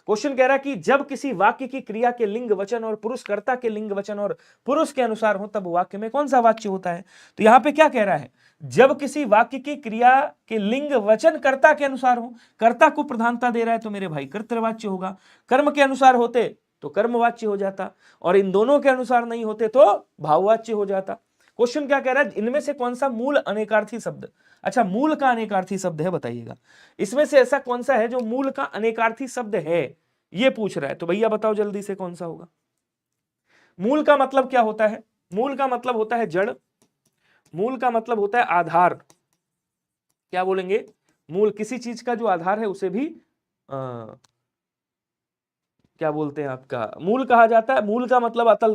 क्वेश्चन कह रहा है कि जब किसी वाक्य की क्रिया के लिंग वचन और पुरुषकर्ता के लिंग वचन और पुरुष के अनुसार हो तब वाक्य में कौन सा वाच्य होता है? तो यहां पे क्या कह रहा है? जब किसी वाक्य की क्रिया के लिंग वचन कर्ता के अनुसार हो, कर्ता को प्रधानता दे रहा है तो मेरे भाई कर्तृवाच्य होगा। कर्म के अनुसार होते तो कर्मवाच्य हो जाता, और इन दोनों के अनुसार नहीं होते तो भाववाच्य हो जाता। क्वेश्चन क्या कह रहा है? इनमें से कौन सा मूल अनेकार्थी शब्द, अच्छा मूल का अनेकार्थी शब्द है बताइएगा। इसमें से ऐसा कौन सा है जो मूल का अनेकार्थी शब्द है, ये पूछ रहा है। तो भैया बताओ जल्दी से कौन सा होगा। मूल का मतलब क्या होता है? मूल का मतलब होता है जड़, मूल का मतलब होता है आधार। क्या बोलेंगे? मूल किसी चीज का जो आधार है उसे भी क्या बोलते हैं आपका मूल कहा जाता है। मूल का मतलब अतल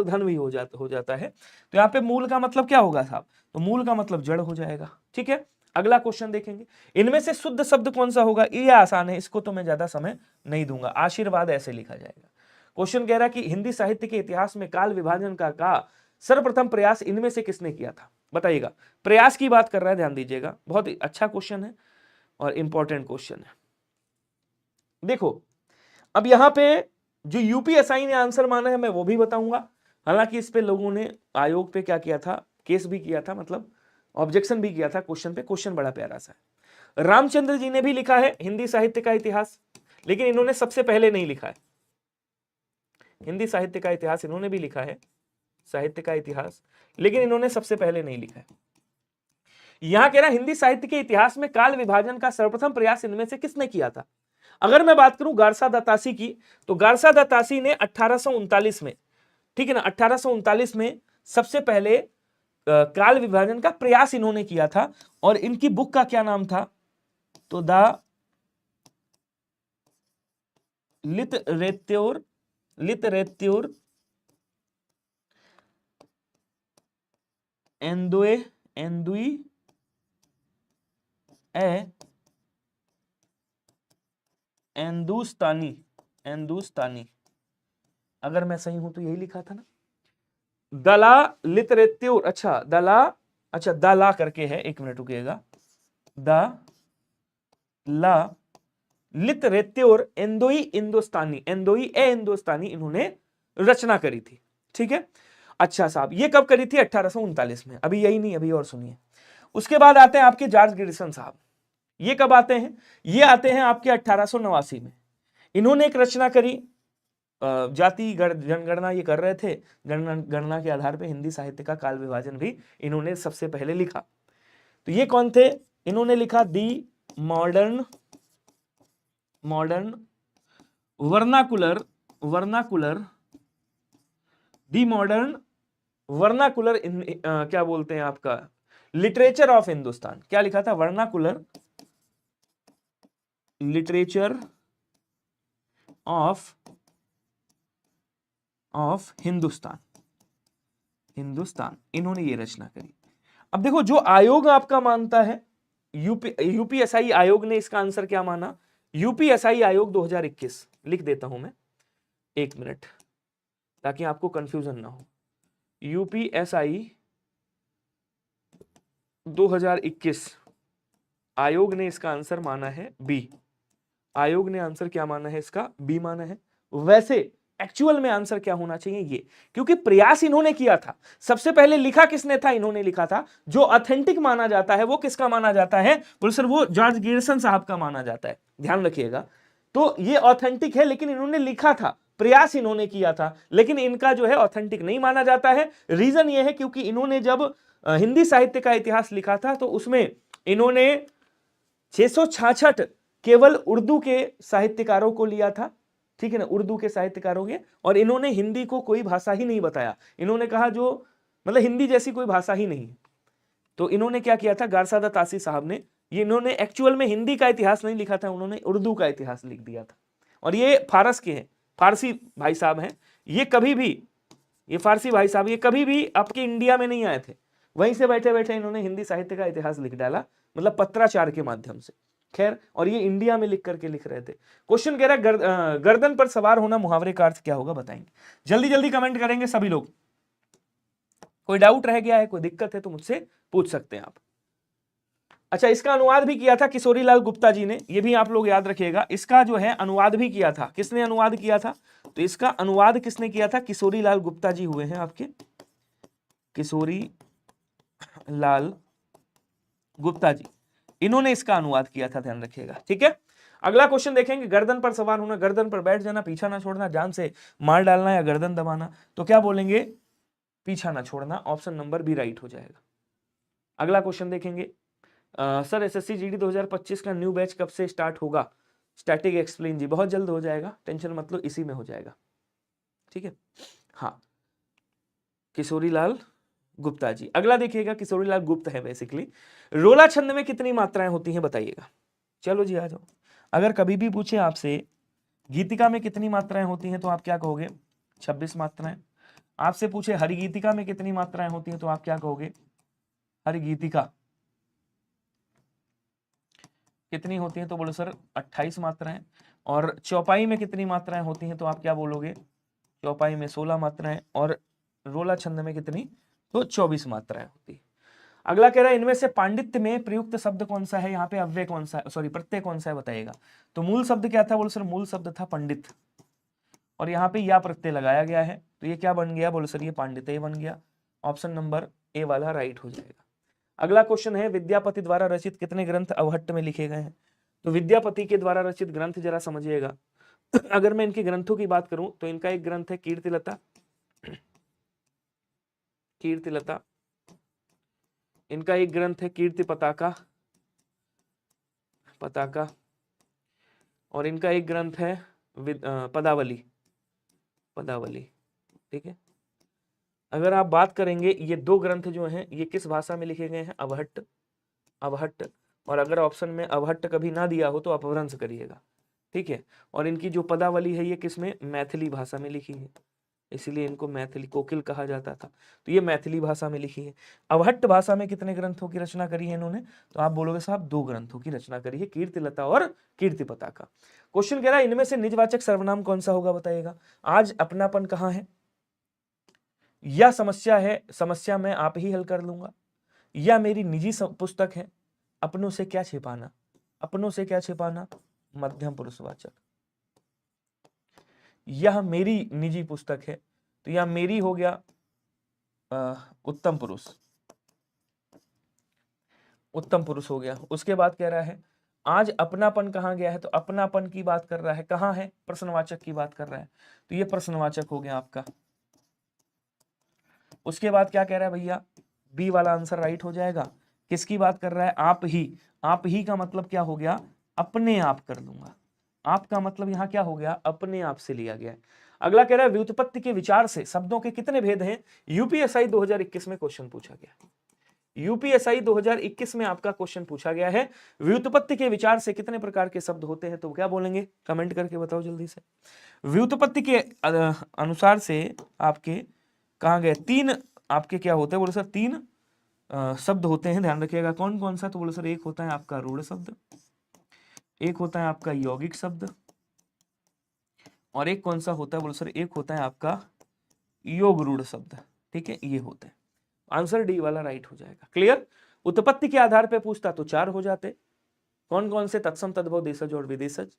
धन भी हो जाता है। तो यहाँ पे मूल का मतलब क्या होगा साहब? तो मूल का मतलब जड़ हो जाएगा। ठीक है, अगला क्वेश्चन देखेंगे, इनमें से शुद्ध शब्द कौन सा होगा? ये आसान है, इसको तो मैं ज्यादा समय नहीं दूंगा। आशीर्वाद ऐसे लिखा जाएगा। क्वेश्चन कह रहा है कि हिंदी साहित्य के इतिहास में काल विभाजन का सर्वप्रथम प्रयास इनमें से किसने किया था? बताइएगा। प्रयास की बात कर रहा है, ध्यान दीजिएगा, बहुत ही अच्छा क्वेश्चन है और इंपॉर्टेंट क्वेश्चन है। देखो अब यहां पे जो यूपीएसआई ने आंसर माना है मैं वो भी बताऊंगा। हालांकि इस पे लोगों ने आयोग पे क्या किया था, केस भी किया था, मतलब ऑब्जेक्शन भी किया था क्वेश्चन पे। क्वेश्चन बड़ा प्यारा सा है। रामचंद्र जी ने भी लिखा है हिंदी साहित्य का इतिहास, लेकिन इन्होंने सबसे पहले नहीं लिखा है। हिंदी साहित्य का इतिहास इन्होंने भी लिखा है, साहित्य का इतिहास, लेकिन इन्होंने सबसे पहले नहीं लिखा है। यहां कह रहा है हिंदी साहित्य के इतिहास में काल विभाजन का सर्वप्रथम प्रयास इनमें से किसने किया था? अगर मैं बात करूं गारसा दत्तासी की, तो गारसा दत्तासी ने 1839 में, ठीक है ना, 1839 में सबसे पहले काल विभाजन का प्रयास इन्होंने किया था। और इनकी बुक का क्या नाम था? तो द लिटरेच्योर एंदुई एंदुस्तानी, अगर मैं सही हूं तो यही लिखा था ना, दला लिटरेच्योर, अच्छा दला करके है, एक मिनट रुकिएगा, द ला लिटरेच्योर एंदोई हिंदुस्तानी इन्होंने रचना करी थी। ठीक है, अच्छा साहब, ये कब करी थी? 1839 में। अभी यही नहीं, अभी और सुनिए। उसके बाद आते हैं आपके जॉर्ज गिरिसन साहब। ये कब आते हैं? ये आते हैं आपके 1889 में। इन्होंने एक रचना करी, जाति जनगणना ये कर रहे थे, गणना के आधार पर हिंदी साहित्य का काल विभाजन भी इन्होंने सबसे पहले लिखा। तो ये कौन थे? इन्होंने लिखा दी मॉडर्न वर्नाकुलर क्या बोलते हैं आपका, लिटरेचर ऑफ हिंदुस्तान। क्या लिखा था? वर्नाकुलर लिटरेचर ऑफ हिंदुस्तान, इन्होंने ये रचना करी। अब देखो, जो आयोग आपका मानता है, यूपीएसआई आयोग ने इसका आंसर क्या माना? यूपीएसआई आयोग 2021 लिख देता हूं मैं, एक मिनट, ताकि आपको कंफ्यूजन ना हो। यूपीएसआई 2021 आयोग ने इसका आंसर माना है बी। आयोग ने आंसर क्या माना है? इसका बी माना है। वैसे एक्चुअल में आंसर क्या होना चाहिए? ये, क्योंकि प्रयास इन्होंने किया था। सबसे पहले लिखा किसने था? इन्होंने लिखा था। जो ऑथेंटिक माना जाता है वो किसका माना जाता है? बोले सर वो जॉर्ज गिरिसन साहब का माना जाता है। ध्यान रखिएगा, तो ये ऑथेंटिक है, लेकिन इन्होंने लिखा था, प्रयास इन्होंने किया था, लेकिन इनका जो है ऑथेंटिक नहीं माना जाता है। रीजन ये है क्योंकि इन्होंने जब हिंदी साहित्य का इतिहास लिखा था तो उसमें इन्होंने 666 केवल उर्दू के साहित्यकारों को लिया था, ठीक है ना, उर्दू के साहित्यकारों के, और इन्होंने हिंदी को कोई भाषा ही नहीं बताया। इन्होंने कहा जो मतलब हिंदी जैसी कोई भाषा ही नहीं है। तो इन्होंने क्या किया था, गारसा दत्तासी साहब ने, ये इन्होंने एक्चुअल में हिंदी का इतिहास नहीं लिखा था, उन्होंने उर्दू का इतिहास लिख दिया था। और ये फारस के हैं, फारसी भाई साहब हैं। ये कभी भी, ये फारसी भाई साहब, ये कभी भी आपके इंडिया में नहीं आए थे, वहीं से बैठे बैठे इन्होंने हिंदी साहित्य का इतिहास लिख डाला, मतलब पत्राचार के माध्यम से। खैर, और ये इंडिया में लिख करके लिख रहे थे। क्वेश्चन कह रहा है गर्दन पर सवार होना मुहावरे का अर्थ क्या होगा? बताएंगे, जल्दी जल्दी कमेंट करेंगे सभी लोग। कोई डाउट रह गया है, कोई दिक्कत है तो मुझसे पूछ सकते हैं आप। अच्छा, इसका अनुवाद भी किया था किशोरी लाल गुप्ता जी ने, ये भी आप लोग याद रखिएगा। इसका जो है अनुवाद भी किया था, किसने अनुवाद किया था? तो इसका अनुवाद किसने किया था? किशोरी लाल गुप्ता जी हुए हैं आपके, किशोरी लाल गुप्ता जी, इन्होंने इसका अनुवाद किया था, ध्यान रखिएगा। ठीक है, अगला क्वेश्चन देखेंगे, गर्दन पर सवार होना, गर्दन पर बैठ जाना, पीछा ना छोड़ना, जान से मार डालना या गर्दन दबाना। तो क्या बोलेंगे? पीछा ना छोड़ना, ऑप्शन नंबर बी राइट हो जाएगा। अगला क्वेश्चन देखेंगे, सर एसएससी जीडी 2025 का न्यू बैच कब से स्टार्ट होगा? स्टैटिक एक्सप्लेन जी, बहुत जल्द हो जाएगा, टेंशन मत लो, इसी में हो जाएगा। ठीक है, हाँ, किशोरी लाल गुप्ता जी। अगला देखिएगा, किशोरी लाल गुप्त है बेसिकली। रोला छंद में कितनी मात्राएं होती हैं बताइएगा? चलो जी आ जाओ। अगर कभी भी पूछे आपसे गीतिका में कितनी मात्राएं होती हैं तो आप क्या कहोगे? 26 मात्राएं। आपसे पूछे हरिगीतिका में कितनी मात्राएं होती हैं तो आप क्या कहोगे? हरिगीतिका कितनी होती है? तो बोलो सर 28 मात्राएं। और चौपाई में कितनी मात्राएं होती हैं? तो आप क्या बोलोगे? चौपाई में 16 मात्राएं। और रोला छंद में कितनी? तो 24 मात्राएं होती है। अगला कह रहा है इनमें से पांडित्य में प्रयुक्त शब्द कौन सा है? यहाँ पे अव्यय कौन सा है, सॉरी प्रत्यय कौन सा है बताइएगा। तो मूल शब्द क्या था? बोलो सर मूल शब्द था पंडित, और यहाँ पे या प्रत्यय लगाया गया है, तो ये क्या बन गया? बोलो सर ये पांडित्य बन गया। ऑप्शन नंबर ए वाला राइट हो जाएगा। अगला क्वेश्चन है विद्यापति द्वारा रचित कितने ग्रंथ अवहट्ट में लिखे गए हैं? तो विद्यापति के द्वारा रचित ग्रंथ जरा समझिएगा। अगर मैं इनके ग्रंथों की बात करूं तो इनका एक ग्रंथ है कीर्तिलता, कीर्तिलता। इनका एक ग्रंथ है कीर्ति पताका, पताका। और इनका एक ग्रंथ है पदावली, पदावली। ठीक है। अगर आप बात करेंगे ये दो ग्रंथ जो हैं ये किस भाषा में लिखे गए हैं? अवहट्ट, अवहट्ट। और अगर ऑप्शन में अवहट्ट कभी ना दिया हो तो अपभ्रंश करिएगा। ठीक है। और इनकी जो पदावली है ये किसमें? मैथिली भाषा में लिखी है, इसीलिए इनको मैथिली कोकिल कहा जाता था। तो ये मैथिली भाषा में लिखी है। अवहट्ट भाषा में कितने ग्रंथों की रचना करी है इन्होंने? तो आप बोलोगे साहब 2 ग्रंथों की रचना करी है, कीर्तिलता और कीर्ति पताका। क्वेश्चन कह रहा है इनमें से निजवाचक सर्वनाम कौन सा होगा बताइएगा। आज अपनापन कहाँ है? या समस्या है, समस्या मैं आप ही हल कर लूंगा। या मेरी निजी पुस्तक है। अपनों से क्या छिपाना, अपनों से क्या छिपाना, मध्यम पुरुषवाचक। यह मेरी निजी पुस्तक है, तो यह मेरी हो गया उत्तम पुरुष, उत्तम पुरुष हो गया। उसके बाद कह रहा है आज अपनापन कहाँ गया है? तो अपनापन की बात कर रहा है, कहाँ है? प्रश्नवाचक की बात कर रहा है, तो ये प्रश्नवाचक हो गया आपका। उसके बाद क्या कह रहा है भैया? बी वाला आंसर राइट हो जाएगा। किसकी बात कर रहा है? आप ही। आप ही का मतलब क्या हो गया? अपने आप कर दूंगा। आपका मतलब यहां क्या हो गया? अपने आप से लिया गया है। अगला कह रहा है व्युत्पत्ति के विचार से शब्दों के कितने भेद हैं? यूपीएसआई 2021 में क्वेश्चन पूछा गया। यूपीएसआई 2021 में आपका क्वेश्चन पूछा गया है व्युत्पत्ति के विचार से कितने प्रकार के शब्द होते हैं? तो क्या बोलेंगे? कमेंट करके बताओ जल्दी से। व्युत्पत्ति के अनुसार से आपके कहा गए 3 आपके क्या होते हैं? बोलो सर 3 शब्द होते हैं, ध्यान रखिएगा। कौन कौन सा? तो बोलो सर एक होता है आपका रूढ़ शब्द, एक होता है आपका यौगिक शब्द, और एक कौन सा होता है? बोलो सर एक होता है आपका योग रूढ़ शब्द। ठीक है, ये होते हैं। आंसर डी वाला राइट हो जाएगा। क्लियर? उत्पत्ति के आधार पे पूछता तो 4 हो जाते। कौन कौन से? तत्सम, तद्भव, देशज और विदेशज।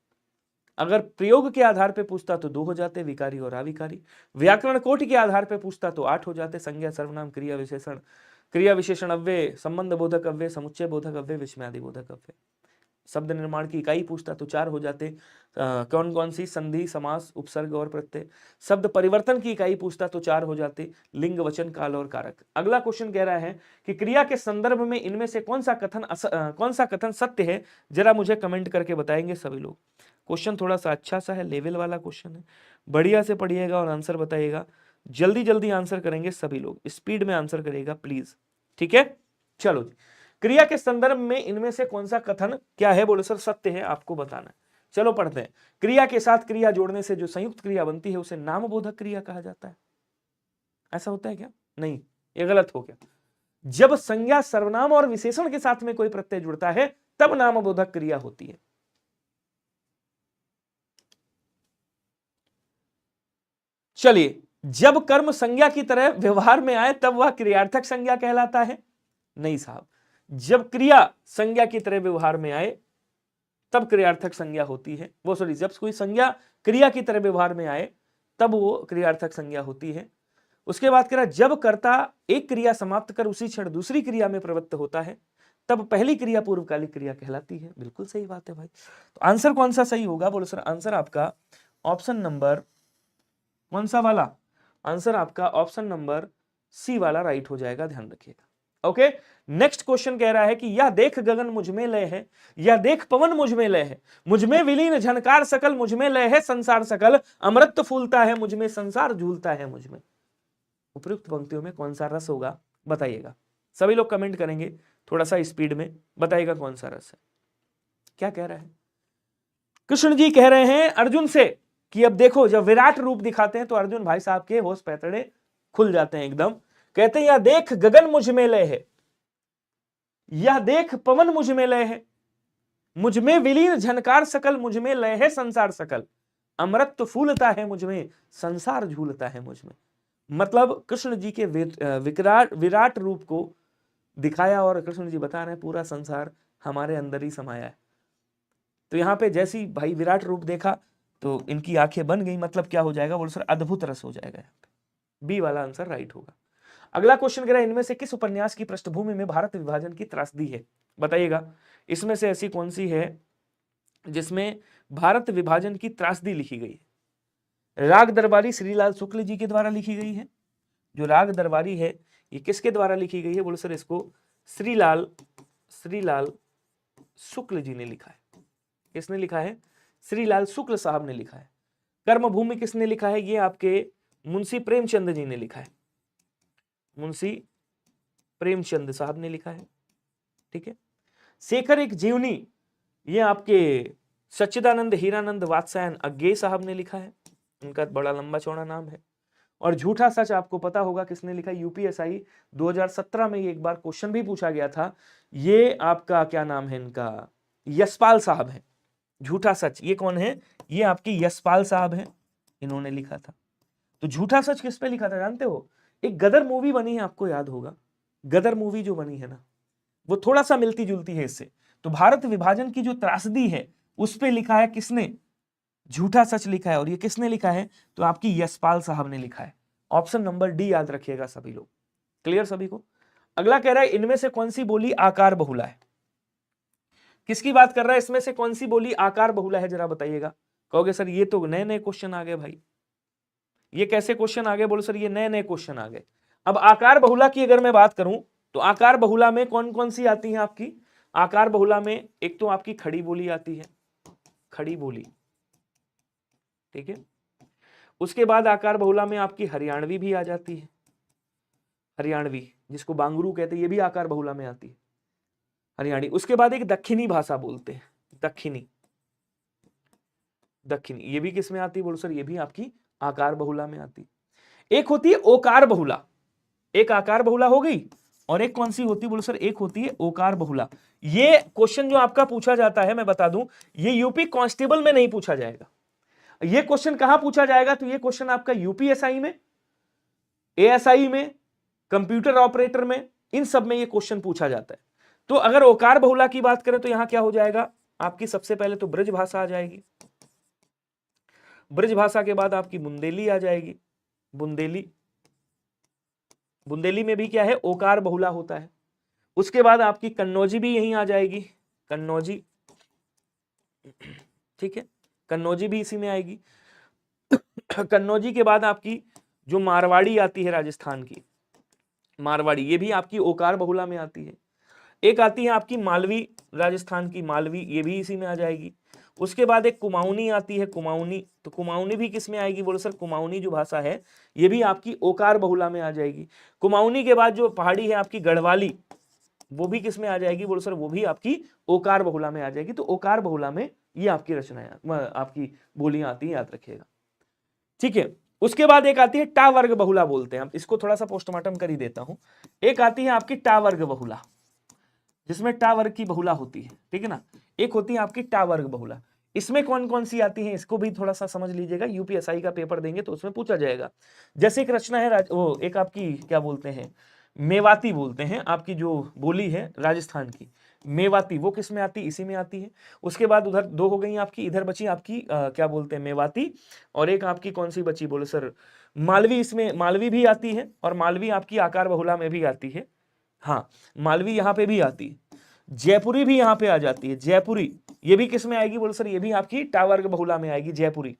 अगर प्रयोग के आधार पे पूछता तो 2 हो जाते, विकारी और अविकारी। व्याकरण कोटि के आधार पे पूछता तो 8 हो जाते, संज्ञा, सर्वनाम, क्रिया विशेषण, क्रिया विशेषण अव्यय, संबंध बोधक अव्यय, समुच्चय बोधक अव्यय, विस्मयादि बोधक अव्यय। शब्द निर्माण की इकाई पूछता तो 4 हो जाते। कौन कौन सी? संधि, समास, उपसर्ग और प्रत्यय। शब्द परिवर्तन की इकाई पूछता तो 4 हो जाते, लिंग, वचन, काल और कारक। अगला क्वेश्चन कह रहा है कि क्रिया के संदर्भ में इनमें से कौन सा कथन सत्य है? जरा मुझे कमेंट करके बताएंगे सभी लोग। क्वेश्चन थोड़ा सा अच्छा सा है, लेवल वाला क्वेश्चन है, बढ़िया से पढ़िएगा और आंसर बताइएगा। जल्दी जल्दी आंसर करेंगे सभी लोग, स्पीड में आंसर करिएगा प्लीज। ठीक है, चलो जी। क्रिया के संदर्भ में इनमें से कौन सा कथन क्या है? बोलो सर सत्य है, आपको बताना है। चलो पढ़ते हैं। क्रिया के साथ क्रिया जोड़ने से जो संयुक्त क्रिया बनती है उसे नामबोधक क्रिया कहा जाता है। ऐसा होता है क्या? नहीं, ये गलत हो गया। जब संज्ञा, सर्वनाम और विशेषण के साथ में कोई प्रत्यय जुड़ता है तब नामबोधक क्रिया होती है। चलिए, जब कर्म संज्ञा की तरह व्यवहार में आए तब वह क्रियार्थक संज्ञा कहलाता है? नहीं साहब, जब क्रिया संज्ञा की तरह व्यवहार में आए तब क्रियार्थक संज्ञा होती है। वो सॉरी, जब कोई संज्ञा क्रिया की तरह व्यवहार में आए तब वो क्रियार्थक संज्ञा होती है। उसके बाद कह रहा जब कर्ता एक क्रिया समाप्त कर उसी क्षण दूसरी क्रिया में प्रवृत्त होता है तब पहली क्रिया पूर्वकालिक क्रिया कहलाती है। बिल्कुल सही बात है भाई। तो आंसर कौन सा सही होगा? बोलो सर आंसर आपका ऑप्शन नंबर कौन सा वाला? आंसर आपका ऑप्शन नंबर सी वाला राइट हो जाएगा, ध्यान रखिएगा। ओके, नेक्स्ट क्वेश्चन कह रहा है कि यह देख गगन मुझ में लय है, यह देख पवन मुझ में लय है, मुझ में विलीन झनकार सकल, मुझ में लय है संसार सकल, अमृत फूलता है मुझ में, संसार झूलता है मुझ में। उपयुक्त पंक्तियों में कौन सा रस होगा बताइएगा। सभी लोग कमेंट करेंगे, थोड़ा सा स्पीड में बताइएगा कौन सा रस है। क्या कह रहा है? कृष्ण जी कह रहे हैं अर्जुन से कि अब देखो, जब विराट रूप दिखाते हैं तो अर्जुन भाई साहब के होश पैतड़े खुल जाते हैं एकदम। कहते हैं यह देख गगन मुझ में लय है, यह देख पवन मुझ में लय है, मुझमें विलीन झनकार सकल, मुझमें लय है संसार सकल, अमृत तो फूलता है मुझमें, संसार झूलता है मुझमें। मतलब कृष्ण जी के विराट रूप को दिखाया और कृष्ण जी बता रहे हैं पूरा संसार हमारे अंदर ही समाया है। तो यहाँ पे जैसी भाई विराट रूप देखा तो इनकी आंखें बन गई, मतलब क्या हो जाएगा बोल सर, अद्भुत रस हो जाएगा। यहाँ पे बी वाला आंसर राइट होगा। अगला क्वेश्चन कह रहा है इनमें से किस उपन्यास की पृष्ठभूमि में भारत विभाजन की त्रासदी है, बताइएगा। इसमें से ऐसी कौन सी है जिसमें भारत विभाजन की त्रासदी लिखी गई है? राग दरबारी श्रीलाल शुक्ल जी के द्वारा लिखी गई है। जो राग दरबारी है ये किसके द्वारा लिखी गई है? बोलो सर इसको श्रीलाल शुक्ल जी ने लिखा है। किसने लिखा है? श्रीलाल शुक्ल साहब ने लिखा है। कर्मभूमि किसने लिखा है? ये आपके मुंशी प्रेमचंद जी ने लिखा है। मुंशी प्रेमचंद साहब ने लिखा है, ठीक है। शेखर एक जीवनी, ये आपके सच्चिदानंद हीरानंद वात्स्यायन अज्ञे साहब ने लिखा है। उनका बड़ा लंबा चौड़ा नाम है। और झूठा सच आपको पता होगा किसने लिखा? यूपीएसआई 2017 में ये एक बार क्वेश्चन भी पूछा गया था। ये आपका क्या नाम है इनका? यशपाल साहब है। झूठा सच ये कौन है? ये आपके यशपाल साहब हैं, इन्होंने लिखा था। तो झूठा सच किस पे लिखा था जानते हो? एक गदर मूवी बनी है, आपको याद होगा। गदर मूवी जो बनी है ना, वो थोड़ा सा मिलती जुलती है इससे। तो भारत विभाजन की जो त्रासदी है उस पे लिखा है किसने? झूठा सच लिखा है। और ये किसने लिखा है? तो आपकी यशपाल साहब ने लिखा है। ऑप्शन नंबर डी याद रखिएगा सभी लोग। क्लियर सभी को? अगला कह रहा है इनमें से कौन सी बोली आकार बहुला है? किसकी बात कर रहा है? इसमें से कौन सी बोली आकार बहुला है, जरा बताइएगा। कहोगे सर ये तो नए नए क्वेश्चन आ गए भाई, ये कैसे क्वेश्चन आ गए? बोलो सर ये नए नए क्वेश्चन आ गए। अब आकार बहुला की अगर मैं बात करूं तो आकार बहुला में कौन कौन सी आती है आपकी? आकार बहुला में एक तो आपकी खड़ी बोली आती है, खड़ी बोली, ठीक है। उसके बाद आकार बहुला में आपकी हरियाणवी भी आ जाती है, हरियाणवी जिसको बांगरू कहते हैं, ये भी आकार बहुला में आती है, हरियाणी। उसके बाद एक दक्षिणी भाषा बोलते हैं, दक्षिणी, ये भी किस में आती है? बोलो सर ये भी आपकी आकार बहुला में आती है। एक होती है ओकार बहुला, एक आकार बहुला हो गई, और एक कौन सी होती है? बोलो सर एक होती है ओकार बहुला। ये क्वेश्चन जो आपका पूछा जाता है मैं बता दूं, ये यूपी कांस्टेबल में नहीं पूछा जाएगा। ये क्वेश्चन कहां पूछा जाएगा? तो ये क्वेश्चन आपका यूपीएसआई में, एएसआई में, कंप्यूटर ऑपरेटर में, इन सब में ये क्वेश्चन पूछा जाता है। तो अगर ओकार बहुला की बात करें तो यहां क्या हो जाएगा आपकी? सबसे पहले तो ब्रज भाषा आ जाएगी, ब्रज भाषा के बाद आपकी बुंदेली आ जाएगी, बुंदेली, बुंदेली में भी क्या है? ओकार बहुला होता है। उसके बाद आपकी कन्नौजी भी यहीं आ जाएगी, कन्नौजी, ठीक है, कन्नौजी भी इसी में आएगी। कन्नौजी के बाद आपकी जो मारवाड़ी आती है राजस्थान की, मारवाड़ी, ये भी आपकी ओकार बहुला में आती है। एक आती है आपकी मालवी, राजस्थान की मालवी, ये भी इसी में आ जाएगी। उसके बाद एक कुमाऊनी आती है, कुमाऊनी, तो कुमाऊनी भी किस में आएगी? बोलो सर कुमाऊनी जो भाषा है ये भी आपकी ओकार बहुला में आ जाएगी। कुमाऊनी के बाद जो पहाड़ी है आपकी गढ़वाली, वो भी किस में आ जाएगी? बोलो सर वो भी आपकी ओकार बहुला में आ जाएगी। तो ओकार बहुला में ये आपकी रचनाएं, आपकी बोलियां आती है, याद रखिएगा, ठीक है। उसके बाद एक आती है टा वर्ग बहुला बोलते हैं, इसको थोड़ा सा पोस्टमार्टम कर ही देता हूं। एक आती है आपकी टा वर्ग बहुला, जिसमें टा वर्ग की बहुला होती है, ठीक है ना। एक होती है आपकी टा वर्ग बहुला। इसमें कौन कौन सी आती है इसको भी थोड़ा सा समझ लीजिएगा, यूपीएसआई का पेपर देंगे तो उसमें पूछा जाएगा। जैसे एक रचना है वो एक आपकी क्या बोलते हैं, मेवाती बोलते हैं, आपकी जो बोली है राजस्थान की मेवाती, वो किस में आती? इसी में आती है। उसके बाद उधर दो हो गई आपकी, इधर बची आपकी क्या बोलते हैं मेवाती, और एक आपकी कौन सी बची? बोले सर मालवी, इसमें मालवी भी आती है, और मालवी आपकी आकार बहुला में भी आती है। हाँ मालवी यहाँ पे भी आती है। जयपुरी भी यहाँ पे आ जाती है, जयपुरी, ये भी किस में आएगी? बोलो सर ये भी आपकी टा वर्ग बहुला में आएगी, जयपुरी।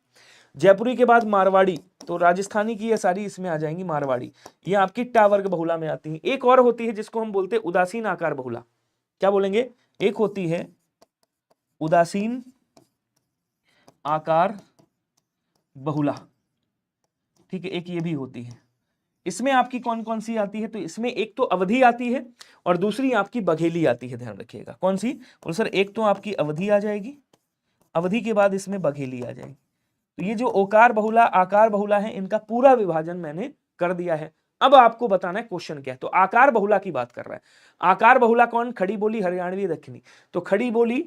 जयपुरी के बाद मारवाड़ी, तो राजस्थानी की ये सारी इसमें आ जाएंगी, मारवाड़ी, ये आपकी टा वर्ग बहुला में आती है। एक और होती है जिसको हम बोलते हैं उदासीन आकार बहुला, क्या बोलेंगे? एक होती है उदासीन आकार बहुला, ठीक है, एक ये भी होती है। इसमें आपकी कौन कौन सी आती है? तो इसमें एक तो अवधि आती है और दूसरी आपकी बघेली आती है, ध्यान रखिएगा। कौन सी? बोलो सर एक तो आपकी अवधि आ जाएगी, अवधि के बाद इसमें बघेली आ जाएगी। तो ये जो ओकार बहुला आकार बहुला है इनका पूरा विभाजन मैंने कर दिया है। अब आपको बताना है क्वेश्चन क्या है। तो आकार बहुला की बात कर रहा है। आकार बहुला कौन? खड़ी बोली, हरियाणवी, दक्षिणी। तो खड़ी बोली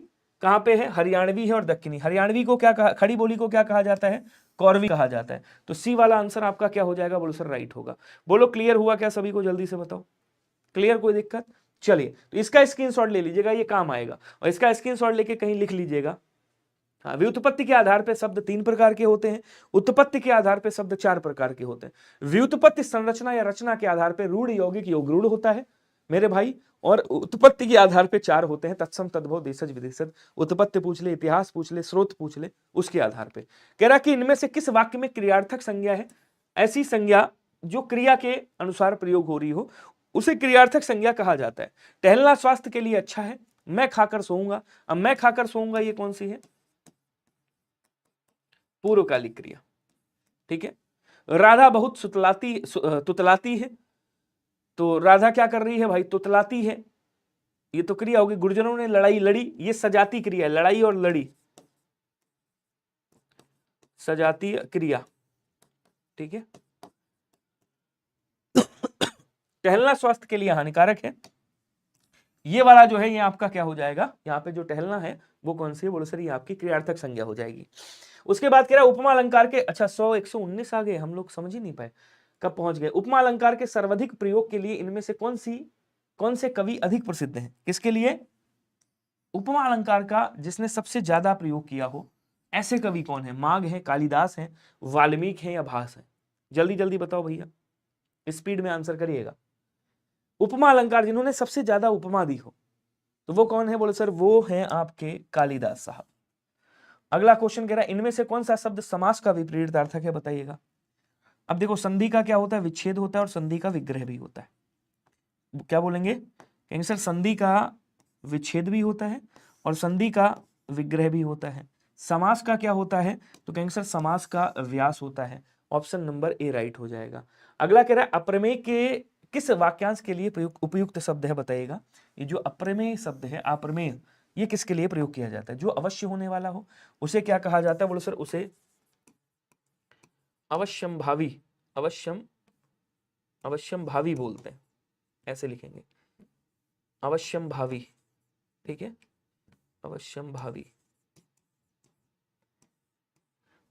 कहाँ पे है, हरियाणवी है और दक्कनी। हरियाणवी को क्या कहा, खड़ी बोली को क्या कहा जाता है, कौरवी कहा जाता है। तो सी वाला आंसर आपका क्या हो जाएगा, बोलो सर राइट होगा। बोलो क्लियर हुआ क्या सभी को, जल्दी से बताओ, क्लियर, कोई दिक्कत? चलिए, तो इसका स्क्रीनशॉट ले लीजिएगा, ये काम आएगा, और इसका स्क्रीनशॉट लेके कहीं लिख लीजिएगा। हाँ, व्युत्पत्ति के आधार पे शब्द 3 प्रकार के होते हैं, उत्पत्ति के आधार पे शब्द 4 प्रकार के होते हैं। व्युत्पत्ति संरचना या रचना के आधार पे रूढ़, यौगिक, योग रूढ़ होता है मेरे भाई, और उत्पत्ति के आधार पे 4 होते हैं, तत्सम, तद्भव, देशज, विदेशज। उत्पत्ति पूछ ले, इतिहास पूछ ले, स्रोत पूछ ले, उसके आधार पे। कह रहा कि इनमें से किस वाक्य में क्रियार्थक संज्ञा है, ऐसी संज्ञा जो क्रिया के अनुसार प्रयोग हो रही हो उसे क्रियार्थक संज्ञा कहा जाता है। टहलना स्वास्थ्य के लिए अच्छा है, मैं खाकर सोऊंगा। अब मैं खाकर सोऊंगा ये कौन सी है, पूर्वकालिक क्रिया, ठीक है। राधा बहुत तुतलाती है, तो राधा क्या कर रही है भाई, तुतलाती है, ये तो क्रिया होगी। गुर्जरों ने लड़ाई लड़ी, ये सजाती क्रिया, लड़ाई और लड़ी, सजातीय क्रिया, ठीक है। टहलना स्वास्थ्य के लिए हानिकारक है, ये वाला जो है ये आपका क्या हो जाएगा, यहाँ पे जो टहलना है वो कौन सी है, बोलो सर ये आपकी क्रियार्थक संज्ञा हो जाएगी। उसके बाद कह रहा है उपमा अलंकार के, अच्छा 100 119 आ गए, हम लोग समझ ही नहीं पाए कब पहुंच गए। उपमा अलंकार के सर्वाधिक प्रयोग के लिए इनमें से कौन से कवि अधिक प्रसिद्ध हैं, किसके लिए, उपमा अलंकार का जिसने सबसे ज्यादा प्रयोग किया हो, ऐसे कवि कौन है, माघ है, कालिदास है, वाल्मीकि है या भास है? जल्दी जल्दी बताओ भैया, स्पीड में आंसर करिएगा। उपमा अलंकार जिन्होंने सबसे ज्यादा उपमा दी हो तो वो कौन है, बोले सर वो है आपके कालिदास साहब। अगला क्वेश्चन कह रहा है इनमें से कौन सा शब्द समास का विपरीतार्थक है, बताइएगा। अब देखो संधि का क्या होता है, विच्छेद होता है, और संधि का विग्रह भी होता है। क्या बोलेंगे, कहेंगे सर संधि का विच्छेद भी होता है और संधि का विग्रह भी होता है। समास का क्या होता है, तो कहेंगे सर समास का व्यास होता है। ऑप्शन नंबर ए राइट हो जाएगा। अगला कह रहा है अप्रमेय के किस वाक्यांश के लिए उपयुक्त शब्द है, बताइएगा। ये जो अप्रमेय शब्द है, अप्रमेय, ये किसके लिए प्रयोग किया जाता है, जो अवश्य होने वाला हो उसे क्या कहा जाता है, बोलो सर उसे अवश्यम भावी, अवश्यम भावी बोलते हैं, ऐसे लिखेंगे, अवश्यम भावी, ठीक है, अवश्यम भावी।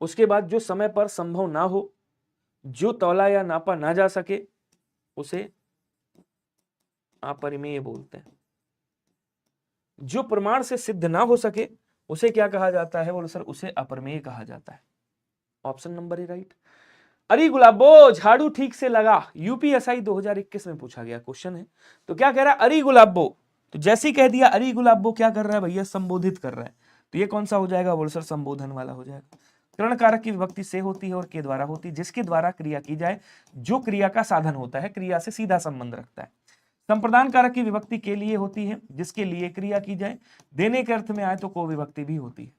उसके बाद जो समय पर संभव ना हो, जो तौला या नापा ना जा सके, उसे अपरिमेय बोलते हैं। जो प्रमाण से सिद्ध ना हो सके उसे क्या कहा जाता है, बोलो सर उसे अपरिमेय कहा जाता है। Option number A right. अरे गुलाबो झाड़ू ठीक से लगा, यूपीएसआई 2021 में पूछा गया क्वेश्चन है। तो क्या कह रहा है, अरे गुलाबो, तो जैसे ही कह दिया अरे गुलाबो क्या कर रहा है भैया, संबोधित कर रहा है। तो ये कौन सा हो जाएगा, बोलो सर संबोधन वाला हो जाएगा। करण कारक की विभक्ति से होती है और के द्वारा होती है, जिसके द्वारा क्रिया की जाए, जो क्रिया का साधन होता है, क्रिया से सीधा संबंध रखता है। संप्रदान कारक की विभक्ति के लिए होती है, जिसके लिए क्रिया की जाए। देने के अर्थ में आए तो को विभक्ति भी होती है।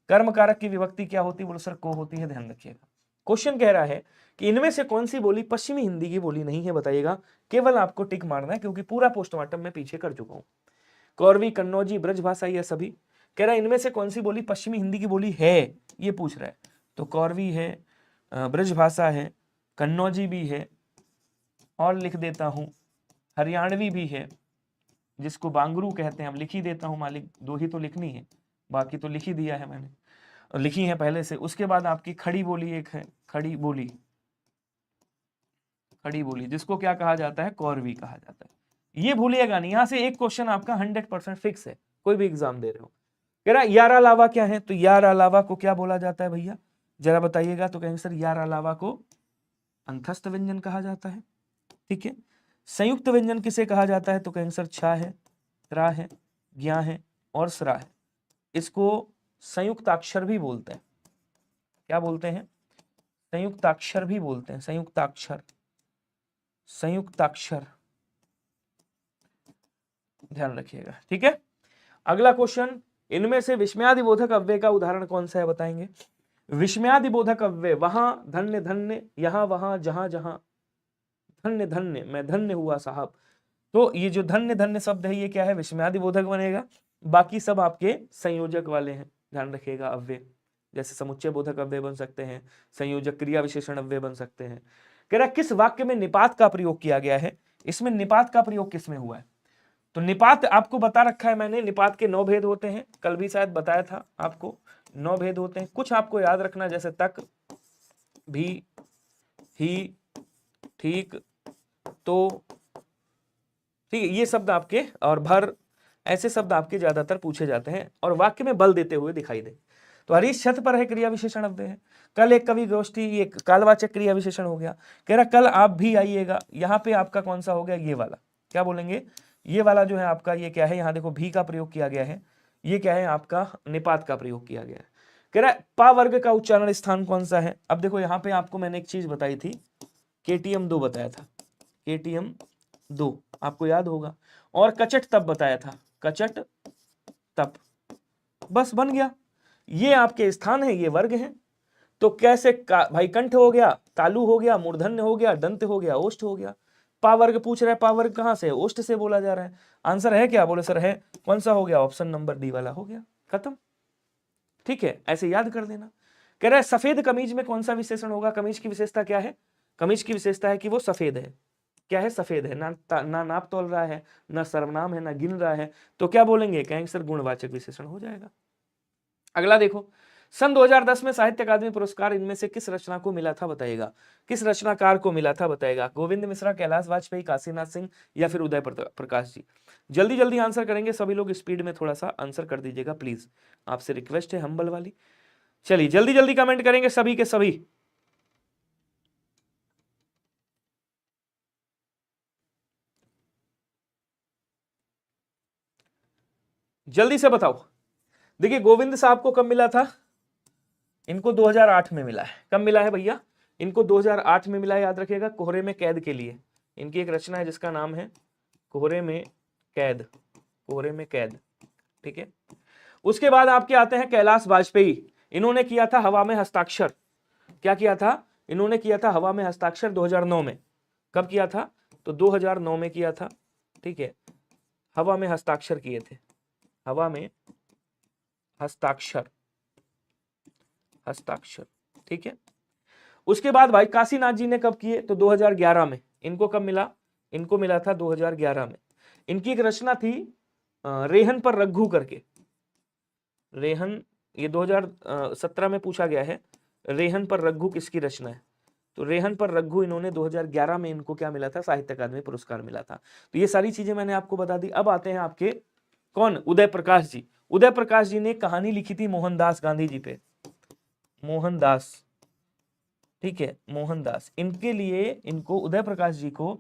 कर्म कारक की विभक्ति क्या होती है, बोलो सर को होती है, ध्यान रखिएगा। क्वेश्चन कह रहा है कि इनमें से कौन सी बोली पश्चिमी हिंदी की बोली नहीं है, बताइएगा। केवल आपको टिक मारना है क्योंकि पूरा पोस्टमार्टम में पीछे कर चुका हूं। कौरवी, कन्नौजी, ब्रजभाषा, ये सभी। कह रहा है इनमें से कौन सी बोली पश्चिमी हिंदी की बोली है, ये पूछ रहा है। तो कौरवी है, ब्रजभाषा है, कन्नौजी भी है, और लिख देता हूं हरियाणवी भी है, जिसको बांगरू कहते हैं। अब लिख ही देता हूं मालिक, 2 ही तो लिखनी है, बाकी तो लिख ही दिया है मैंने, लिखी है पहले से। उसके बाद आपकी खड़ी बोली एक है, खड़ी बोली, जिसको क्या कहा जाता है, कौरवी कहा जाता है। ये भूलिएगा नहीं, यहां से एक क्वेश्चन आपका 100% फिक्स है, कोई भी एग्जाम दे रहे हो। कह रहा यार अलावा क्या है, तो यार अलावा को क्या बोला जाता है भैया, जरा बताइएगा। तो कहेंगे सर यार अलावा को अंतस्थ व्यंजन कहा जाता है, ठीक है। संयुक्त व्यंजन किसे कहा जाता है, तो कहेंगे सर छा है, त्रा है, ज्ञा है और स्रा है। इसको संयुक्ताक्षर भी बोलते हैं। क्या बोलते हैं, संयुक्ताक्षर भी बोलते हैं, संयुक्ताक्षर, संयुक्ताक्षर, ध्यान रखिएगा, ठीक है। अगला क्वेश्चन, इनमें से विस्मयादिबोधक अव्यय का उदाहरण कौन सा है, बताएंगे। विस्मयादिबोधक अव्यय, वहां धन्य धन्य, यहां वहां, जहां जहां, धन्य धन्य, मैं धन्य हुआ साहब। तो ये जो धन्य धन्य शब्द है ये क्या है, विस्मयादिबोधक बनेगा। बाकी सब आपके संयोजक वाले हैं, ध्यान रखिएगा। अव्यय जैसे समुच्चय बोधक अव्यय बन सकते हैं, संयोजक क्रिया विशेषण अव्यय बन सकते हैं। कह रहा किस वाक्य में निपात का प्रयोग किया गया है, इसमें निपात का प्रयोग किसमें हुआ है, तो निपात आपको बता रखा है मैंने, निपात के 9 भेद होते हैं, कल भी शायद बताया था आपको, 9 भेद होते हैं। कुछ आपको याद रखना, जैसे तक, भी, ही, ठीक, तो, ठीक है, ये शब्द आपके, और भर, ऐसे शब्द आपके ज्यादातर पूछे जाते हैं और वाक्य में बल देते हुए दिखाई दे। तो हरीश छत पर है क्रिया विशेषण अव्यय है। कल एक कवि गोष्ठी, एक कालवाचक क्रिया विशेषण हो गया। कह रहा कल आप भी आइएगा, यहाँ पे आपका कौन सा हो गया, ये वाला, क्या बोलेंगे, ये वाला जो है आपका, ये क्या है, यहाँ देखो भी का प्रयोग किया गया है, ये क्या है आपका, निपात का प्रयोग किया गया है। कह रहा पा वर्ग का उच्चारण स्थान कौन सा है। अब देखो यहाँ पे आपको मैंने एक चीज बताई थी, KTM 2 बताया था, KTM 2 आपको याद होगा, और कचट तप बताया था, कचट तप, बस बन गया। ये आपके स्थान है, ये वर्ग है। तो कैसे भाई, कंठ हो गया, तालु हो गया, मूर्धन्य हो गया, दंत हो गया, ओष्ठ हो गया। पावर्ग पूछ रहा है, पावर्ग कहां से, ओष्ठ से बोला जा रहा है। आंसर है क्या, बोले सर है, कौन सा हो गया, ऑप्शन नंबर डी वाला हो गया, खत्म। ठीक है, ऐसे याद कर देना। कह रहा है सफेद कमीज में कौन सा विशेषण होगा। कमीज की विशेषता क्या है, कमीज की विशेषता है कि वो सफेद है। क्या है, सफेद है, ना नाप तोल रहा है, ना सर्वनाम है, ना गिन रहा है, तो क्या बोलेंगे, कहेंगे सर गुणवाचक विशेषण हो जाएगा। अगला देखो, सन 2010 में साहित्य अकादमी पुरस्कार इनमें से किस रचना को मिला था बताएगा, किस रचनाकार को मिला था बताएगा। गोविंद मिश्रा, कैलाश वाजपेयी, काशीनाथ सिंह या फिर उदय प्रकाश जी। जल्दी जल्दी आंसर करेंगे सभी लोग, स्पीड में थोड़ा सा आंसर कर दीजिएगा प्लीज, आपसे रिक्वेस्ट है हम्बल वाली। चलिए जल्दी जल्दी कमेंट करेंगे सभी के सभी। जल्दी से बताओ। देखिए गोविंद साहब को कब मिला था, इनको 2008 में मिला है। कब मिला है भैया, इनको 2008 में मिला है, याद रखिएगा, कोहरे में कैद के लिए। इनकी एक रचना है जिसका नाम है कोहरे में कैद, कोहरे में कैद, ठीक है। उसके बाद आपके आते हैं कैलाश वाजपेयी, इन्होंने किया था हवा में हस्ताक्षर। क्या किया था, इन्होंने किया था हवा में हस्ताक्षर 2009 में। कब किया था, तो 2009 में किया था, ठीक है। हवा में हस्ताक्षर किए थे, हवा में हस्ताक्षर, हस्ताक्षर, ठीक है। उसके बाद भाई काशीनाथ जी ने कब किए, तो 2011 में। इनको कब मिला, इनको मिला था 2011 में। इनकी एक रचना थी रेहन पर रघु करके, रेहन, ये 2017 में पूछा गया है, रेहन पर रघु किसकी रचना है। तो रेहन पर रघु इन्होंने 2011 में, इनको क्या मिला था, साहित्य अकादमी पुरस्कार मिला था। तो ये सारी चीजें मैंने आपको बता दी। अब आते हैं आपके कौन, उदय प्रकाश जी। उदय प्रकाश जी ने कहानी लिखी थी मोहनदास गांधी जी पे, मोहनदास, ठीक है, मोहनदास। इनके लिए, इनको उदय प्रकाश जी को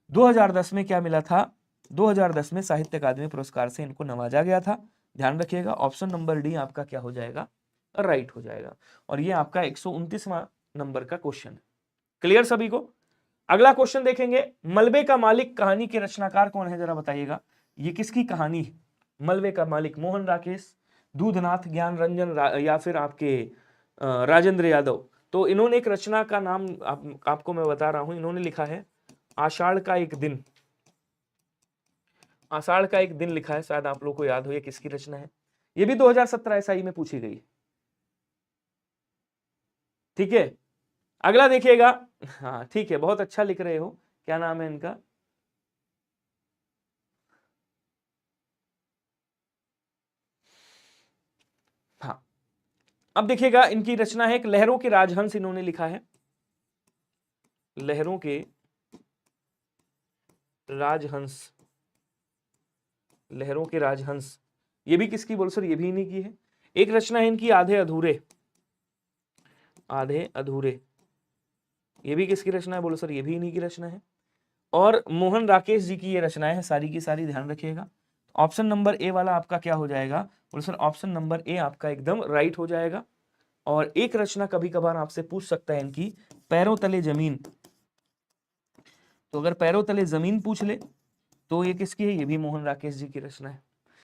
2010 में क्या मिला था, 2010 में साहित्य अकादमी पुरस्कार से इनको नवाजा गया था। ध्यान रखिएगा, ऑप्शन नंबर डी आपका क्या हो जाएगा, राइट हो जाएगा। और ये आपका 129वां नंबर का क्वेश्चन है। क्लियर सभी को। अगला क्वेश्चन देखेंगे, मलबे का मालिक कहानी के रचनाकार कौन है, जरा बताइएगा। ये किसकी कहानी है, मलबे का मालिक, मोहन राकेश, दूधनाथ, ज्ञान रंजन, या फिर आपके राजेंद्र यादव। तो इन्होंने एक रचना का नाम आपको मैं बता रहा हूं, इन्होंने लिखा है आषाढ़ का एक दिन, आषाढ़ का एक दिन लिखा है, शायद आप लोग को याद हो ये किसकी रचना है। ये भी 2017 SI में पूछी गई, ठीक है। अगला देखिएगा, हाँ ठीक है, बहुत अच्छा लिख रहे हो, क्या नाम है इनका, हाँ। अब देखिएगा, इनकी रचना है एक लहरों के राजहंस, इन्होंने लिखा है लहरों के राजहंस, लहरों के राजहंस। ये भी किसकी, बोल सर ये भी इन्हीं की है। एक रचना है इनकी आधे अधूरे, आधे अधूरे, ये भी किसकी रचना है, बोलो सर ये भी इन्हीं की रचना है। और मोहन राकेश जी की ये रचनाएं हैं सारी की सारी, ध्यान रखिएगा। ऑप्शन नंबर ए वाला आपका क्या हो जाएगा, बोलो सर ऑप्शन नंबर ए आपका एकदम राइट हो जाएगा। और एक रचना कभी कभार आपसे पूछ सकता है इनकी, पैरों तले जमीन। तो अगर पैरों तले जमीन पूछ ले तो ये किसकी है, ये भी मोहन राकेश जी की रचना है।